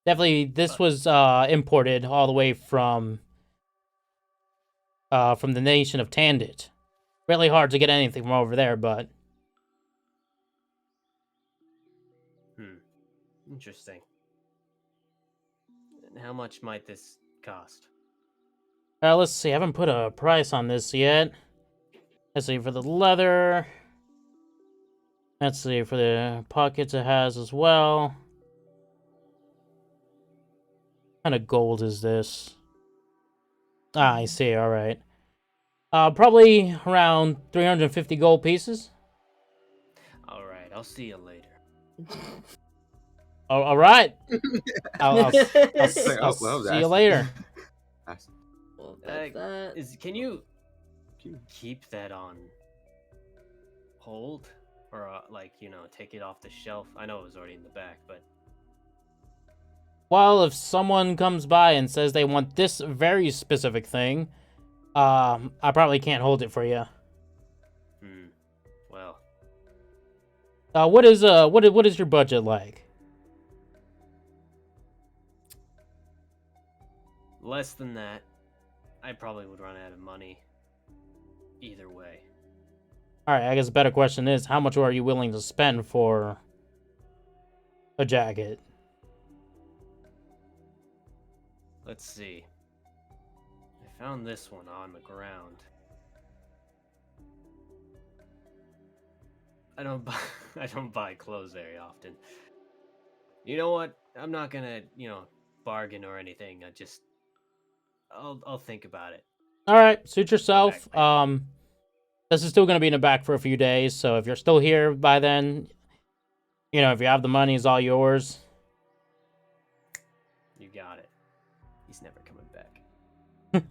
Definitely, this was imported all the way from the nation of Tandit. Really hard to get anything from over there, but Interesting. And how much might this cost? let's see. I haven't put a price on this yet. Let's see for the leather. Let's see for the pockets it has as well. What kind of gold is this? Ah, I see. All right. Probably around 350 gold pieces. All right, I'll see you later. All right. I'll Well, see you later. Well, that's that. Can you keep that on hold, or take it off the shelf? I know it was already in the back, but Well, if someone comes by and says they want this very specific thing, I probably can't hold it for you. Well, What is your budget like? less than that, I probably would run out of money. Either way. All right, I guess the better question is, how much are you willing to spend for a jacket? Let's see. I found this one on the ground. I don't buy clothes very often. You know what? I'm not gonna, bargain or anything. I'll think about it. All right, suit yourself. This is still going to be in the back for a few days, so if you're still here by then, if you have the money, it's all yours. You got it. He's never coming back.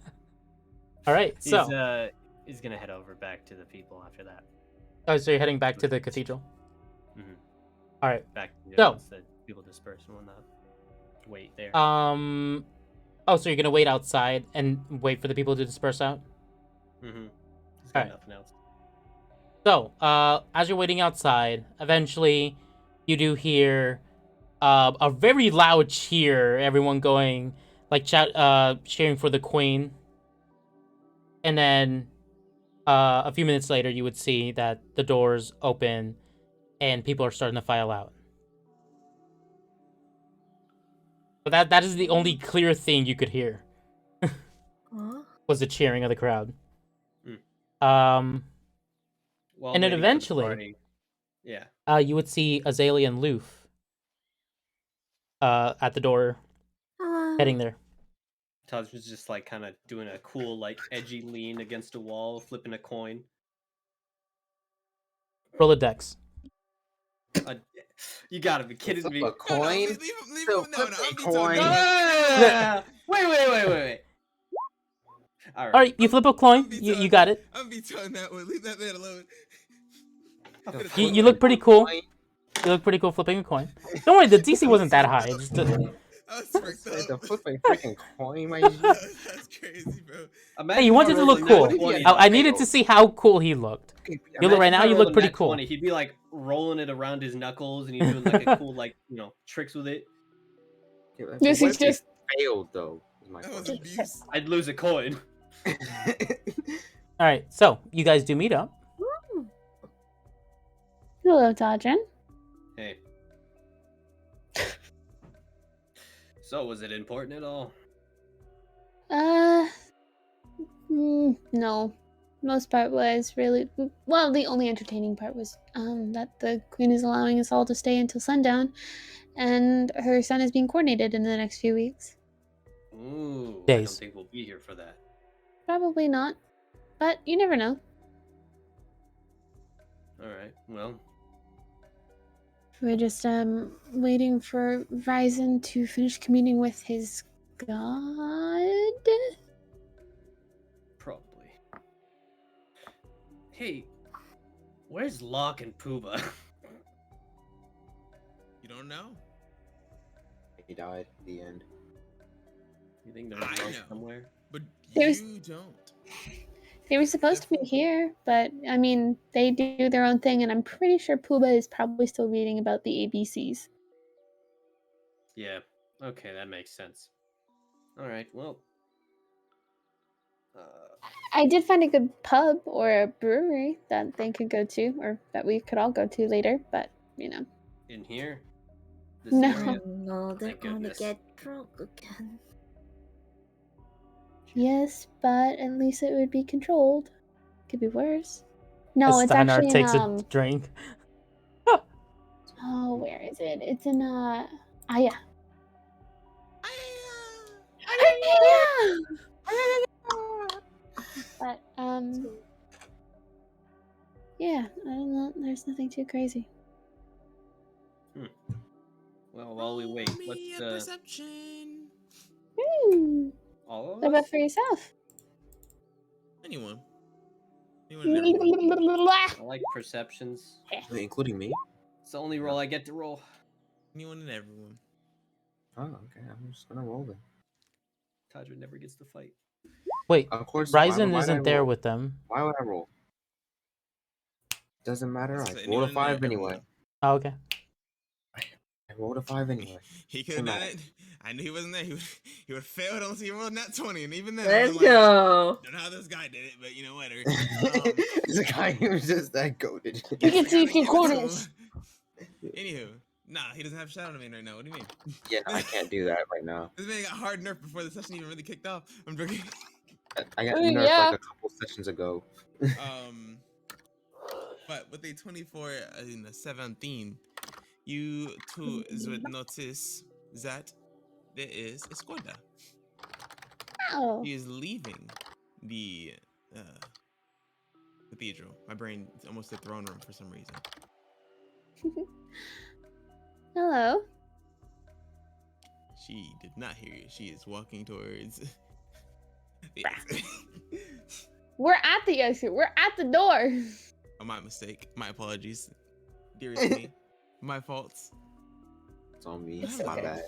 All right, so He's gonna head over back to the people after that. oh, so you're heading back to the cathedral. Mm-hmm. All right. Back to So once the people disperse and whatnot. Wait there. Oh, so you're gonna wait outside and wait for the people to disperse out? Mm-hmm. He's All got right. nothing else. So, as you're waiting outside, eventually you do hear a very loud cheer, everyone going, cheering for the queen. And then a few minutes later, you would see that the doors open and people are starting to file out. But that is the only clear thing you could hear. Was the cheering of the crowd. While And then waiting for the eventually, party, yeah. You would see Azalea and Loof at the door, heading there. Taj was just kind of doing a cool, edgy lean against a wall, flipping a coin. Roll a dex. You gotta be kidding me! A coin? Leave him. No, I'm coin. Wait. All right, you flip a coin. You got it. I'm be telling that one. Leave that man alone. You look pretty cool. You look pretty cool flipping a coin. Don't worry, the DC wasn't that high. Just The flipping freaking coin, my That's crazy, bro. Hey, you wanted to look cool. I needed to see how cool he looked. You look right now. You look pretty cool. 20, he'd be rolling it around his knuckles, and he's doing a cool tricks with it. This is just failed though. That was abuse. I'd lose a coin. All right, so you guys do meet up. hello, Tajin. Hey. So, was it important at all? No. Most part was really well. The only entertaining part was that the queen is allowing us all to stay until sundown, and her son is being coordinated in the next few weeks. Ooh, I don't Days. think we'll be here for that. Probably not, but you never know. Alright, well, We're just waiting for Ryzen to finish communing with his god. probably. Hey, where's Locke and Pooba? You don't know? He died at the end. You think they're I around know. somewhere? But There's- you don't. They were supposed to be here, but I mean, they do their own thing, and I'm pretty sure Pooba is probably still reading about the ABCs. Yeah. Okay, that makes sense. Alright, well. I did find a good pub or a brewery that they could go to, or that we could all go to later, but you know. In here? This No. area? Oh no, they're Thank going to goodness. get drunk again. Yes, but at least it would be controlled. Could be worse. No, As it's Steinar actually in takes a drink. oh, where is it? It's in yeah. But yeah, I don't know. There's nothing too crazy. Well, while we wait, Roll me what's a the... perception. All of What about us? for yourself? Anyone. Anyone and everyone. I like perceptions. Including me? It's the only roll I get to roll. Anyone and everyone. Oh, okay. I'm just gonna roll then. Tadra never gets to fight. Wait, Of course. Ryzen why'd I isn't there roll? with them. Why would I roll? Doesn't matter. That's I for rolled a anyone and 5 anyway. everyone. Oh, okay. I rolled a 5 anyway. He could have Doesn't done matter. it. I knew he wasn't there. He would have failed unless he rolled nat 20. And even then, Let's I'm like, go. don't know how this guy did it, but you know what? It's a guy who was just that goaded. You can see gotta two give it to corners. him. Anywho, nah, he doesn't have Shadow Man right now. What do you mean? Yeah, no, I can't do that right now. This man got hard nerfed before the session even really kicked off. I'm joking. I got I mean, nerfed yeah. like a couple sessions ago. But with a 24 in the 17, you too would notice that there is a Skoda. Oh. He is leaving the cathedral. My brain almost said throne room for some reason. Hello. She did not hear you. She is walking towards the exit. We're at the exit. We're at the door. Oh, my mistake. My apologies. Dearest me. My faults. It's on me. It's My okay. bad.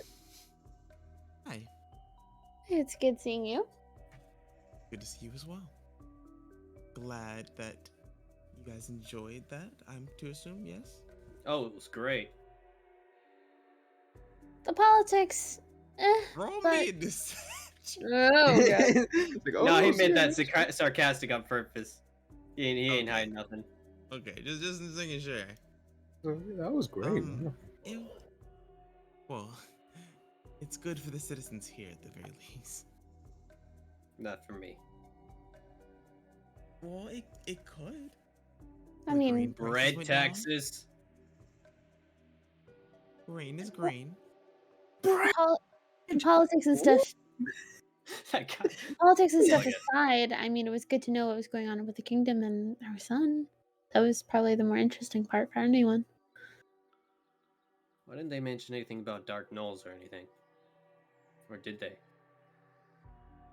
Hi. It's good seeing you. Good to see you as well. Glad that you guys enjoyed that, I'm to assume, yes? Oh, it was great. The politics. Roll but- me a deception. Oh, God. Like, No, he oh, made that shit. sarcastic on purpose. He ain't Okay. hiding nothing. Okay, just making sure. That was great. Well, it's good for the citizens here at the very least. Not for me. Well, it could. I The mean, grain prices Bread went down. taxes. Grain is grain. politics and stuff. That guy. Politics and stuff Yeah. aside, I mean, it was good to know what was going on with the kingdom and our son. That was probably the more interesting part for anyone. Why didn't they mention anything about Dark Knolls or anything? Or did they?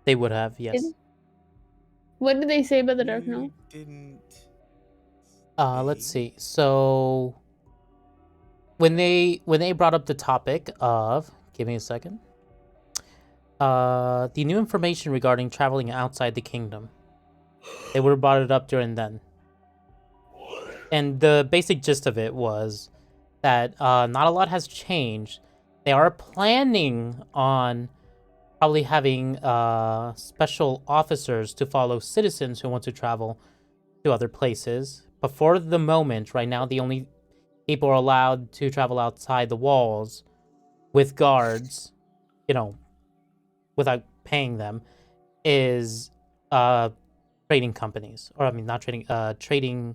They would have, yes. What did they say about the Dark You Knoll? didn't. Let's say. see. So when they brought up the topic of, give me a second. The new information regarding traveling outside the kingdom. They would have brought it up during then. And the basic gist of it was that not a lot has changed. They are planning on probably having special officers to follow citizens who want to travel to other places. But for the moment, right now, the only people allowed to travel outside the walls with guards without paying them, is trading companies, or I mean, not trading, trading.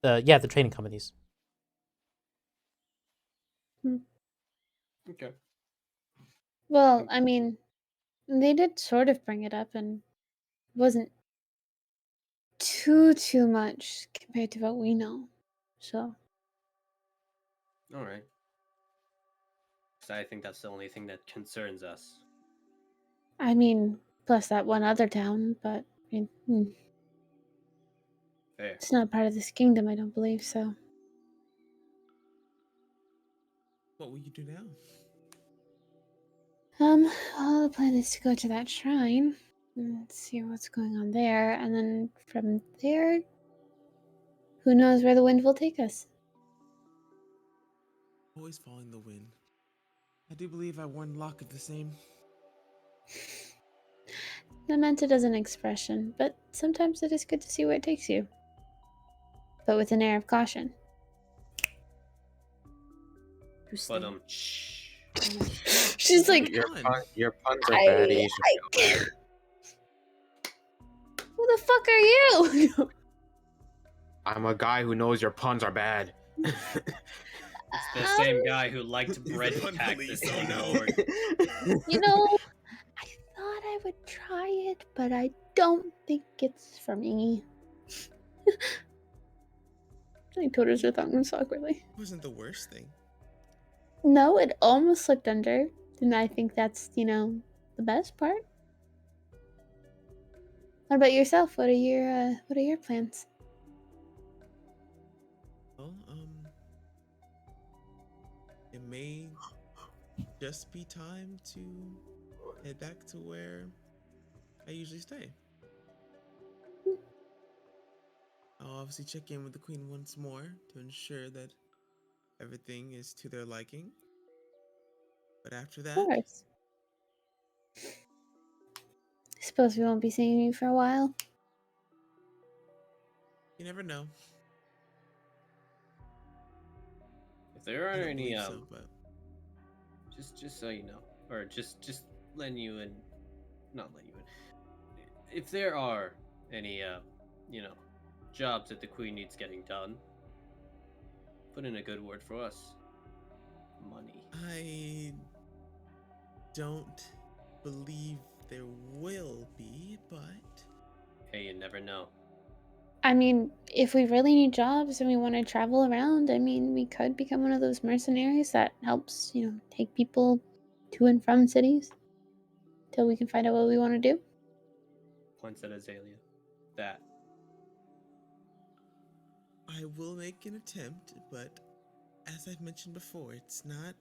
The trading companies. Okay. Well, I mean, they did sort of bring it up, and it wasn't too much compared to what we know. So, All right. So I think that's the only thing that concerns us. I mean, plus that one other town, but I mean, Fair. it's not part of this kingdom, I don't believe so. What will you do now? Well, the plan is to go to that shrine and see what's going on there, and then from there, who knows where the wind will take us. Always following the wind. I do believe I warned Locke of the same. Not meant it as an expression, but sometimes it is good to see where it takes you. But with an air of caution. Who's But staying? shh. She's like, Your puns are bad, and you should feel bad. who the fuck are you? I'm a guy who knows your puns are bad. It's the same guy who liked bread the pun cactus. police, oh in no. New York. You know, I thought I would try it, but I don't think it's for me. I told her tongue awkwardly. Wasn't the worst thing. No, it almost slipped under, and I think that's, the best part. What about yourself? What are your plans? Well, it may just be time to head back to where I usually stay. I'll obviously check in with the queen once more to ensure that everything is to their liking. But after Of that, course. Suppose we won't be seeing you for a while. you never know. If there are I don't any believe so, but just so you know, or just letting you in, not letting you in. If there are any jobs that the queen needs getting done, put in a good word for us. Money. I don't believe there will be, but Hey, you never know. I mean, if we really need jobs and we want to travel around, I mean, we could become one of those mercenaries that helps, take people to and from cities till we can find out what we want to do. Points at Azalea. That. I will make an attempt, but as I've mentioned before, it's not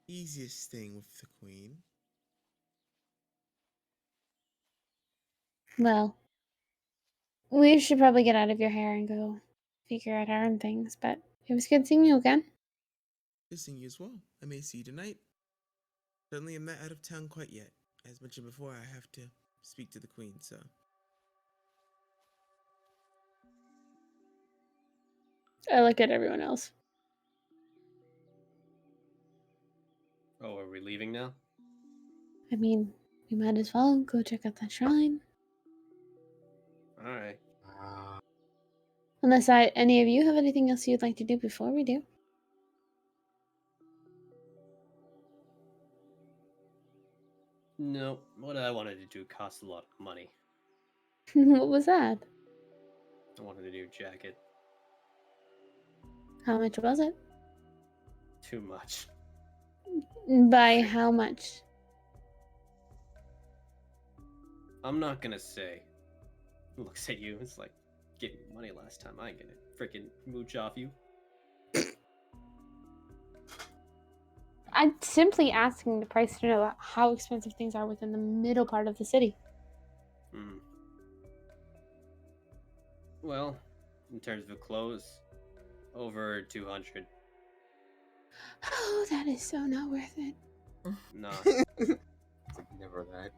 the easiest thing with the queen. Well, we should probably get out of your hair and go figure out our own things, but it was good seeing you again. Good seeing you as well. I may see you tonight. Certainly am not out of town quite yet. As mentioned before, I have to speak to the queen, so. I look at everyone else. Oh, are we leaving now? I mean, we might as well go check out that shrine. All right. Unless any of you have anything else you'd like to do before we do. No, what I wanted to do cost a lot of money. What was that? I wanted a new jacket. How much was it? Too much. By how much? I'm not gonna say. Looks at you. It's like getting money last time. I ain't gonna freaking mooch off you. I'm simply asking the price to know how expensive things are within the middle part of the city. Hmm. Well, in terms of clothes, over 200. Oh, that is so not worth it. Nah. It's like never that.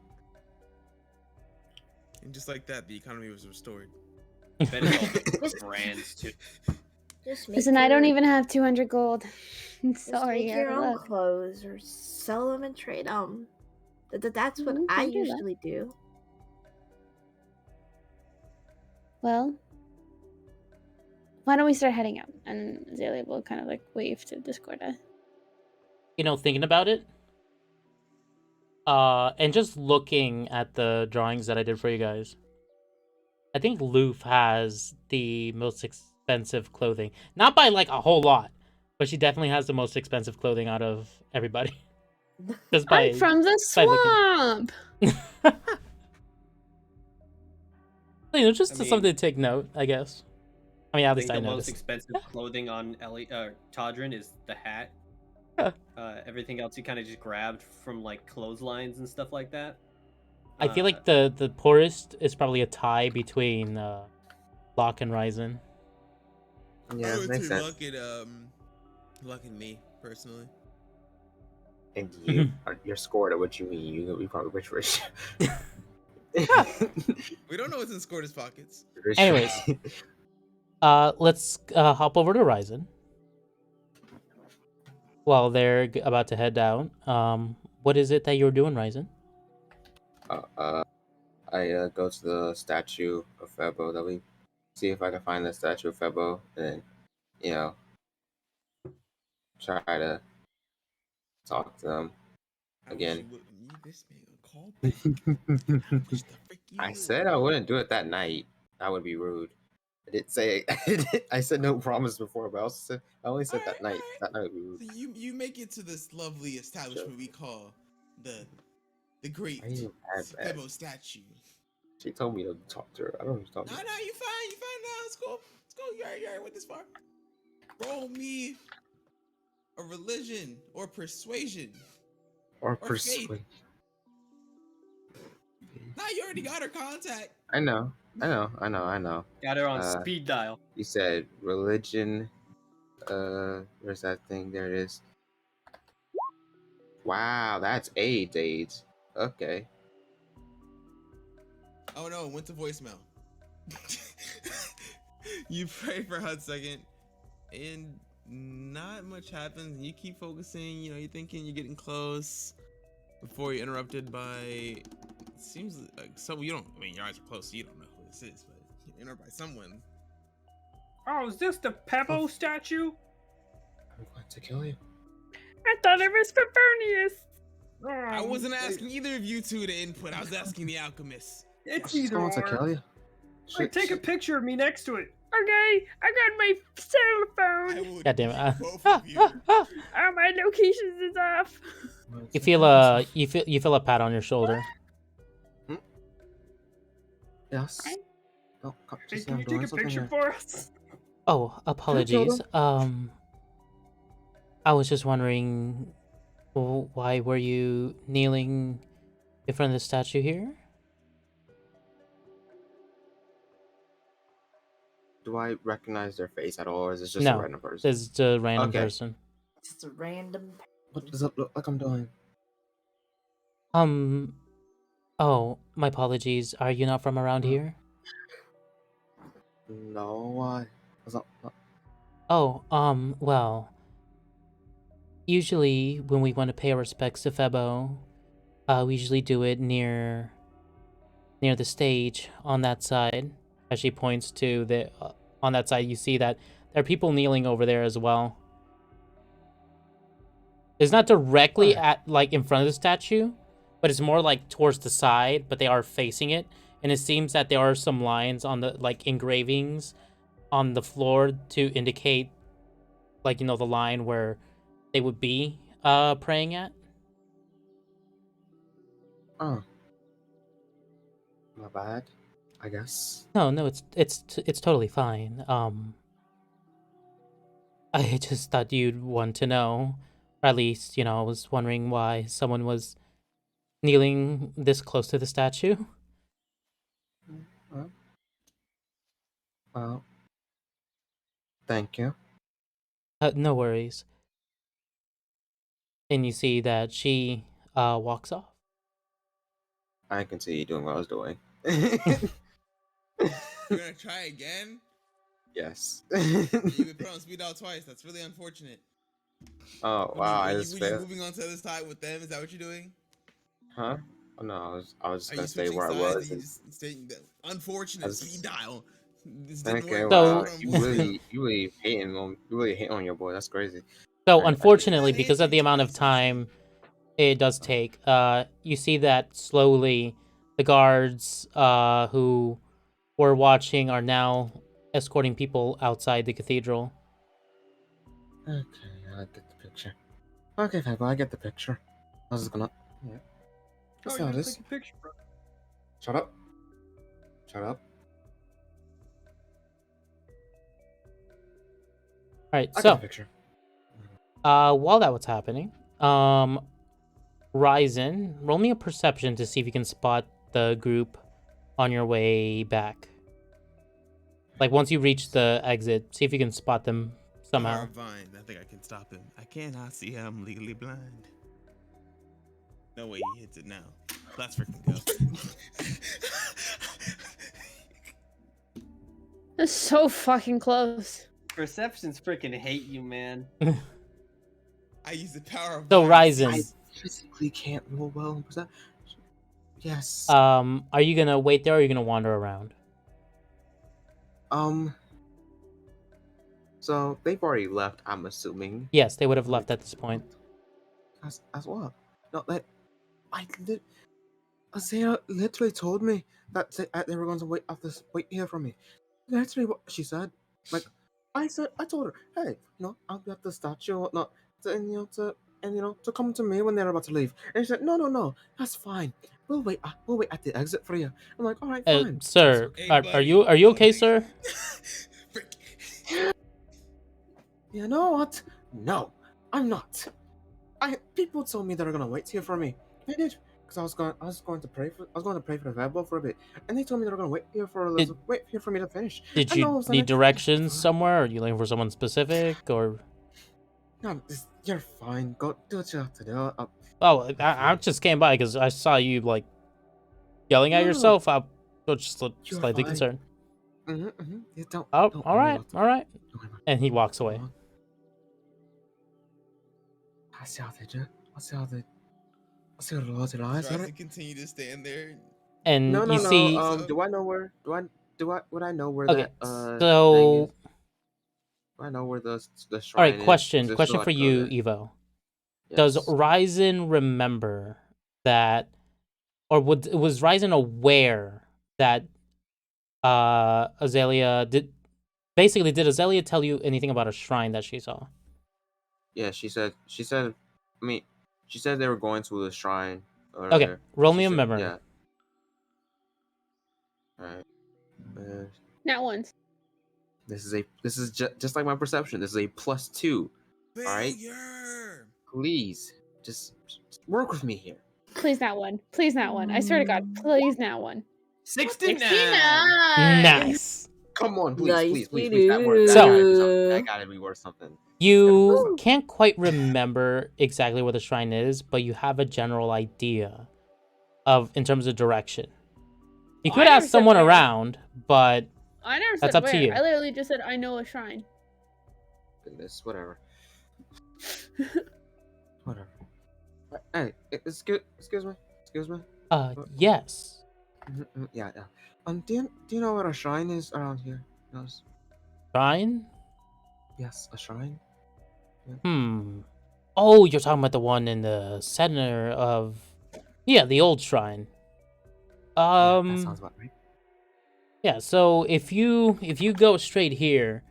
And just like that, the economy was restored. Bet it's all brands too. Just make Listen, I don't your- even have 200 gold. I'm Just sorry, make out your of own luck. clothes or sell them and trade them. That's what Mm, I don't do that. usually do. Well, why don't we start heading out? And Azalea will kind of like wave to Discorda. You know, thinking about it, and just looking at the drawings that I did for you guys, I think Loof has the most expensive clothing. Not by like a whole lot, but she definitely has the most expensive clothing out of everybody. Just by I'm from the by looking. swamp. You know, just I something mean, to take note, I guess. I mean, I at least think I the most noticed. expensive clothing on Todrin is the hat. Yeah. Everything else you kind of just grabbed from like clotheslines and stuff like that. I feel like the poorest is probably a tie between Locke and Ryzen. Yeah, I would makes say sense. Luck and me personally. And you, you're scored at what you mean. You probably rich. We don't know what's in Scorda's pockets. Rich. Anyways, let's hop over to Ryzen. While they're about to head down, what is it that you're doing, Ryzen? I go to the statue of Febo that we see if I can find the statue of Febo, and then, you know, try to talk to them again. This man a call back. I wish the frick you I would. said I wouldn't do it that night. That would be rude. I didn't say I said no promise before, but I only said that night. That night would be rude. So you make it to this lovely establishment we call the great Why you mad, man? Febo statue. She told me to talk to her. I don't know what you're No, talking about. you fine now. Let's go. You already went this far. Roll me a religion or persuasion. Or Or persuade. Nah, you already got her contact. I know. Got her on speed dial. You said religion. Where's that thing? There it is. Wow, that's AIDS. Okay. Oh no, went to voicemail. You pray for a hot second, and not much happens. You keep focusing. You know, you're thinking you're getting close before you're interrupted by. It seems like so you don't. I mean, your eyes are closed, so you don't know who this is, but you're interrupted by someone. Oh, is this the Pebble statue? I'm going to kill you. I thought it was Fabronius. I wasn't asking either of you two to input. I was asking the alchemist. It's She's either going to or. kill you. Like, take a picture of me next to it. Okay, I got my cell I phone. would God damn it. both of you. Oh, my locations is off. You feel a pat on your shoulder. Yes. Oh, come, Hey, just can you take a picture for us? Oh, apologies. I was just wondering, why were you kneeling in front of the statue here? Do I recognize their face at all, or is it just a No, random person? it's just a random Okay. person. Just a random. What does it look like I'm doing? Oh, my apologies. Are you not from around here? No, why? What's up? Oh, well, usually when we want to pay our respects to Febo, we usually do it near the stage on that side. As she points to the on that side, you see that there are people kneeling over there as well. It's not directly at like in front of the statue, but it's more like towards the side, but they are facing it. And it seems that there are some lines on the like engravings on the floor to indicate like, you know, the line where they would be praying at. Oh. My bad, I guess. No, it's totally fine. I just thought you'd want to know, or at least, you know, I was wondering why someone was kneeling this close to the statue. Well, thank you. No worries. And you see that she walks off. I can see you doing what I was doing. You're gonna try again? Yes. You've been put on speed dial twice. That's really unfortunate. Oh wow! I just Were you failed. moving on to the other side with them? Is that what you're doing? Huh? Oh, no, I was just Are gonna you stay switching where I sides? Or was you and just staying? I Unfortunate speed was. dial. This didn't Okay, work. wow. So, Super You unfortunate. really hating on your boy. That's crazy. so All right, I did. unfortunately, Not because of answering the amount of twice. time it does take, you see that slowly the guards who were watching are now escorting people outside the cathedral. Okay, I get the picture. Okay, Fabo, I get the picture. I was just gonna. Yeah. Oh, That's you how it gotta is. take a picture, bro. Shut up. Shut up. All right, I get so the picture. while that was happening, Ryzen, roll me a perception to see if you can spot the group on your way back. Like once you reach the exit, see if you can spot them somehow. Power of Vine. I think I can stop him. I cannot see him. Legally blind. No way he hits it now. Let's freaking go. That's so fucking close. Perceptions freaking hate you, man. I use the power of So, Vine to see Ryzen. I his- physically can't roll well. Was that? Yes. Are you gonna wait there or are you gonna wander around? So they've already left. I'm assuming. Yes, they would have left at this point. As well. No, like Azea literally told me that they were going to wait here for me. Literally what she said. Like I told her, hey, I'll be at the statue or whatnot, to come to me when they're about to leave. And she said, no, that's fine. We'll wait at the exit for you. I'm like, all right, fine. Sir, Hey, are buddy. you okay, sir? Frick. You know what? No, I'm not. People told me they were gonna wait here for me. They did, because I was going to pray for the Bible for a bit, and they told me they were gonna wait here for me to finish. Did And all you of a sudden, need directions somewhere? Are you looking for someone specific or? No, you're fine. Go do what you have to do. Oh, I just came by because I saw you like yelling at No, yourself. I was just you're slightly fine. concerned. You don't. Oh, don't all worry right, about it. all right. Don't worry about it. And he walks away. I see how they do. I see how they. I see how the Lord lies. Tries to continue to stand there. And No. you see, Do I know where? Would I know where okay, that thing so is? Do I know where the all shrine right, is? question Just so I for go you, there. Evo. Does Yes. Ryzen remember that, or was Ryzen aware that Azalea did? Basically, did Azalea tell you anything about a shrine that she saw? Yeah, she said. I mean, she said they were going to the shrine Okay, earlier. roll She me a said, memory. yeah. All right. Not once. This is just like my perception. This is a +2. All right. Failure. Please, just work with me here. Please not one. Please not one. I swear to God, please not one. 69. 69. Nice. Come on, please. Nicely That word. So- That gotta be worth something. You can't quite remember exactly where the shrine is, but you have a general idea of in terms of direction. You Oh, could I never ask said someone where. around, but I never That's said up to where. you. I literally just said I know a shrine. Goodness, whatever. Whatever. Hey, excuse me. yes. Yeah. Do you know where a shrine is around here? Yes. Shrine? Yes, a shrine. Oh, you're talking about the one in the center of, yeah, the old shrine. Yeah, that sounds about right. Yeah, so if you go straight here,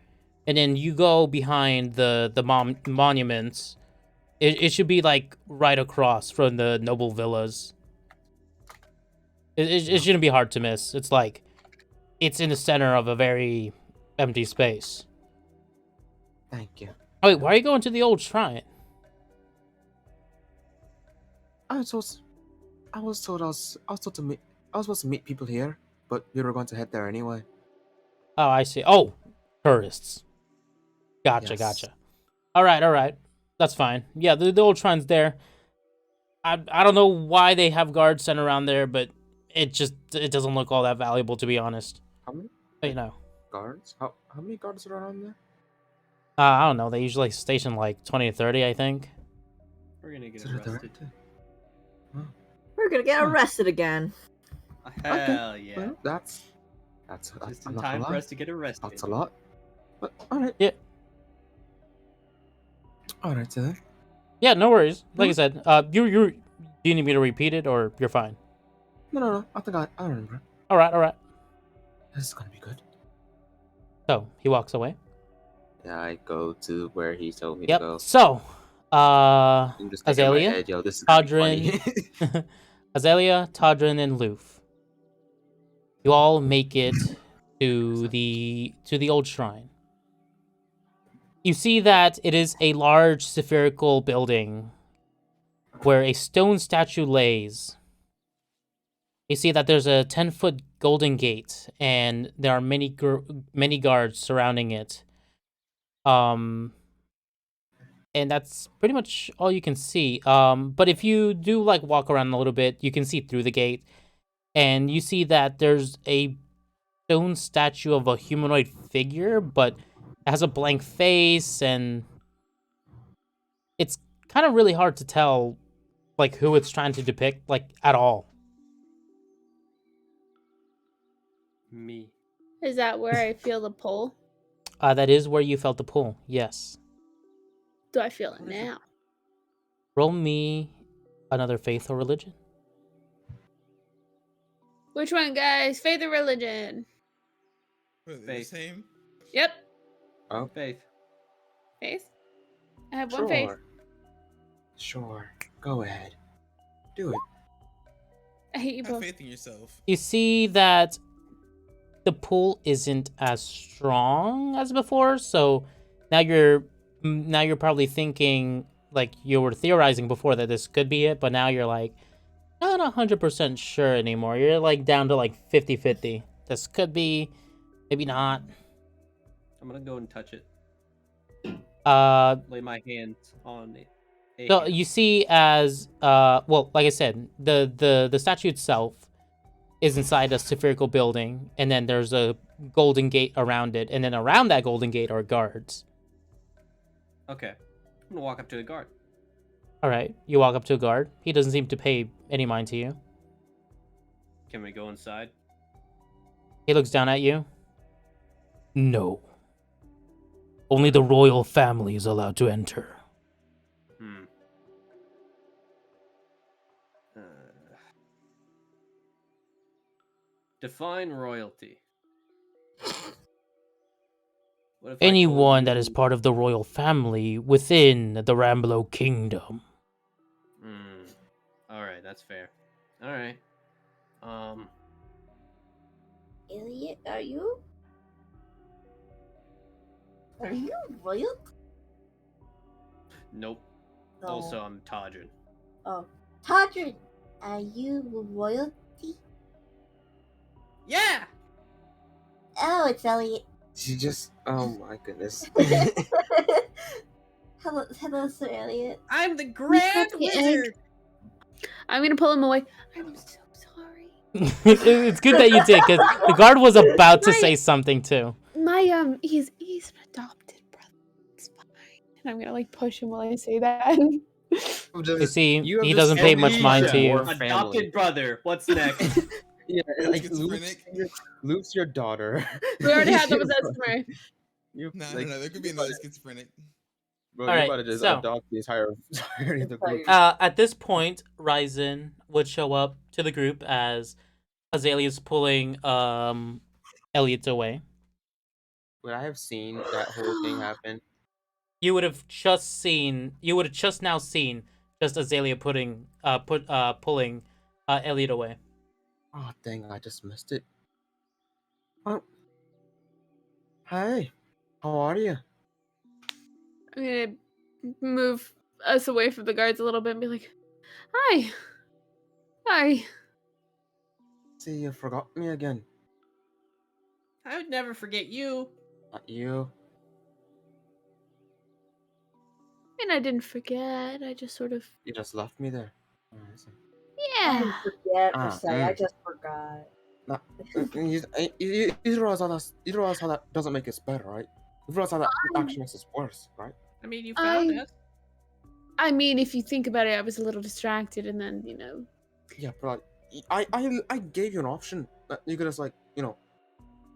and then you go behind the monuments, it should be like right across from the noble villas. It shouldn't be hard to miss. It's like it's in the center of a very empty space. Thank you. Oh wait, why are you going to the old shrine? I was told to meet. I was supposed to meet people here, but we were going to head there anyway. Oh, I see. Oh, tourists. Gotcha, Yes. gotcha. All right. That's fine. Yeah, the old shrine's there. I don't know why they have guards sent around there, but it doesn't look all that valuable, to be honest. How many? But, you know. guards? How many guards are on there? I don't know. They usually station like 20 to 30, I think. We're gonna get Is it a arrested. director? We're gonna get Huh. arrested again. Hell yeah! Well, that's Just I'm in not gonna time for lie. us to get arrested. That's a lot. But all right. Yeah. All right, then. Yeah, no worries. Like I said, do you need me to repeat it or you're fine? No. I think I remember. All right. This is gonna be good. So he walks away. Yeah, I go to where he told me Yep. to go. So, I'm just thinking in my Azalea, head, yo, this is gonna be Todrin, funny. Azalea, Todrin, and Loof. You all make it to the old shrine. You see that it is a large spherical building where a stone statue lays. You see that there's a 10-foot golden gate, and there are many guards surrounding it. And that's pretty much all you can see. But if you do like walk around a little bit, you can see through the gate, and you see that there's a stone statue of a humanoid figure, but it has a blank face, and it's kind of really hard to tell like who it's trying to depict, like at all. Me. Is that where I feel the pull? That is where you felt the pull. Yes. Do I feel it What is it? now? Roll me another faith or religion. Which one, guys? Faith or religion? Wait, the Faith. same? Yep. Oh, Faith. Faith. I have one faith. Sure. Go ahead. Do it. I hate you Have both. faith in yourself. You see that the pull isn't as strong as before, so now you're probably thinking, like you were theorizing before, that this could be it, but now you're like not 100% sure anymore. You're like down to like 50-50. This could be, maybe not. I'm gonna go and touch it. Lay my hands on it. So you see, as well, like I said, the statue itself is inside a spherical building, and then there's a golden gate around it, and then around that golden gate are guards. Okay. I'm gonna walk up to the guard. All right, you walk up to a guard. He doesn't seem to pay any mind to you. Can we go inside? He looks down at you. No. Only the royal family is allowed to enter. Define royalty. What if I told Anyone that you- is part of the royal family within the Ramblo Kingdom. All right, that's fair. All right. Elliot, are you? Are you royal? Nope. No. Also, I'm Todrin. Oh, Todrin, are you royalty? Yeah. Oh, it's Elliot. She just. Oh my goodness. Hello, Sir Elliot. I'm the Grand Okay, Wizard. I'm gonna pull him away. I'm so sorry. It's good that you did, because the guard was about to say something too. My he's an adopted brother. It's fine. And I'm gonna like push him while I say that. You see, You have he this doesn't pay much amnesia. mind to you. Or family. Adopted brother. What's next? Yeah, like Schizophrenic? Luke's your daughter. We already had that with customer. You, No, like, there could be another schizophrenic. Bro, All you right, about to just so- adopt the entire of the group. At this point, Ryzen would show up to the group as Azalea's pulling Elliot away. Would I have seen that whole thing happen? You would have just now seen just Azalea pulling Elliot away. Oh dang! I just missed it. Oh. Hey, how are you? I'm gonna move us away from the guards a little bit and be like, "Hi, hi." See, you forgot me again. I would never forget you. Not you. And I didn't forget. I just sort of, You just left me there. Oh, I see. I yeah. didn't forget, Ah, per se. I mm. just forgot. Nah, you realize how that doesn't make us better, right? You realize how that actually makes us worse, right? I mean, you found I us. I mean, if you think about it, I was a little distracted, and then Yeah, but I gave you an option. That you could just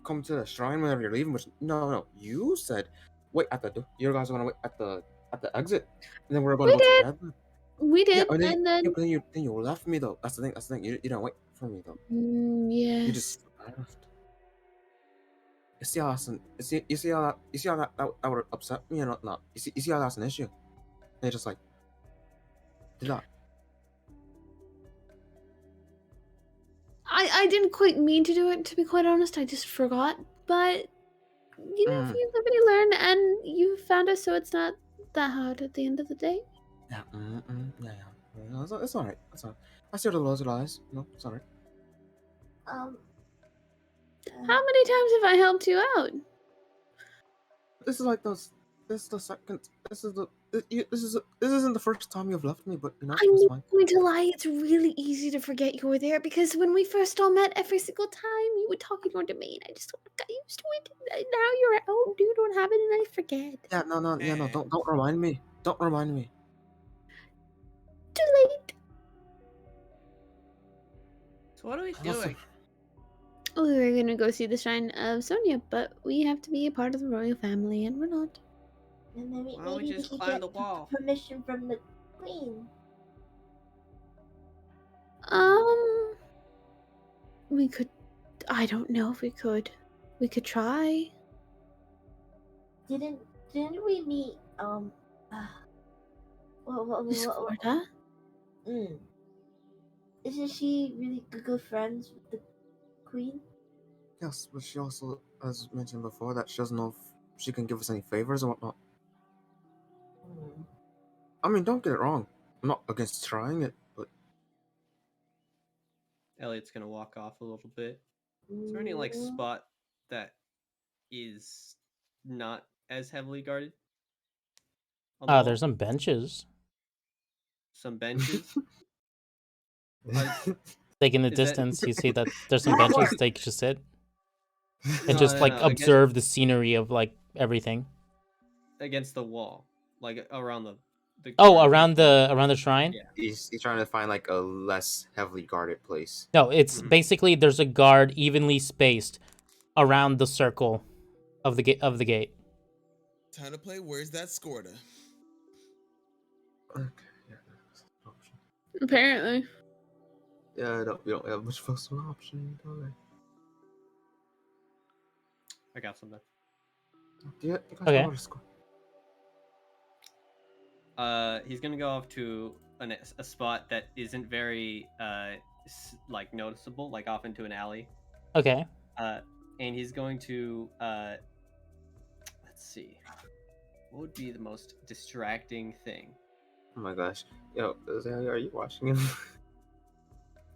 come to the shrine whenever you're leaving. But no, you said wait at the door. You guys are gonna wait at the exit, and then we're gonna we go did, together. we Yeah, did, and then, and yeah, then but then you left me though. That's the thing. That's the thing. You didn't wait for me though. You yes. just left. You see how that's you see how that would upset me and not. You see how that's an issue. And you're just like, did that? I didn't quite mean to do it, to be quite honest. I just forgot. But if you live and you learn, and you found us, so it's not that hard at the end of the day. Yeah, yeah. It's alright. It's alright. I see what it was, lies. No, it's alright. Um. How many times have I helped you out? This is like those. This is the second. This isn't the first time you've left me, but I'm it's not fine. going to lie, it's really easy to forget you were there, because when we first all met, every single time you would talk in your domain, I just sort of got used to it. And now you're at home, dude, what happened, and I forget. Yeah, no. Eh. Don't remind me. Don't remind me. Too late. So what are we Listen, doing? We were gonna go see the shrine of Sonia, but we have to be a part of the royal family, and we're not. And maybe, Why don't we maybe we just could climb get the wall? permission from the queen. We could. I don't know if we could. We could try. Didn't we meet Miss what, Florida? isn't she really good friends with the queen? yes, but she also, as mentioned before, that she doesn't know if she can give us any favors or whatnot. I mean, don't get it wrong. I'm not against trying it, but Elliot's gonna walk off a little bit. Is there any like spot that is not as heavily guarded? On the wall? There's some benches. Some benches. Like in the Is that- distance, you see that there's some benches they could just sit and No, just no, like no, observe the scenery of like everything. against the wall, like around the. Oh, guard, around the shrine? Yeah. he's trying to find like a less heavily guarded place. No, it's basically there's a guard evenly spaced around the circle of the gate. Time to play Where's That Scorta? Okay, yeah, that's an option. Apparently. Yeah, we don't have much of an option, do we? I got something. You guys Okay. know where to score. He's gonna go off to a spot that isn't very like noticeable, like off into an alley. Okay. And he's going to let's see, what would be the most distracting thing? Oh my gosh. Yo, Azalea, are you watching him?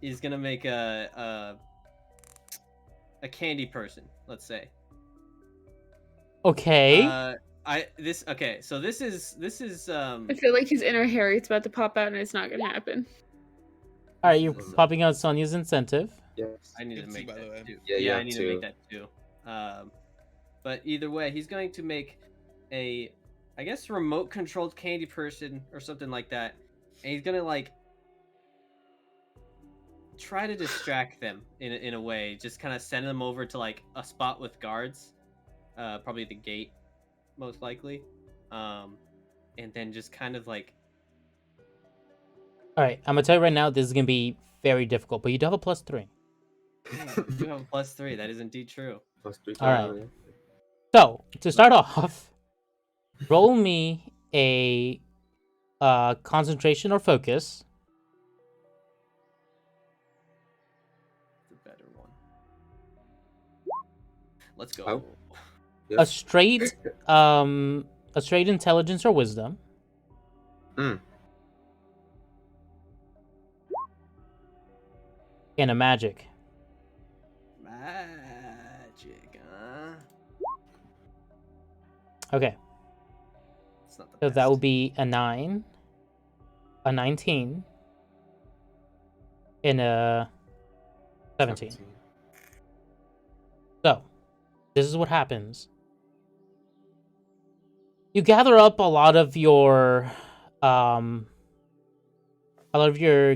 He's gonna make a candy person, let's say. Okay. So this is I feel like his inner Harry's about to pop out, and it's not gonna happen. All right, you're popping out Sonia's incentive. Yes. I need to Good make by the way. that too. Yeah, you Yeah, I have need to. to make that too. But either way, he's going to make a, I guess, remote controlled candy person or something like that, and he's gonna like try to distract them in a way, just kind of send them over to like a spot with guards, probably the gate, most likely, and then just kind of like. All right, I'm gonna tell you right now, this is gonna be very difficult, but you do have a +3. Yeah, you have a +3. That is indeed true. +3. All right. So to start off, roll me a concentration or focus. The better one. Let's go. Oh. A straight intelligence or wisdom. And a magic. Magic, huh? Okay. It's not the So best. that would be a 9, a 19, and a 17. this is what happens. You gather up a lot of your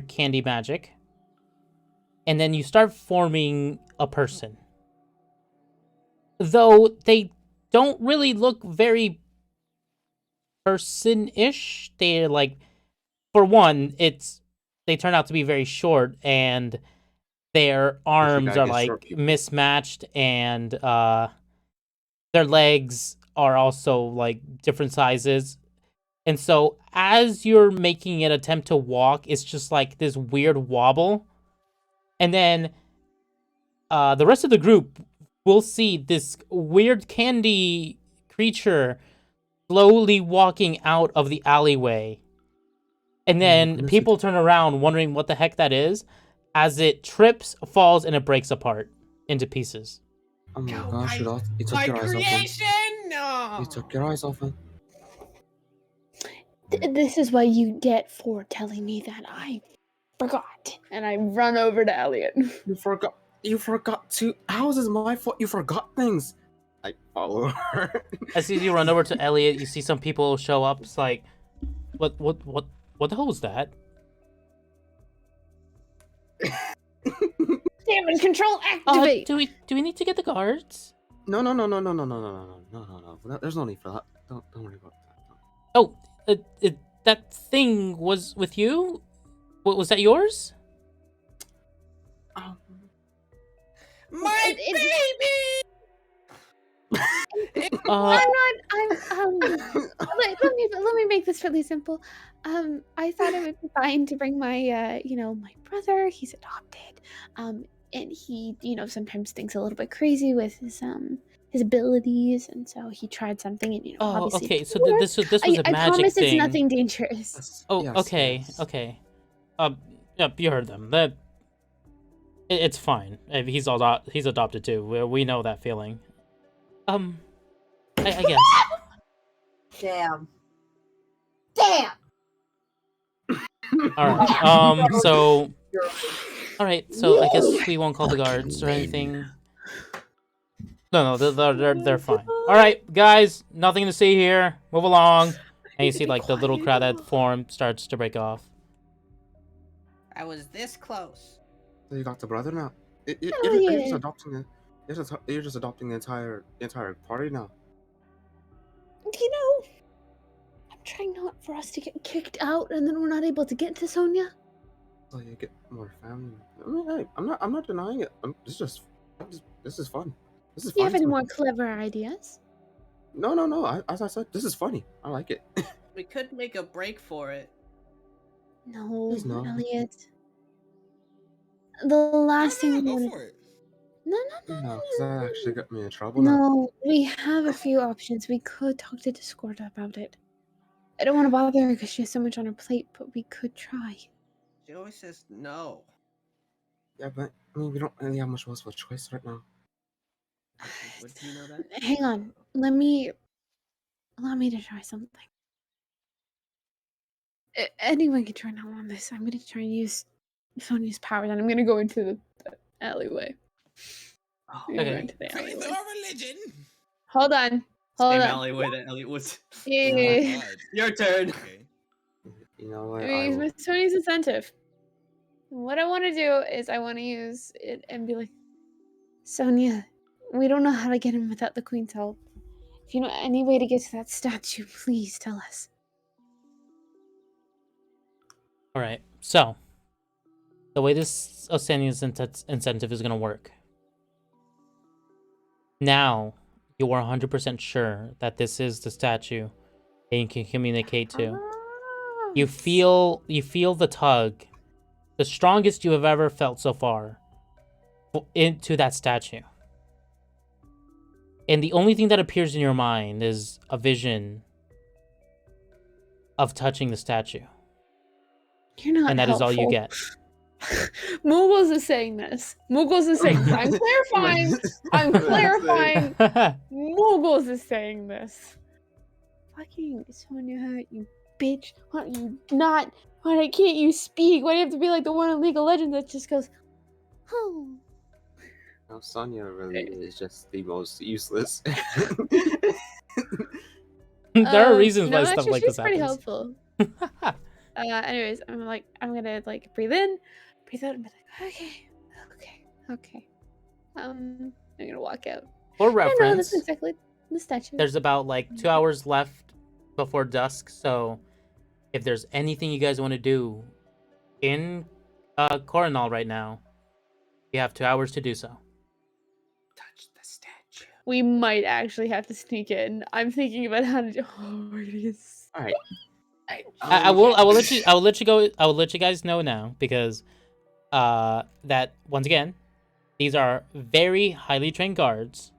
candy magic, and then you start forming a person. Though they don't really look very person-ish. They're like, for one, they turn out to be very short, and their arms gotta are get short like people. mismatched, and their legs are also like different sizes. And so as you're making an attempt to walk, it's just like this weird wobble. And then the rest of the group will see this weird candy creature slowly walking out of the alleyway. And then goodness, people turn around wondering what the heck that is as it trips, falls, and it breaks apart into pieces. Oh my Go, gosh, my, you took my your eyes off him. creation! No! You took your eyes off him. This is what you get for telling me that I forgot. And I run over to Elliot. You forgot to. How is this my fault? You forgot things. I follow her. As soon as you run over to Elliot, you see some people show up. It's like, what the hell was that? Damage control activate. Do we need to get the guards? No. There's no need for that. Don't worry about that. Oh, that thing was with you? What was that yours? My baby! I'm let me make this really simple. I thought it would be fine to bring my my brother. He's adopted. And he, sometimes thinks a little bit crazy with his abilities, and so he tried something, and Oh, obviously okay. it So didn't this work. was a I magic promise thing. it's nothing dangerous. Oh, Yes, okay, yes. okay. Yeah, you heard them. It's fine. He's adopted too. We know that feeling. I guess. Damn. All right. So. All right. So I guess we won't call the guards or anything. No. They're fine. All right, guys. Nothing to see here. Move along. And you see like the little crowd that formed starts to break off. I was this close. So you got the brother now. You're yeah. just adopting the. You're just adopting the entire party now. I'm trying not for us to get kicked out, and then we're not able to get to Sonia. So you get more family. I mean, hey, I'm not denying it. This is fun. This is Do you fun have any to me. more clever ideas? No. As I said, this is funny. I like it. We could make a break for it. No, Please no. Elliot. The last thing we Go wanted. for it. No. No, because that actually got me in trouble now. No, we have a few options. We could talk to Discorda about it. I don't want to bother her because she has so much on her plate, but we could try. She always says no. Yeah, but I mean, we don't really have much else of a choice right now. Would you know that? Hang on. Allow me to try something. Anyone can join in on this. I'm going to try and use Sonia's powers, and I'm going to go into the alleyway. Oh, I'm gonna go okay. into the Faith alleyway. or religion? Hold on. Same alleyway that Elliot was. Yeah. God. Your turn. Okay. You know what? I'm going to use my Sonia's incentive. What I want to do is I want to use it and be like, Sonia, we don't know how to get in without the Queen's help. If you know any way to get to that statue, please tell us. All right. So the way this Osania's incentive is gonna work. Now you are 100% sure that this is the statue that you can communicate to. You feel the tug, the strongest you have ever felt so far, into that statue. And the only thing that appears in your mind is a vision of touching the statue. You're not And that is all you get. Moogles is saying this. Moogles is saying this. I'm clarifying. Moogles is saying this. Fucking Sonia, you bitch. Why don't you not? Why can't you speak? Why do you have to be like the one in League of Legends that just goes, oh. Now, Sonya really is just the most useless. There are reasons No, why stuff actually, like she's this pretty happens. helpful. Anyways, I'm gonna like breathe in, breathe out, and be like, okay. I'm gonna walk out. For Yeah, no, that's reference, exactly the statue. there's about like 2 hours left before dusk, so if there's anything you guys want to do in Coronal right now, you have 2 hours to do so. Touch the statue. We might actually have to sneak in. I'm thinking about how to do. Oh, we're gonna get. All right. I will let you guys know now, because that once again, these are very highly trained guards.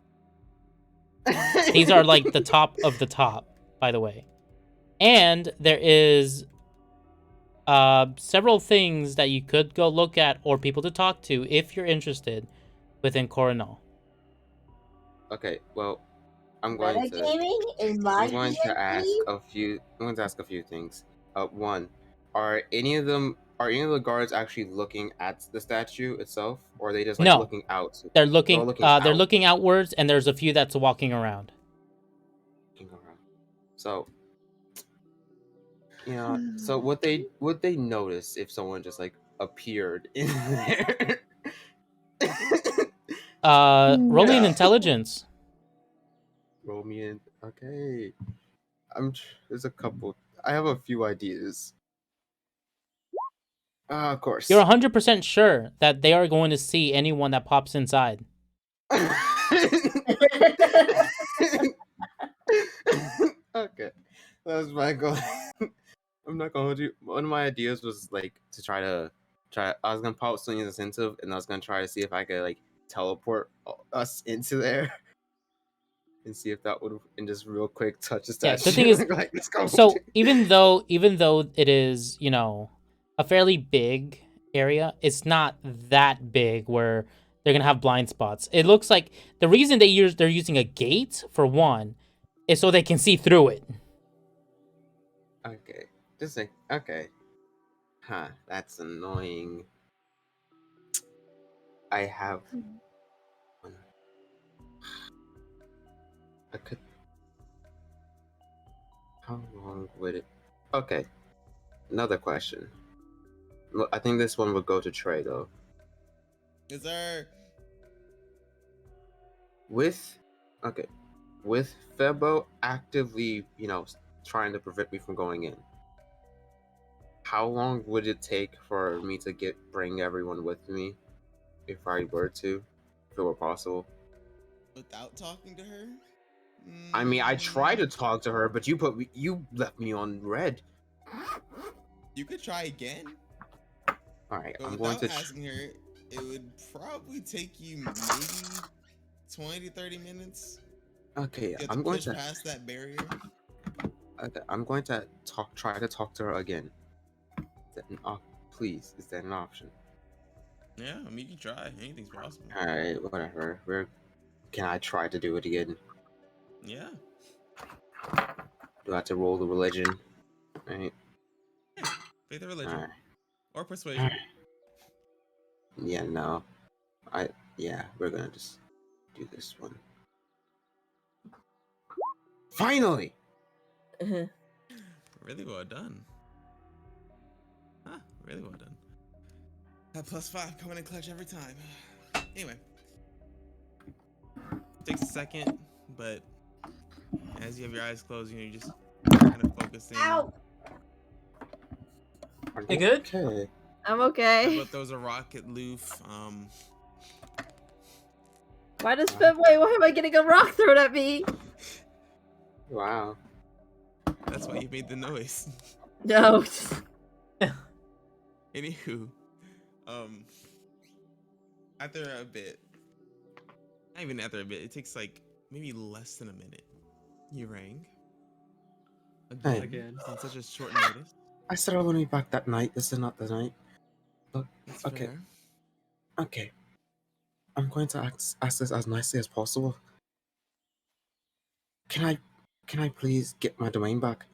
These are like the top of the top, by the way. And there is several things that you could go look at, or people to talk to if you're interested within Coronal. Okay. Well, I'm going to. Metagaming in my I'm going to ask D&D? a few. I'm going to ask a few things. One, are any of the guards actually looking at the statue itself, or are they just like No. looking out? They're They're looking. looking They're out. looking outwards, and there's a few that's walking around. Looking around. So, so would they notice if someone just like appeared in there? Roll me an No. intelligence. Roll me in. Okay. There's a couple. I have a few ideas. Of course. You're 100% sure that they are going to see anyone that pops inside. Okay, that's my goal. I'm not gonna hold you. One of my ideas was like to try. I was gonna pop Sonya's incentive, and I was gonna try to see if I could like teleport us into there, and see if that would, and just real quick touch the Yeah, statue. the thing is, like, let's go. so even though it is, a fairly big area, it's not that big where they're gonna have blind spots. It looks like the reason they're using a gate, for one, is so they can see through it. Okay, just like okay, huh? That's annoying. I have. I could. How long would it? Okay, another question. Well, I think this one would go to Trey though. Is there? With Febo actively, trying to prevent me from going in. How long would it take for me to bring everyone with me, if I were to, if it were possible? Without talking to her? I mean, I tried to Mm, talk to her, but you left me on red. You could try again, All right, but I'm going without to. asking her, it would probably take you maybe 20 to 30 minutes. Okay, You have to I'm going push to. past that barrier. Okay, I'm going to try to talk to her again. Please, is that an option? Yeah, I mean, you can try. Anything's possible. All right, whatever. Can I try to do it again? Yeah. Do I have to roll the religion? Right. Faith or religion. Alright. Or persuasion. Yeah, no. We're gonna just do this one. Finally! Really well done. Huh, really well done. That +5 coming in clutch every time. Anyway. Takes a second, but as you have your eyes closed, you're just kind of focusing. Ow! You good? Okay. I'm okay. But throws a rock at Loof. Why am I getting a rock thrown at me? Wow. That's why you made the noise. No. Anywho, after a bit, not even after a bit, it takes like maybe less than a minute. You rang again on such a short notice. I said I want to be back that night. This is not the night. Look, That's okay. fair. Okay. I'm going to ask this as nicely as possible. Can I please get my domain back?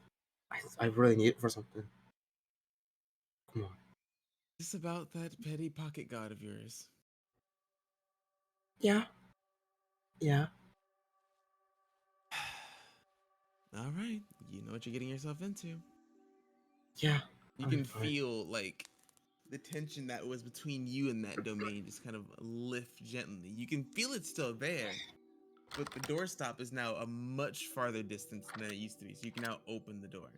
I really need it for something. Come on. Just about that petty pocket god of yours. Yeah. Yeah. All right, you know what you're getting yourself into. Yeah. You I'm can fine. feel like the tension that was between you and that domain just kind of lift gently. You can feel it still there, but the doorstop is now a much farther distance than it used to be. So you can now open the door.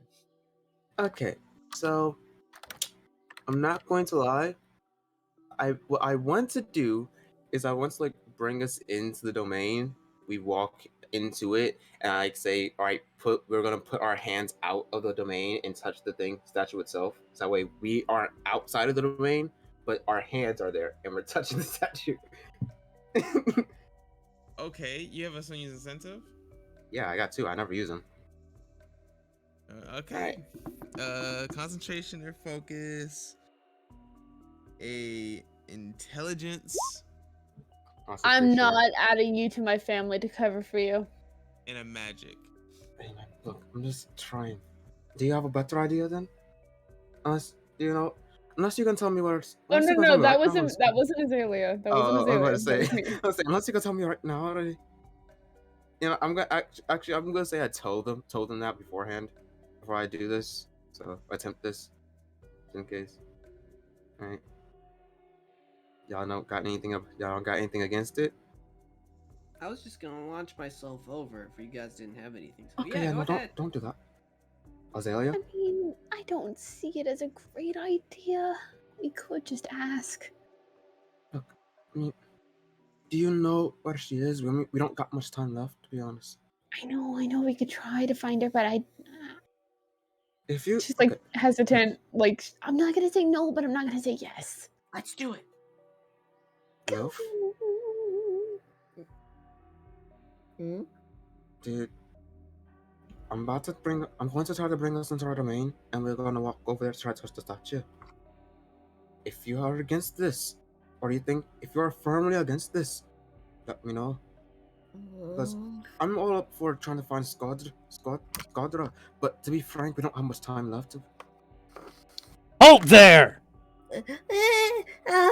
Okay. So I'm not going to lie. What I want to do is I want to like bring us into the domain. We walk into it, and I like say, all right, we're gonna put our hands out of the domain and touch the statue itself. So that way we aren't outside of the domain, but our hands are there and we're touching the statue. Okay, you have a Sonya's incentive. Yeah, I got two. I never use them. Okay. Concentration or focus. A intelligence I'm not adding you to my family to cover for you. and a magic. Hey man, look, I'm just trying. Do you have a better idea then? Unless unless you can tell me where it's. No, Unless no, you can tell no, me that right now wasn't Azalea. That wasn't I'm Azalea. gonna That was say, me. unless you can tell me right now already. I'm gonna actually, I'm gonna say I told them that beforehand, before I do this. So attempt this, just in case. All right. Y'all don't got anything against it? I was just gonna launch myself over if you guys didn't have anything. So Okay, yeah, go no, ahead. don't do that. Azalea. I mean, I don't see it as a great idea. We could just ask. Look, I mean, do you know where she is? We don't got much time left, to be honest. I know. We could try to find her, but If you, she's like okay, hesitant. Like, I'm not gonna say no, but I'm not gonna say yes. Let's do it. Lilf, Hmm? dude, I'm going to try to bring us into our domain, and we're gonna walk over there to try to touch the statue. If you are against this, or if you are firmly against this, let me know. Because I'm all up for trying to find Skadra, but to be frank, we don't have much time left. Halt there!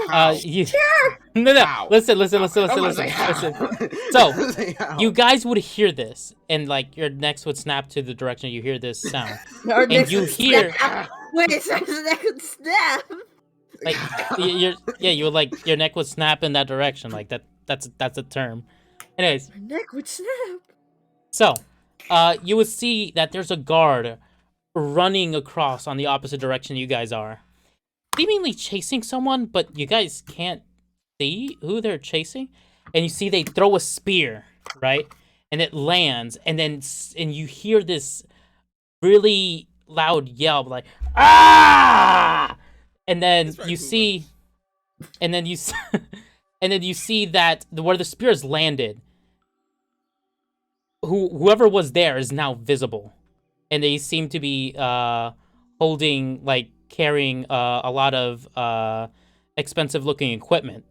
How? You... Sure. No. How? Listen. I'm gonna say how. So, I'm gonna say how. you guys would hear this, and like your necks would snap to the direction you hear this sound. Our And necks you would hear, snap. Wait, so the neck would snap. like, you would like your neck would snap in that direction. Like that's a term. Anyways, Our neck would snap. so, you would see that there's a guard running across on the opposite direction you guys are, seemingly chasing someone, but you guys can't see who they're chasing. And you see they throw a spear, right? And it lands, and you hear this really loud yell, like ah! And then That's very you cool, see, and then you, and then you see that where the spear has landed, whoever was there is now visible, and they seem to be carrying a lot of expensive looking equipment.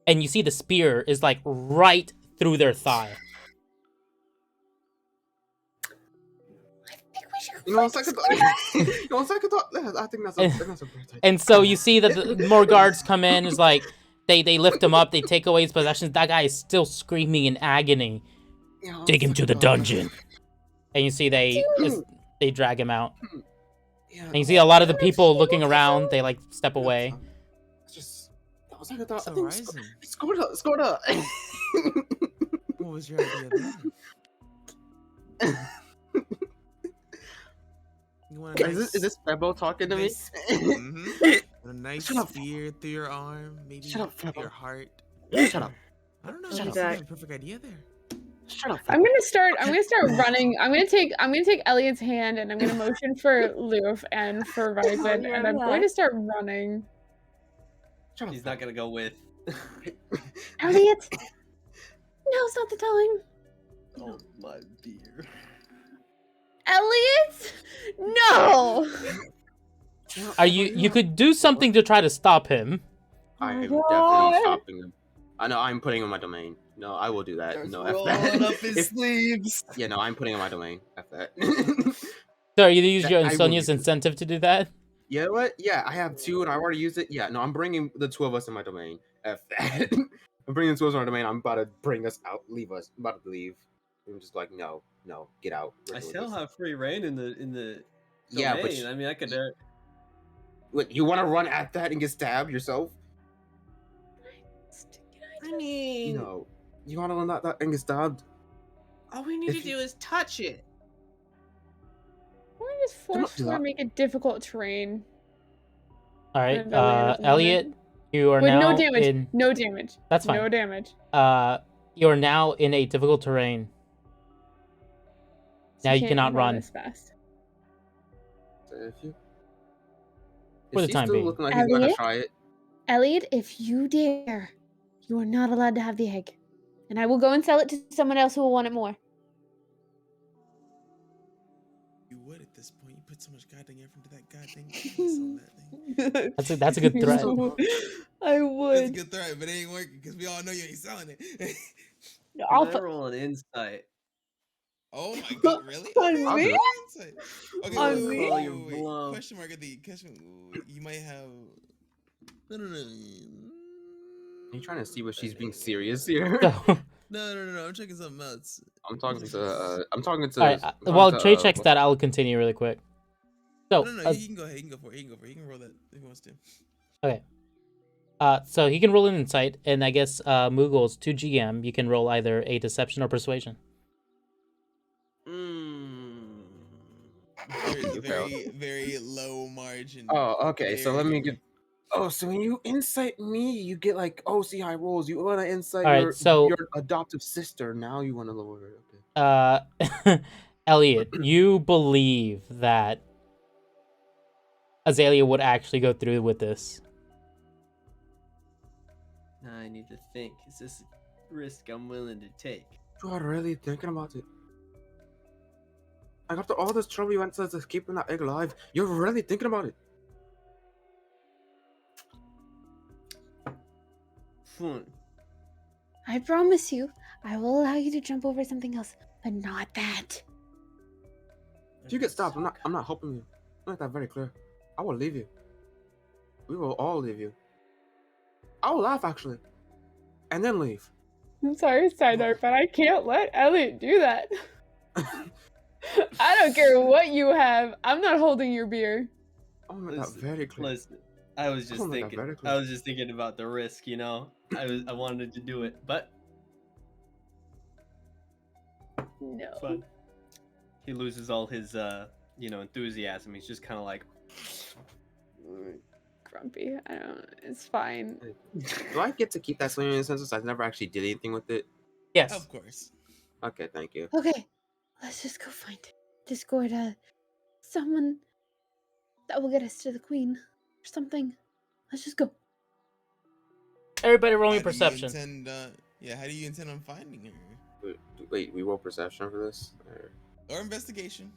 And you see the spear is like right through their thigh. I think we should. You know, on second thought, I think that's a great idea. And so you see that the more guards come in. Is like they lift him up, they take away his possessions. That guy is still screaming in agony. Yeah, Take him to the dungeon. And you see they drag him out. Yeah, And you see a lot of the people looking around. They like step away. It's just that was second thought. So I think Ryzen, Skoda. what was your idea then? You want a nice, Is this Febo talking to me? a nice Shut up. spear through your arm, maybe Shut up, through Febo. your heart. Shut up. I don't know. Shut I up. think you have a perfect idea there. Shut up. I'm gonna start running. I'm gonna take Elliot's hand and I'm gonna motion for Loof and for Ryzen, yeah, and I'm going to start running. Shut up. He's not gonna go with. Elliot, now's not the time. Oh my dear. Elliot, no. You could do something to try to stop him. I am God. definitely stopping him. I know I'm putting him in my domain. No, I will do that. Starts No, F rolling that. up his sleeves. Yeah, no, I'm putting him in my domain. F that. So are you gonna use That- your I will Sonia's use it. incentive to do that? You know what? Yeah, I have two and I already used it. Yeah, no, I'm bringing the two of us in my domain. F that. I'm bringing the tools on our domain. I'm about to bring us out, leave us. I'm about to leave. I'm just like, no, get out. We're I doing still this. have free reign in the Yeah, domain. but I mean, I could. what, you want to run at that and get stabbed yourself? I mean, No, you want to run at that and get stabbed? all we need If to you- do is touch it. Why does Force do Tour that. make it difficult terrain? All right, in Valiant at the moment? Elliot, you are With now no damage. in. No damage. That's fine. No damage. You are now in a difficult terrain. So Now you can't cannot move all run. this fast. If you, For is the he time still being. looking like he's going to Elliot? try it? Elliot, if you dare, you are not allowed to have the egg. And I will go and sell it to someone else who will want it more. You would at this point. You put so much goddamn effort into that goddamn case on that thing. That's a good threat. I It's a would. good threat, but it ain't working because we all know you ain't selling it. I'll Can I roll an insight? Oh my god, really? On Okay, me? roll insight. Okay, On wait, me? Call your wait. bluff. Question mark at the question. You might have. No. Are you trying to see what she's being serious here? So, No. I'm checking something else. I'm talking to. I'm talking to. all right. While Trey checks that, I'll continue really quick. So, No. He can go ahead. He can go for it. He can roll that if he wants to. okay. So he can roll an insight, and I guess Moogle's to GM. You can roll either a deception or persuasion. Very low margin. Oh, okay. So let me Very- get. Oh, so when you insight me, you get like OC high rolls. You want to insight All right, your so- your adoptive sister. Now you want to lower it. Okay. Elliot, you believe that Azalea would actually go through with this? Now I need to think. Is this a risk I'm willing to take? You are really thinking about it. Like after all this trouble you went to keeping that egg alive, you're really thinking about it. I promise you, I will allow you to jump over something else, but not that. If you get stopped, I'm not helping you. Make that very clear. I will leave you. We will all leave you. I will laugh actually, and then leave. I'm sorry, Sidar, but I can't let Elliot do that. I don't care what you have. I'm not holding your beer. I will make that very clear. Listen, I was just I'll make that thinking. very clear. I was just thinking about the risk. You know, I wanted to do it, but No. fun. He loses all his enthusiasm. He's just kind of like. Grumpy. I don't. It's fine. Do I get to keep that swimming since I never actually did anything with it? Yes. Of course. Okay, thank you. Okay, let's just go find Discord. Someone that will get us to the queen or something. Let's just go. Everybody roll me How do you perception. how do you intend on finding her? Wait, we roll perception for this? Or investigation?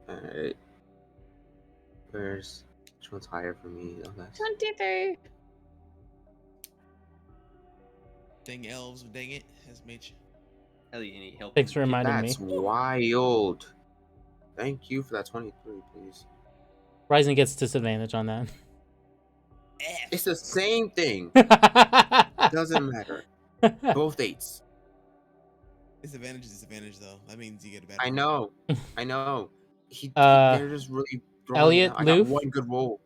Alright. Which one's higher for me? Oh, that's 23. Dang elves, dang it, has made you. Elliot, you need help. Thanks for reminding me. That's wild. Thank you for that 23, please. Rising gets disadvantage on that. It's the same thing. Doesn't matter. Both 8s. Disadvantage is disadvantage though. That means you get a bad I roll. know. I know. Uh, They're just really throwing Elliot, I got Loof? one good roll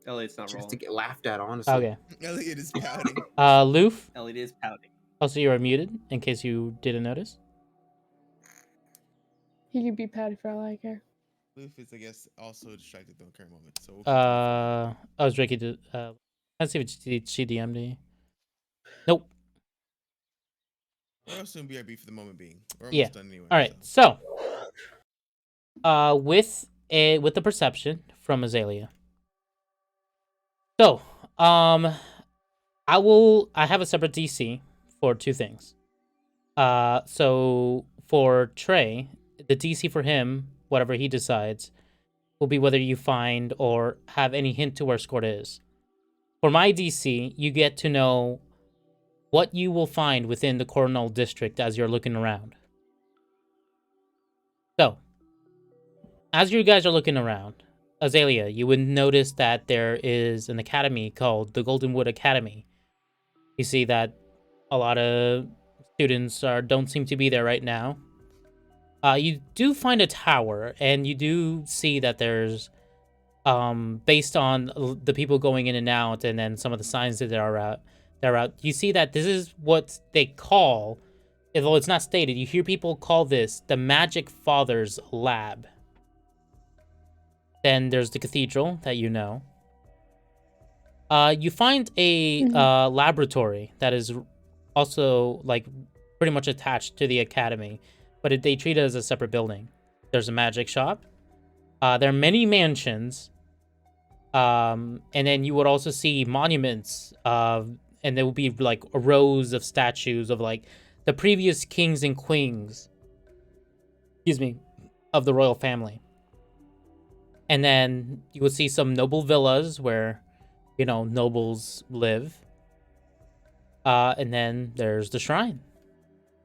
Elliot's not just rolling. to get laughed at, honestly. Okay. Elliot is pouting. Loof. Elliot is pouting. Also, you are muted in case you didn't notice. He can be patty for all I care. Loof is, I guess, also distracted at the current moment. So we'll I was Ricky. Let's see if she DM'd me. Nope. we'll assume BRB for the moment being. We're almost Yeah. done anyway. All right. So. So, with the perception from Azalea. So, I have a separate DC for two things. So for Trey, the DC for him, whatever he decides, will be whether you find or have any hint to where Scored is. For my DC, you get to know what you will find within the Coronel District as you're looking around. So, as you guys are looking around, Azalea, you would notice that there is an academy called the Goldenwood Academy. You see that a lot of students don't seem to be there right now. You do find a tower, and you do see that there's based on the people going in and out, and then some of the signs that are out. You see that this is what they call, although it's not stated. You hear people call this the Magic Father's Lab. Then there's the cathedral that you know. You find a laboratory that is also like pretty much attached to the academy, but they treat it as a separate building. There's a magic shop. There are many mansions. And then you would also see monuments and there will be like rows of statues of like the previous kings and queens, excuse me, of the royal family. And then you would see some noble villas where, you know, nobles live. And then there's the shrine,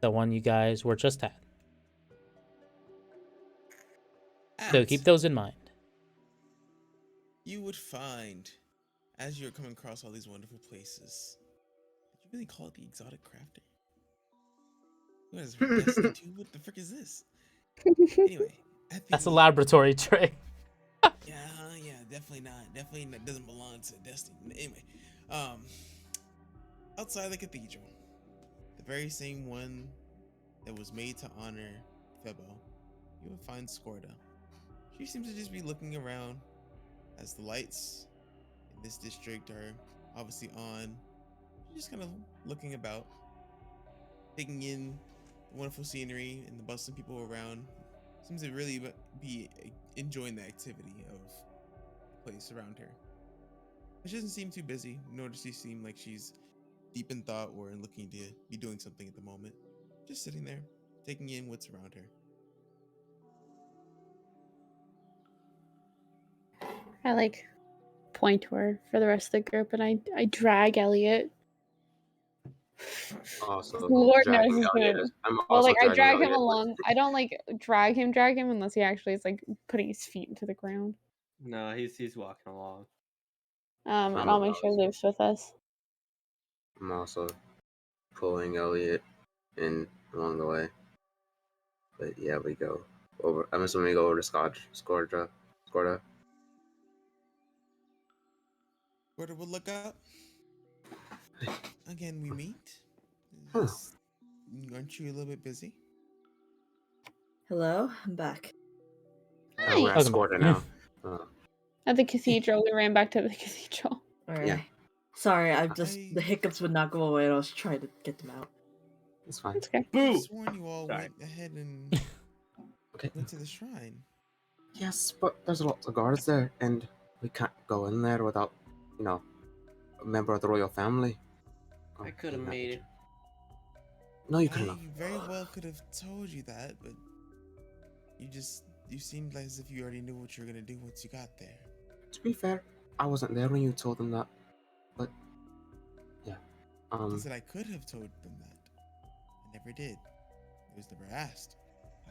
the one you guys were just at. So keep those in mind. You would find, as you're coming across all these wonderful places, did you really call it the exotic crafter? What is Destiny 2? What the frick is this? Anyway, That's a laboratory tray. yeah, definitely not. Definitely not, doesn't belong to Destiny. Anyway, outside the cathedral, the very same one that was made to honor Febo, you will find Scorda. She seems to just be looking around as the lights in this district are obviously on. She's just kind of looking about, taking in the wonderful scenery and the bustling people around. Seems to really be enjoying the activity of the place around her. She doesn't seem too busy, nor does she seem like she's deep in thought or looking to be doing something at the moment. Just sitting there, taking in what's around her. I like point to her for the rest of the group, and I drag Elliot. Also Lord dragging knows Elliot. who. I'm Well, also like I dragging drag him Elliot. along. I don't like drag him unless he actually is like putting his feet into the ground. No, he's walking along. And I'm I'll make sure he also, lives with us. I'm also pulling Elliot in along the way. But yeah, we go over. I'm assuming we go over to Scorda. Scorda will look up. Again, we meet. Aren't you a little bit busy? Hello, I'm back. Oh, we're at Welcome back. Scorda now. At the cathedral, we ran back to the cathedral. All right. Yeah. Sorry, the hiccups would not go away, and I was trying to get them out. It's fine. It's okay. I could have sworn you all Sorry. went ahead and Okay. went to the shrine. Yes, but there's lots of guards there, and we can't go in there without, you know, a member of the royal family. I could have made it. No, you couldn't I have. very well could have told you that, but you seemed like as if you already knew what you were gonna do once you got there. To be fair, I wasn't there when you told them that, but yeah. I said I could have told them that. I never did. I was never asked.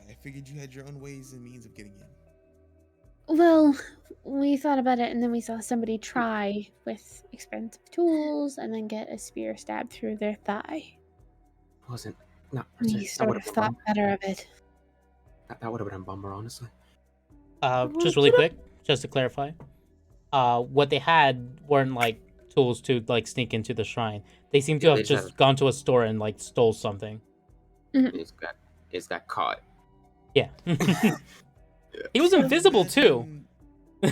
I figured you had your own ways and means of getting in. Well, we thought about it, and then we saw somebody try with expensive tools and then get a spear stabbed through their thigh. Wasn't not. We sort of thought better of it. That would have been a bummer, honestly. Just really quick, just to clarify, what they had weren't like tools to like sneak into the shrine. They seem to have just gone to a store and like stole something. It's got caught. Yeah. He was invisible too. I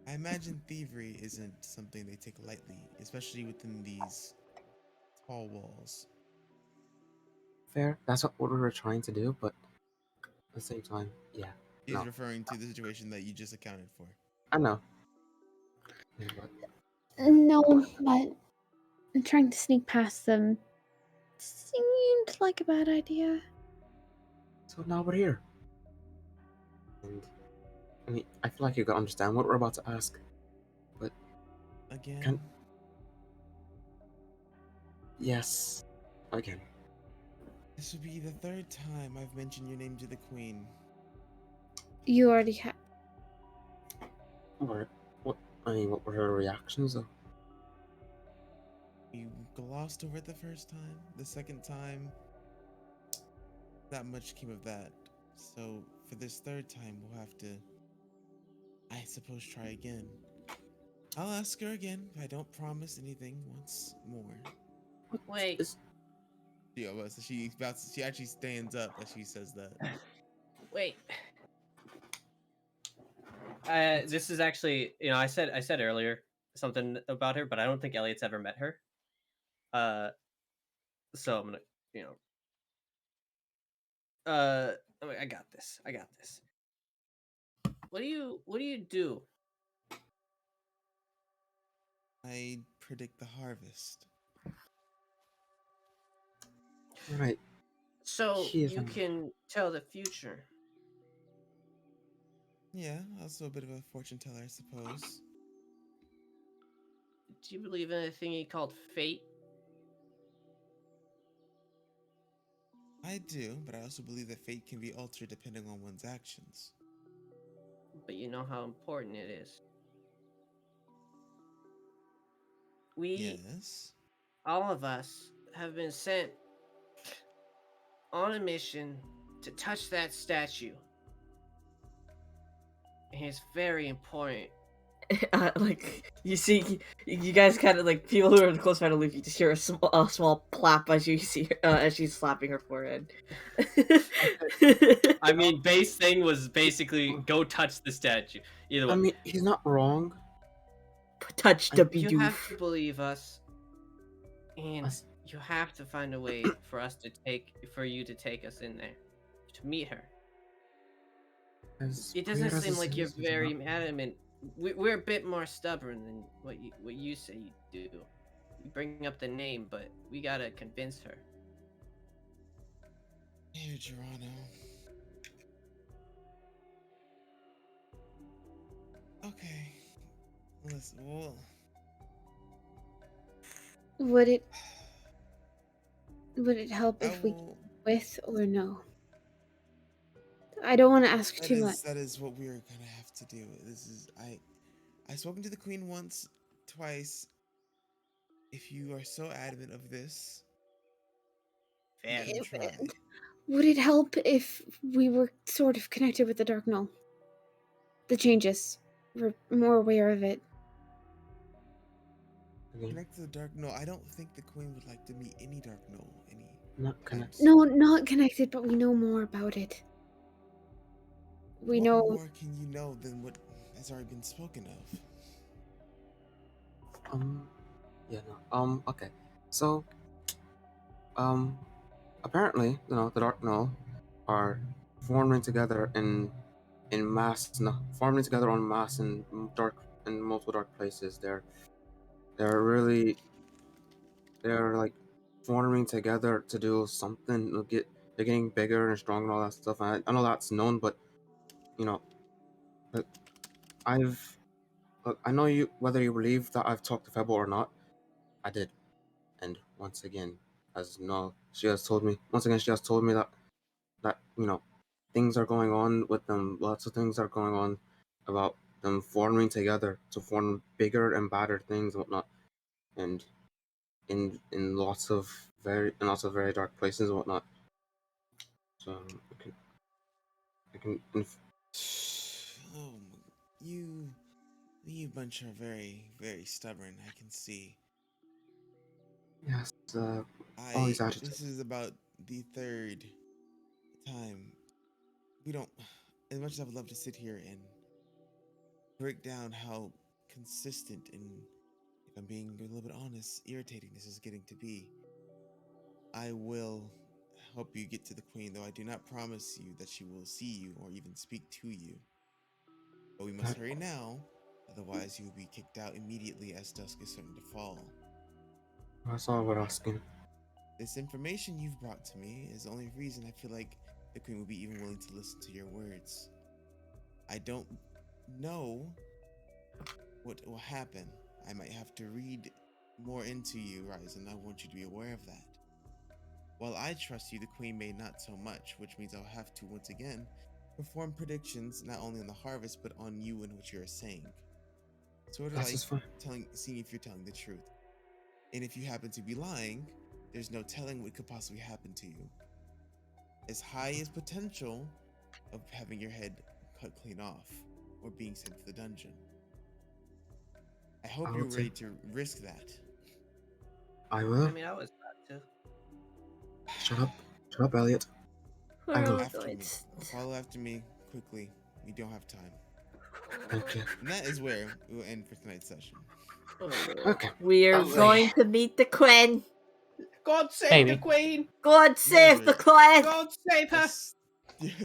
imagine thievery isn't something they take lightly, especially within these tall walls. Fair. That's what we were trying to do, but at the same time, yeah. He's No. referring to the situation that you just accounted for. I know. Yeah, but No, but trying to sneak past them seemed like a bad idea. so now we're here. And I mean, I feel like you gotta understand what we're about to ask. But Again? Yes. Again. This would be the third time I've mentioned your name to the Queen. You already have. What were her reactions though? we glossed over it the first time. The second time, not much came of that. So for this third time, we'll have to, I suppose, try again. I'll ask her again, but I don't promise anything once more. Wait. Yeah, well, so she actually stands up as she says that. Wait. This is actually, I said earlier something about her, but I don't think Elliot's ever met her. So I'm gonna, you know, I got this. I got this. What do you do? I predict the harvest. Right. So She is you can tell the future. Yeah, also a bit of a fortune teller, I suppose. Do you believe in a thingy called fate? I do, but I also believe that fate can be altered depending on one's actions. But you know how important it is. We, Yes. all of us, have been sent on a mission to touch that statue. And it's very important. Like you see, you guys kind of like people who are close by to Luke. You just hear a small clap as you see as she's slapping her forehead. I mean, base thing was basically go touch the statue. Either way. I mean, he's not wrong. Touch the You have bidoof. to believe us, and Us- you have to find a way for you to take us in there to meet her. As It weird doesn't as seem it like you're seems, he's very not. adamant. We're a bit more stubborn than what you say you do. You bring up the name, but we gotta convince her. Here, Geronimo. Okay. Listen, well, Would it help I if we will. with or no? I don't want to ask too much. That is what we're gonna have to do. This is I've spoken to the queen once, twice. If you are so adamant of this, we Fair. can try. Would it help if we were sort of connected with the Dark Null? The changes. We're more aware of it. Again, Connect to the dark. No, I don't think the queen would like to meet any dark no any not time connected. soon. No, not connected, but we know more about it. We What know. more can you know than what has already been spoken of? Yeah, no. Okay. So, apparently, the Dark Null are forming together in mass, no, forming together en masse in multiple dark places. They're really they're like forming together to do something. They're getting bigger and stronger and all that stuff. I know that's known, but you know, but I know you whether you believe that I've talked to Febo or not. I did, and once again, she has told me that things are going on with them. Lots of things are going on about them forming together to form bigger and badder things and whatnot, and in lots of very dark places and whatnot. So I can Oh, you, you bunch are very, very stubborn. I can see. yes, all these This adjectives. is about the third time. We don't. As much as I would love to sit here and break down how consistent and, if I'm being a little bit honest, irritating this is getting to be, I will help you get to the queen, though I do not promise you that she will see you or even speak to you. But we must hurry now, otherwise you will be kicked out immediately as dusk is starting to fall. That's all we're asking. This information you've brought to me is the only reason I feel like the queen will be even willing to listen to your words. I don't know what will happen. I might have to read more into you, Ryzen. I want you to be aware of that. While I trust you, the queen may not so much, which means I'll have to once again perform predictions not only on the harvest but on you and what you are saying. Sort of That's like just fine. seeing if you're telling the truth. And if you happen to be lying, there's no telling what could possibly happen to you. As high as potential of having your head cut clean off or being sent to the dungeon. I hope I you're will ready take- to risk that. I will. I mean, I was about to. Shut up, Elliot. I We're will. all After going me. to- Follow after me quickly. We don't have time. Okay. And that is where we will end for tonight's session. Okay. We're Lovely. going to meet the Queen. God save Maybe. the queen! God save the Margaret. Queen. God save her! Yes.